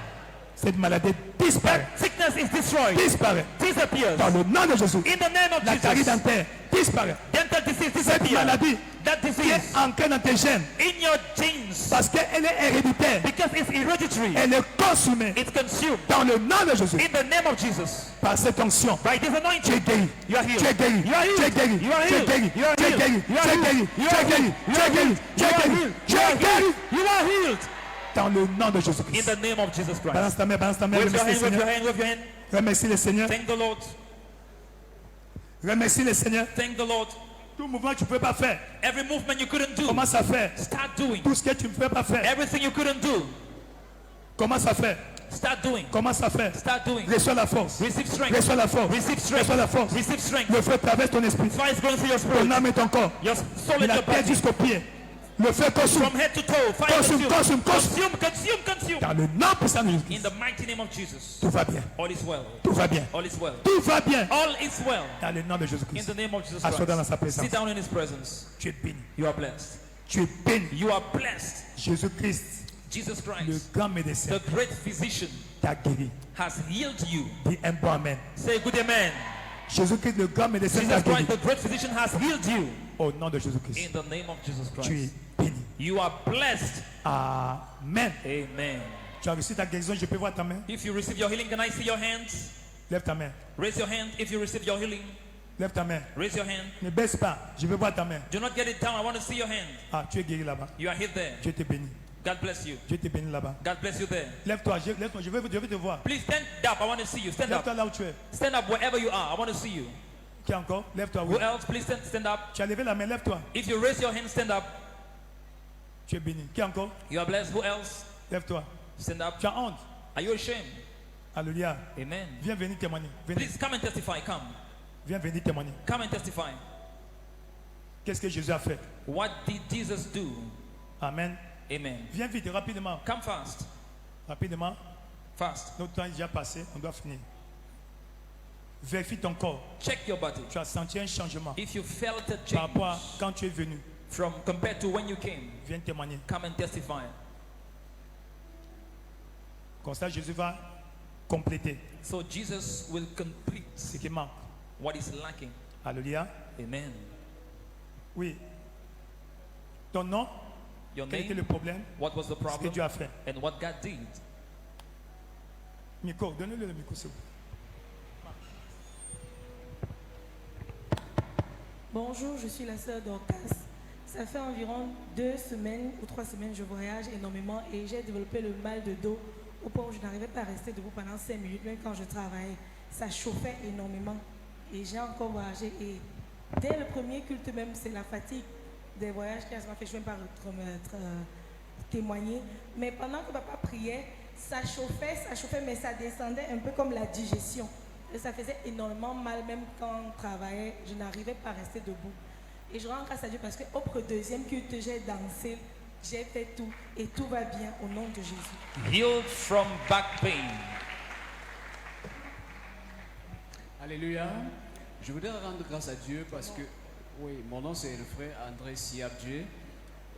cette maladie disparaît. sickness is destroyed. Disparaît. Disappears. Dans le nom de Jésus. In the name of La carie Jesus. dentaire disparaît. Dental disease Cette disappears. maladie That qui disease est ancrée dans tes gènes in your genes. parce qu'elle est héréditaire. Because it's hereditary. Elle est consumée It's consumed. dans le nom de Jésus. In the name of Jesus. Par cette onction, By this tu es anointing. guéri. You are healed. Tu es guéri. You are Tu es healed. guéri. You are Tu es healed. guéri. You are Tu es healed. guéri. You Tu are es healed. guéri. You Tu are es guéri. healed. Tu es guéri. Tu You es are guéri. healed. Tu You es are guéri. healed. You are healed. Dans le nom de In Jésus-Christ. the name of Jesus Christ. Balance ta main, balance ta main. Wave your Remercie le hand, wave your Seigneur. hand, wave your hand. Remercie le Seigneur. Thank the Lord. Remercie le Seigneur. Thank the Lord. Tout mouvement que tu ne peux pas faire, Every movement you couldn't do. commence à faire. Start doing. Tout ce que tu ne peux pas faire, Everything you couldn't do. commence à faire. Start doing. Commence à faire. Start doing. Reçois la force. Receive strength. Reçois la force. Receive strength. Reçois la force. Receive strength. Le feu traverse ton esprit. Fire is going through your Ton spirit. âme et ton corps. Your soul De and la your tête body. jusqu'aux pieds. Le feu consume. From head to toe. Fire Consume, consume, consume. Consume. Dans le nom puissant de In Jésus. the mighty name of Jesus. Tout va bien. All is well. Tout va bien. All is well. Tout va bien. All is well. Dans le nom de In Jésus-Christ. the name of Jesus Assois-toi dans Christ. sa présence. Sit down in His presence. Tu es béni. You are blessed. Tu es béni. You are blessed. Jésus-Christ, Jesus le Christ, grand médecin, the great physician, t'a guéri. has healed you. Dis un bon amen. Say good amen. Jésus-Christ, le grand médecin, t'a Jesus guéri. Christ, the great physician, has healed you. Au nom de Jésus-Christ. In the name of Jesus Tu es Christ. béni. You are blessed. Amen. Amen. Tu as reçu ta guérison, je peux voir ta main. If you receive your healing, can I see your hands? Lève ta main. Raise your hand if you receive your healing. Lève ta main. Raise your hand. Ne baisse pas. Je veux voir ta main. Do not get it down. I want to see your hand. Ah, tu es guéri là-bas. You are hit there. Dieu te bénit. God bless you. Dieu te bénit là-bas. God bless you there. Lève-toi, je veux te voir. Please stand up. I want to see you. Stand up. Lève-toi là où tu es. Stand up wherever you are. I want to see you. Qui encore? Lève-toi. Who else? Please stand up. Tu as levé la main, lève-toi. If you raise your hand, stand up. Tu es béni. Qui encore? You are blessed. Who else? Lève-toi. Stand up. Tu as honte. Are you ashamed? Alléluia. Amen. Viens venir témoigner. Venez. Please come and testify. Come. Viens venir témoigner. Come and testify. Qu'est-ce que Jésus a fait? What did Jesus do? Amen. Amen. Viens vite, rapidement. Come fast. Rapidement. Fast. Notre temps est déjà passé, on doit finir. Vérifie ton corps. Check your body. Tu as senti un changement. If you felt a Par rapport à change quand tu es venu. from compared to when you came, Viens témoigner. come and testify. Comme ça, Jésus va compléter So Jesus will complete ce qui manque. what is lacking. Alléluia. Amen. Oui. Ton nom, Your quel était le name, problème? what was the Ce que problem, Dieu a fait. and what God did. Micro, donnez-le le micro, s'il vous plaît. Bonjour, je suis la sœur d'Orcas. Ça fait environ 2 semaines ou 3 semaines, je voyage énormément et j'ai développé le mal de dos au point où je n'arrivais pas à rester debout pendant 5 minutes, même quand je travaillais. Ça chauffait énormément et j'ai encore voyagé. Et dès le premier culte même, c'est la fatigue des voyages qui m'a fait, je ne vais pas témoigner. Mais pendant que papa priait, ça chauffait, mais ça descendait un peu comme la digestion. Et ça faisait énormément mal, même quand on travaillait, je n'arrivais pas à rester debout. Et je rends grâce à Dieu parce qu'au deuxième culte, j'ai dansé, j'ai fait tout, et tout va bien au nom de Jésus. Healed from back pain. Alléluia. Je voudrais rendre grâce à Dieu parce que, oui, mon nom c'est le frère André Siabdje.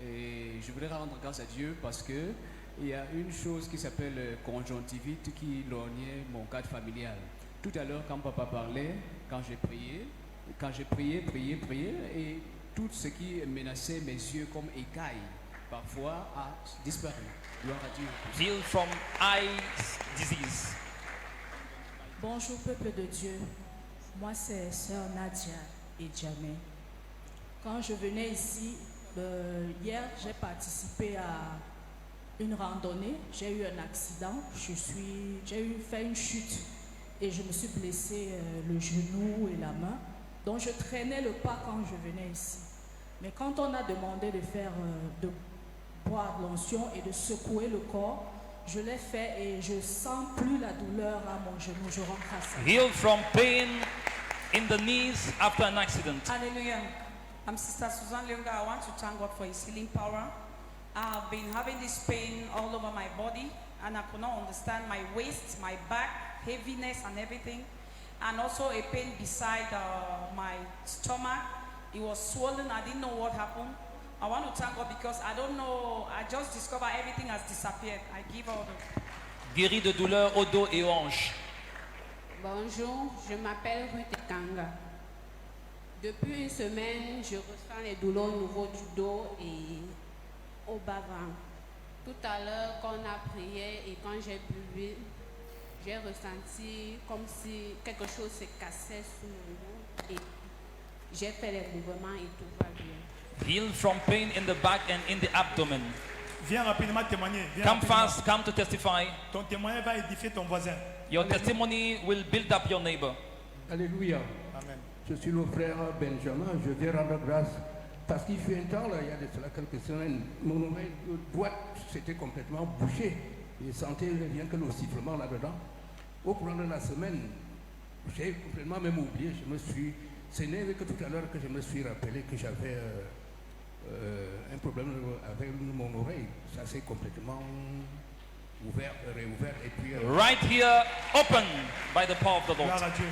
Et je voudrais rendre grâce à Dieu parce que il y a une chose qui s'appelle conjonctivite qui lorgnait mon cadre familial. Tout à l'heure, quand papa parlait, quand j'ai prié, et tout ce qui menaçait mes yeux comme écailles, parfois a disparu. Gloire à Dieu. Healed from eye disease. Bonjour peuple de Dieu, moi c'est sœur Nadia et Djamé. Quand je venais ici, hier j'ai participé à une randonnée, j'ai eu un accident, j'ai fait une chute et je me suis blessé le genou et la main. Donc je traînais le pas quand je venais ici. Mais quand on a demandé de faire, de boire de l'onction et de secouer le corps, je l'ai fait et je sens plus la douleur à mon genou. Je rends grâce à Dieu. Healed from pain in the knees after an accident. Hallelujah. I'm Sister Susan Leonga. I want to thank God for His healing power. I've been having this pain all over my body and I could not understand my waist, my back, heaviness and everything. And also a pain beside my stomach. It was swollen. I didn't know what happened. I want to thank God because I don't know. I just discovered everything has disappeared. I give all the... Guéri de douleur au dos et aux hanches. Bonjour, je m'appelle Ruth Kanga. Depuis une semaine, je ressens les douleurs au niveau du dos et au bas-ventre. Tout à l'heure, quand on a prié et quand j'ai bu, j'ai ressenti comme si quelque chose se cassait sous mon dos et j'ai fait les mouvements et tout va bien. Healed from pain in the back and in the abdomen. Viens rapidement témoigner. Viens Come rapidement. fast, come to testify. Ton témoignage va édifier ton voisin. Your testimony will build up your neighbor. Alléluia. Amen. Je suis le frère Benjamin. Je viens rendre grâce parce qu'il fut un temps, là, il y a de cela quelques semaines, mon oreille droite s'était complètement bouchée. Je sentais rien que le sifflement là-dedans. Au courant de la semaine, j'ai complètement même oublié. C'est né que tout à l'heure que je me suis rappelé que j'avais un problème avec mon oreille. Ça s'est complètement ouvert, réouvert et puis... Right here, open by the power of the Lord. Gloire à Dieu.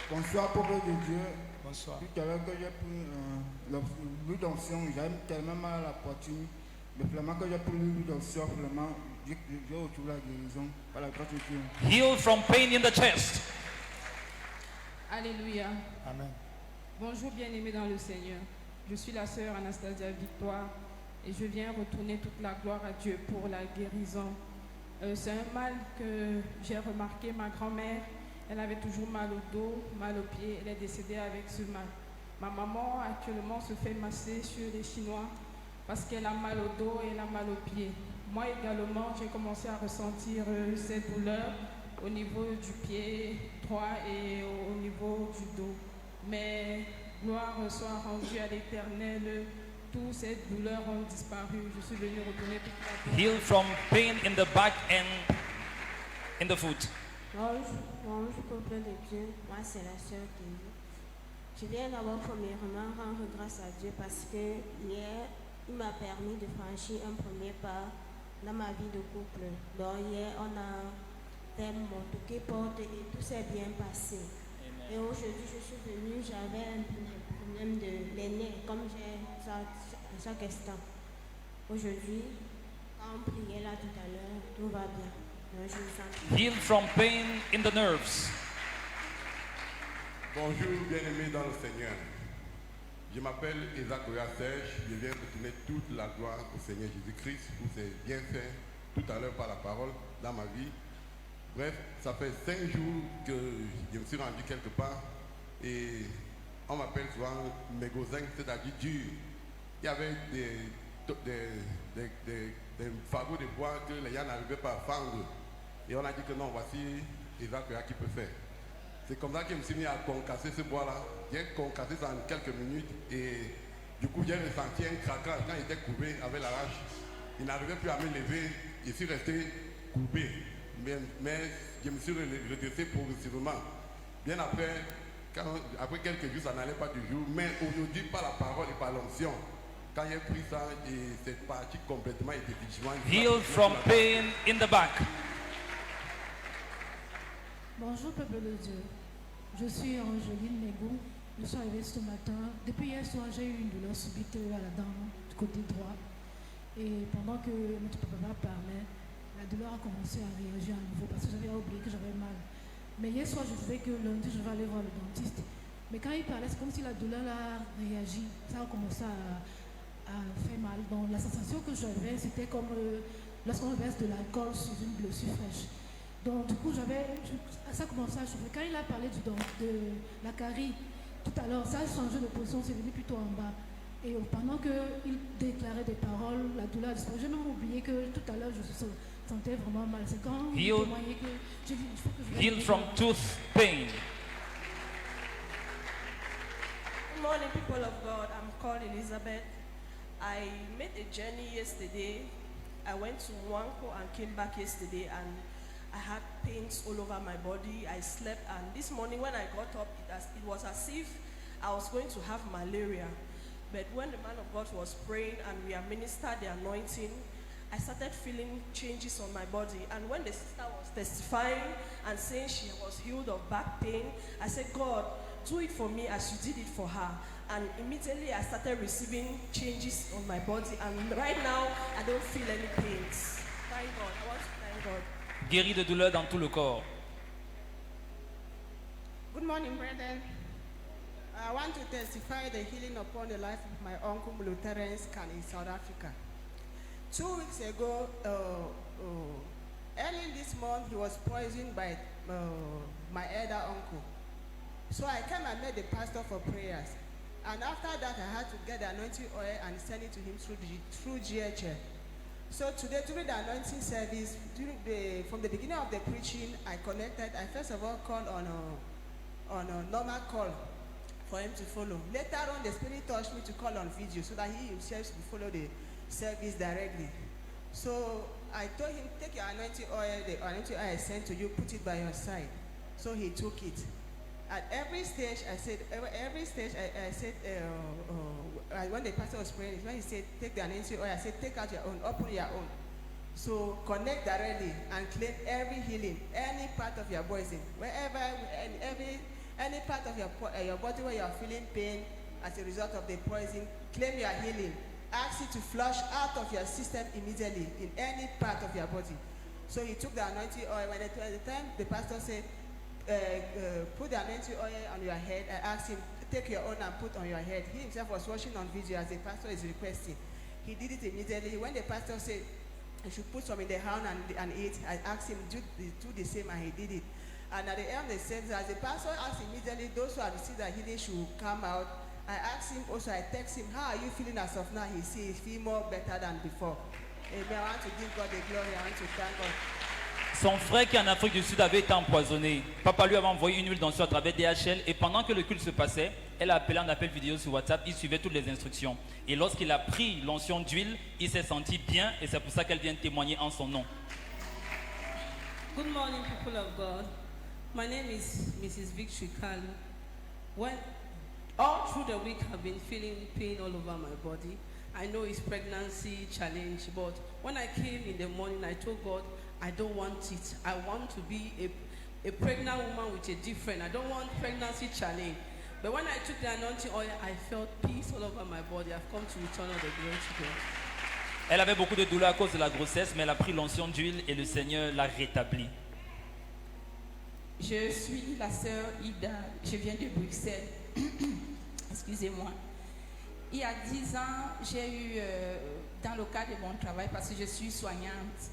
Bonsoir, peuple de Dieu. Bonsoir. Tout à l'heure que j'ai pris l'huile d'onction, j'avais tellement mal à la poitrine. Mais vraiment que j'ai pris l'huile d'onction, vraiment, j'ai retrouvé la guérison par la grâce de Dieu. Healed from pain in the chest. Alléluia. Amen. Bonjour bien-aimés dans le Seigneur. Je suis la sœur Anastasia Victoire et je viens retourner toute la gloire à Dieu pour la guérison. C'est un mal que j'ai remarqué, ma grand-mère Elle avait toujours mal au dos, mal aux pieds. Elle est décédée avec ce mal. Ma maman actuellement se fait masser sur les Chinois parce qu'elle a mal au dos et elle a mal aux pieds. Moi également, j'ai commencé à ressentir cette douleur au niveau du pied droit et au niveau du dos. Mais gloire soit rendue à l'Éternel. Toutes ces douleurs ont disparu. Je suis venue retourner toute la vie. Healed from pain in the back and in the foot. Bonjour, peuple de Dieu. Moi, c'est la sœur Kelly. Je viens d'abord premièrement rendre grâce à Dieu parce que hier, il m'a permis de franchir un premier pas dans ma vie de couple. Donc hier, on a fait mon toqué porte et tout s'est bien passé. Amen. Et aujourd'hui, je suis venue, j'avais un problème de l'aîné, comme j'ai ça à chaque instant. Aujourd'hui, quand on priait là tout à l'heure, tout va bien. Donc, je me sens Healed from pain in the nerves. Bonjour, bien-aimés dans le Seigneur. Je m'appelle Isaac Serge. Je viens de donner toute la gloire au Seigneur Jésus-Christ pour ses bienfaits tout à l'heure par la parole dans ma vie. Bref, ça fait 5 jours que je me suis rendu quelque part et on m'appelle souvent Mégozin, c'est-à-dire dur. Il y avait des fagots de bois que les gens n'arrivaient pas à fendre. Et on a dit que non, voici Isaac qui peut faire. C'est comme ça que je me suis mis à concasser ce bois-là. J'ai concassé ça en quelques minutes et du coup j'ai ressenti un craquage quand il était courbé avec la hache. Il n'arrivait plus à me lever, je suis resté courbé. Mais je me suis redressé progressivement. Bien après, après quelques jours, ça n'allait pas du jour. Mais aujourd'hui, par la parole et par l'onction, quand j'ai pris ça, et c'est parti complètement et définitivement. Healed from pain in the back. Bonjour peuple de Dieu, je suis Angeline Négou, je suis arrivée ce matin. Depuis hier soir, j'ai eu une douleur subite à la dent du côté droit. Et pendant que notre papa parlait, la douleur a commencé à réagir à nouveau parce que j'avais oublié que j'avais mal. Mais hier soir, je disais que lundi, je vais aller voir le dentiste. Mais quand il parlait, c'est comme si la douleur a réagi. Ça a commencé à faire mal. Donc la sensation que j'avais, c'était comme lorsqu'on verse de l'alcool sur une blessure fraîche. Donc du coup, ça a commencé à chauffer. Quand il a parlé de la carie, tout à l'heure, ça a changé de position, c'est venu plutôt en bas. Et pendant qu'il déclarait des paroles, la douleur a disparu. J'ai même oublié que tout à l'heure, je sentais vraiment mal. C'est quand il témoignait que j'ai dit, il faut que je Healed from tooth pain. Good morning, people of God. I'm called Elizabeth. I made a journey yesterday. I went to Wanko and came back yesterday, and I had pains all over my body. I slept, and this morning when I got up, it was as if I was going to have malaria. But when the man of God was praying and we administered the anointing, I started feeling changes on my body. And when the sister was testifying and saying she was healed of back pain, I said, God, do it for me as you did it for her. And immediately I started receiving changes on my body. And right now, I don't feel any pains. Thank God. I want to thank God. Guéri de douleur dans tout le corps. Good morning, brethren. I want to testify the healing upon the life of my uncle Terence Khan in South Africa. 2 weeks ago, early this month, he was poisoned by my elder uncle. So I came and met the pastor for prayers. And after that, I had to get the anointing oil and send it to him through GHL. So today, during the anointing service, from the beginning of the preaching, I connected. I first of all called on a normal call for him to follow. Later on, the Spirit touched me to call on video so that he himself will follow the service directly. So I told him, take your anointing oil, the anointing oil I sent to you, put it by your side. So he took it. At every stage, I said, when the pastor was praying, when he said, take the anointing oil, I said, take out your own, open your own. So connect directly and claim every healing, any part of your body, wherever, any part of your body where you are feeling pain as a result of the poison, claim your healing. Ask it to flush out of your system immediately in any part of your body. So he took the anointing oil. When at the time the pastor said, put the anointing oil on your head, I asked him, take your own and put on your head. He himself was watching on video as the pastor is requesting. He did it immediately. When the pastor said, I should put some in the hand and eat, I asked him, do the same, and he did it. And at the end of the service, as the pastor asked immediately, those who have received the healing should come out. I asked him also, I text him, how are you feeling as of now? He says, he feels more better than before. Amen. I want to give God the glory. I want to thank God. Son frère qui est en Afrique du Sud avait été empoisonné. Papa lui avait envoyé une huile d'onction à travers DHL et pendant que le culte se passait, elle a appelé en appel vidéo sur WhatsApp, il suivait toutes les instructions. Et lorsqu'il a pris l'onction d'huile, il s'est senti bien et c'est pour ça qu'elle vient témoigner en son nom. Good morning, people of God. My name is Mrs. Victory Kalu. When all through the week I've been feeling pain all over my body. I know it's pregnancy challenge, but when I came in the morning, I told God, I don't want it. I want to be a pregnant woman with a different. I don't want pregnancy challenge. But when I took the anointing oil, I felt peace all over my body. I've come to return all the glory to God. Elle avait beaucoup de douleurs à cause de la grossesse, mais elle a pris l'onction d'huile et le Seigneur l'a rétablie. Je suis la sœur Ida, je viens de Bruxelles. Excusez-moi. Il y a 10 ans, j'ai eu, dans le cadre de mon travail, parce que je suis soignante,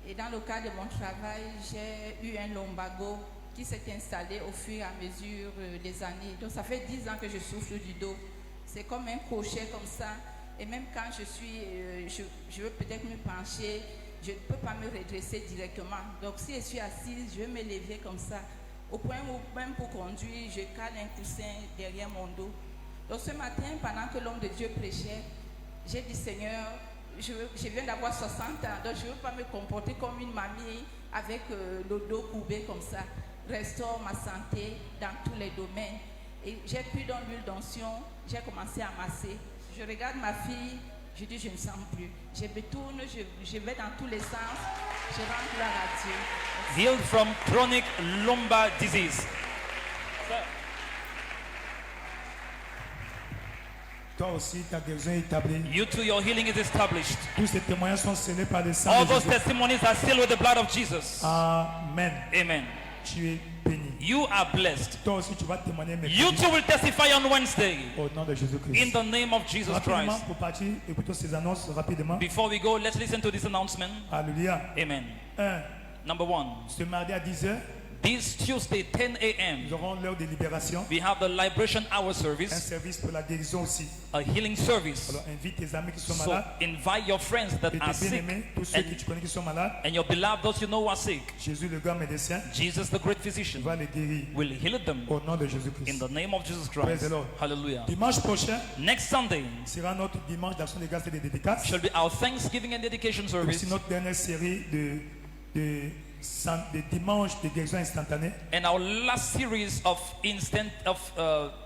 et dans le cadre de mon travail, j'ai eu un lumbago qui s'est installé au fur et à mesure des années. Donc ça fait 10 ans que je souffre du dos. C'est comme un crochet comme ça. Et même quand je veux peut-être me pencher, je ne peux pas me redresser directement. Donc si je suis assise, je vais me lever comme ça. Au point où même pour conduire, je cale un coussin derrière mon dos. Donc ce matin, pendant que l'homme de Dieu prêchait, j'ai dit Seigneur, je viens d'avoir 60 ans, donc je ne veux pas me comporter comme une mamie avec le dos courbé comme ça. Restaure ma santé dans tous les domaines. Et j'ai pris dans l'huile d'onction, j'ai commencé à masser. Je regarde ma fille, je dis je ne sens plus. Je me tourne, je vais dans tous les sens, je rends gloire à Dieu. Healed from chronic lumbar disease. Toi aussi, ta guérison est établie. You too, your healing is established. Tous ces témoignages sont scellés par le sang All de those Jésus. testimonies are sealed with the blood of Jesus. Amen. Amen. Tu es béni. You are blessed. Toi aussi, tu vas témoigner mercredi. You too will testify on Wednesday. Au nom de Jésus-Christ. In the name of Jesus Rapidement, Christ. pour partir, écoutons ces annonces rapidement. Before we go, let's listen to this announcement. Alléluia. Amen. 1. Number 1. Ce mardi à 10h, This Tuesday, 10 a.m., nous aurons l'heure de libération. we have the Liberation Hour Un service, service pour la guérison aussi. a healing service. Alors invite tes amis qui sont So malades. invite your friends that Et are tes sick bien-aimés, tous ceux que tu connais qui sont malades. and your beloved, those you know are sick. Jésus, le grand médecin, Jesus, the great physician, va les guérir. will heal them Au nom de in Jésus-Christ. the name of Jesus Praise Christ. the Lord. Hallelujah. Dimanche prochain Next Sunday sera notre dimanche d'action de grâce et de dédicaces. shall be our Thanksgiving and dedication Et service, aussi notre dernière série de dimanches de guérison instantanée. and our last series of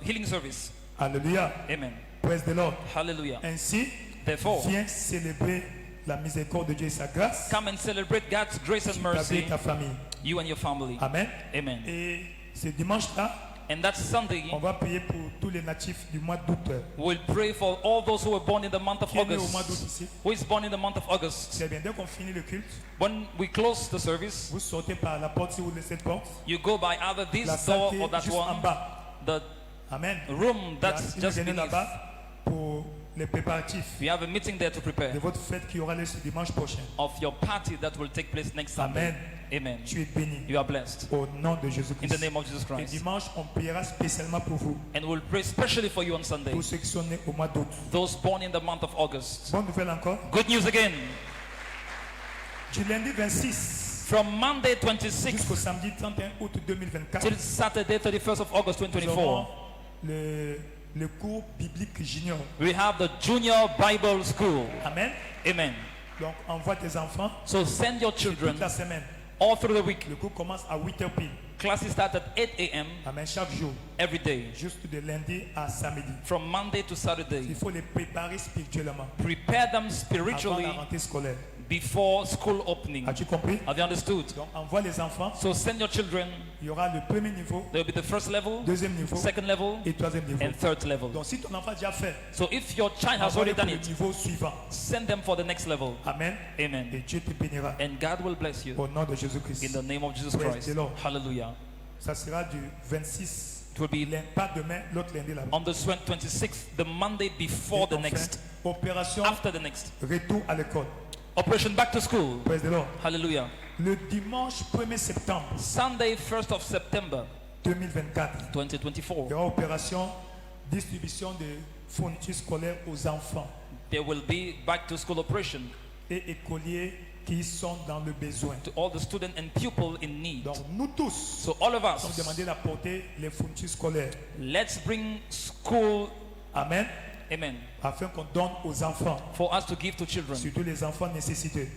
healing service. Alléluia. Amen. Praise the Lord. Hallelujah. Ainsi, Therefore, viens célébrer la miséricorde de Dieu et sa grâce. come and celebrate God's grace and Ta vie mercy, et ta famille. you and your family. Amen. Amen. Et ce dimanche-là, And that Sunday, on va prier pour tous les natifs du mois d'août. we'll pray for all those who were born in the month of Qui est né au mois d'août August. ici? Who is born in the month of August? Très bien. Dès qu'on finit le culte, When we close the service, vous sortez par la porte si vous laissez cette porte. you go by either this La salle door qui or est that juste en one. bas. The Amen. room that's Il y a just une réunion beneath. là-bas pour les préparatifs We have a meeting there to de prepare votre fête qui aura lieu ce dimanche prochain. of your party that will take place next Sunday. Amen. Amen. Tu es béni. You are blessed. Au nom de In Jésus-Christ. the name of Jesus Et Christ. dimanche, on priera spécialement pour vous, And we'll pray specially for you on Sunday. pour ceux qui sont nés au mois d'août. Those born in the month of August. Bonne nouvelle encore. Good news again. Du lundi 26 From Monday 26th jusqu'au samedi 31 août 2024, till Saturday 31st of August nous 2024, aurons le cours biblique junior. we have the Junior Bible School. Amen. Amen. Donc envoie tes enfants So send your children toute la semaine. all through the week. Le cours commence à 8h pile. Classes start at 8 a.m. Amen. Chaque jour, every day, juste de lundi à samedi. from Monday to Saturday. Il faut les préparer spirituellement Prepare them avant spiritually la rentrée scolaire. before school opening. As-tu compris? Have you understood? Donc envoie les enfants. So send your children. Il y aura le premier niveau, There will be the first level, deuxième niveau second level, et troisième niveau. and third level. Donc si ton enfant a déjà fait, So if your child has envoie-le already pour done le it, niveau suivant. send them for the next level. Amen. Amen. Et Dieu te bénira. And God will bless you Au nom de Jésus-Christ. in the name of Jesus Praise Christ. the Lord. Hallelujah. Ça sera du 26, It will be pas demain, l'autre lundi là-bas. on the 26th, the Monday before the Et enfin, next, opération after the next. retour à l'école. Operation Back to School. Praise the Lord. Hallelujah. Le dimanche 1er septembre Sunday 1st of September 2024, 2024, il y aura opération distribution de fournitures scolaires aux enfants there will be back to school operation et écoliers qui sont dans le besoin. to all the students and pupils in need. Donc nous tous So all of sommes us, demandés d'apporter les fournitures scolaires. let's bring school, Amen. amen, Afin qu'on donne aux enfants, for us to give to children, surtout les enfants nécessités.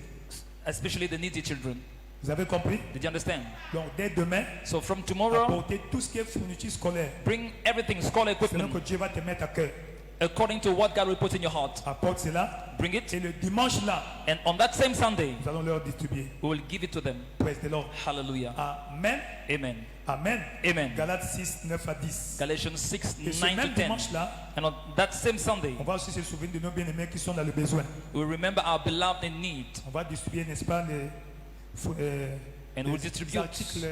especially the needy children. Vous avez compris? Did you understand? Donc dès demain, So from tomorrow, apporter tout ce qui est fourniture scolaire. bring everything, school C'est là equipment, que Dieu va te mettre à cœur. according to what God will put in your heart. Apporte cela. Bring it, Et le dimanche là, and on that same Sunday, nous allons leur distribuer. we will give it to them. Praise the Lord. Hallelujah. Amen. Amen. Amen. Amen. Galates 6, 9 à 10. Galatians 6, Et ce 9 même to 10. dimanche là, And on that same Sunday, on va aussi se souvenir de nos bien-aimés qui sont dans le besoin. we remember our beloved in need. On va distribuer, n'est-ce pas, And we'll distribute articles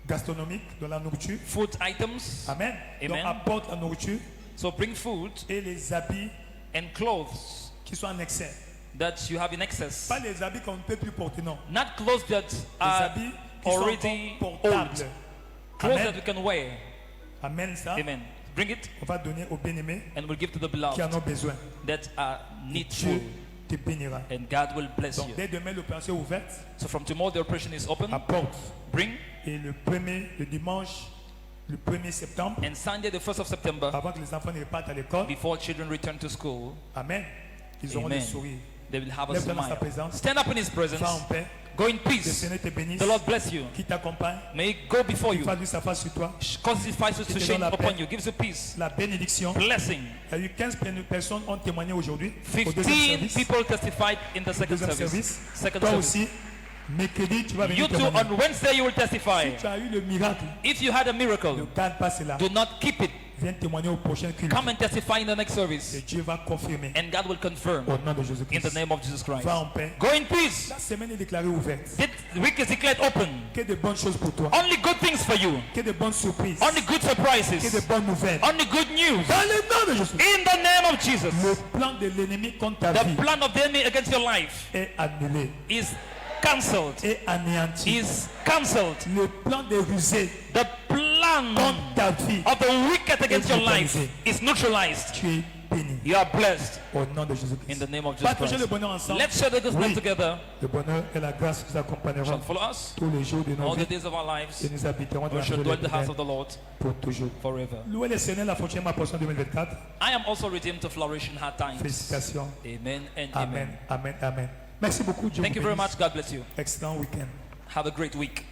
gastronomiques de la nourriture. food items. Amen. Amen. Donc apporte la nourriture So bring food et les habits and clothes qui sont en excès. that you have in excess. Pas les habits qu'on ne peut plus porter, non. Not clothes that Les are habits qui sont already encore portables. old. Clothes Amen. that we can wear. Amen ça. Amen. Bring it On va donner aux bien-aimés and we'll give to the qui en beloved ont besoin. that are needful. Dieu te bénira. And God will bless Donc you. dès demain, l'opération est ouverte. So from tomorrow the operation is open. Apporte. Bring. Et le dimanche, le 1er septembre, And Sunday the 1st of September, avant que les enfants ne repartent à l'école, before children return to school, Amen. Ils auront Amen. des sourires. They will have a Lève-toi dans sa smile. présence. Stand up in His presence. Va en paix. Go in Le peace. Seigneur te bénisse. The Lord bless you. Qui t'accompagne. May He go before Qui you. fasse lui sa face sur toi. Cause His face to Qui te shine donne la upon paix. you. Gives you peace. La bénédiction. Blessing. Il y a eu 15 personnes ont témoigné aujourd'hui. Au deuxième 15 service. people testified in the second Deuxième service. service. Second Toi service. aussi, mercredi, tu vas venir You too, témoigner. on Wednesday you will testify. Si tu as eu le miracle, If you had a ne miracle, garde pas cela. do not keep it. Viens témoigner au prochain culte. Come and testify in the next service. Et Dieu va confirmer. And God will confirm Au nom de in Jésus-Christ. the name of Jesus Christ. Va en paix. Go in peace. La semaine est déclarée ouverte. This week is declared open. Que de bonnes choses pour toi. Only good things for you. Que de bonnes surprises. Only good Que de surprises. bonnes nouvelles. Only good news. Dans le nom de Jésus. In the name of Jesus. Le plan de l'ennemi contre ta The vie plan of the enemy against your life est annulé. is cancelled. Et anéanti. Is cancelled. Le plan de rusé The plan contre ta vie. of the wicked against your life is neutralized. Tu es béni. You are blessed Au nom de Jésus-Christ. in the name of Jesus Partagez le Christ. bonheur ensemble. Let's share the gospel Oui. together. Le bonheur et la grâce nous accompagneront Shall follow us tous les jours de nos all the vies days of our lives. et nous habiterons dans We la shall maison dwell de in the house l'Éternel of the Lord pour toujours. forever. Louez le Seigneur la prochaine apportion 2024. I am also redeemed to flourish in hard times. Félicitations. Amen and Amen. amen. Amen. Amen. Merci beaucoup. Dieu Thank vous you very bénisse. much. God bless you. Excellent week-end. Have a great week.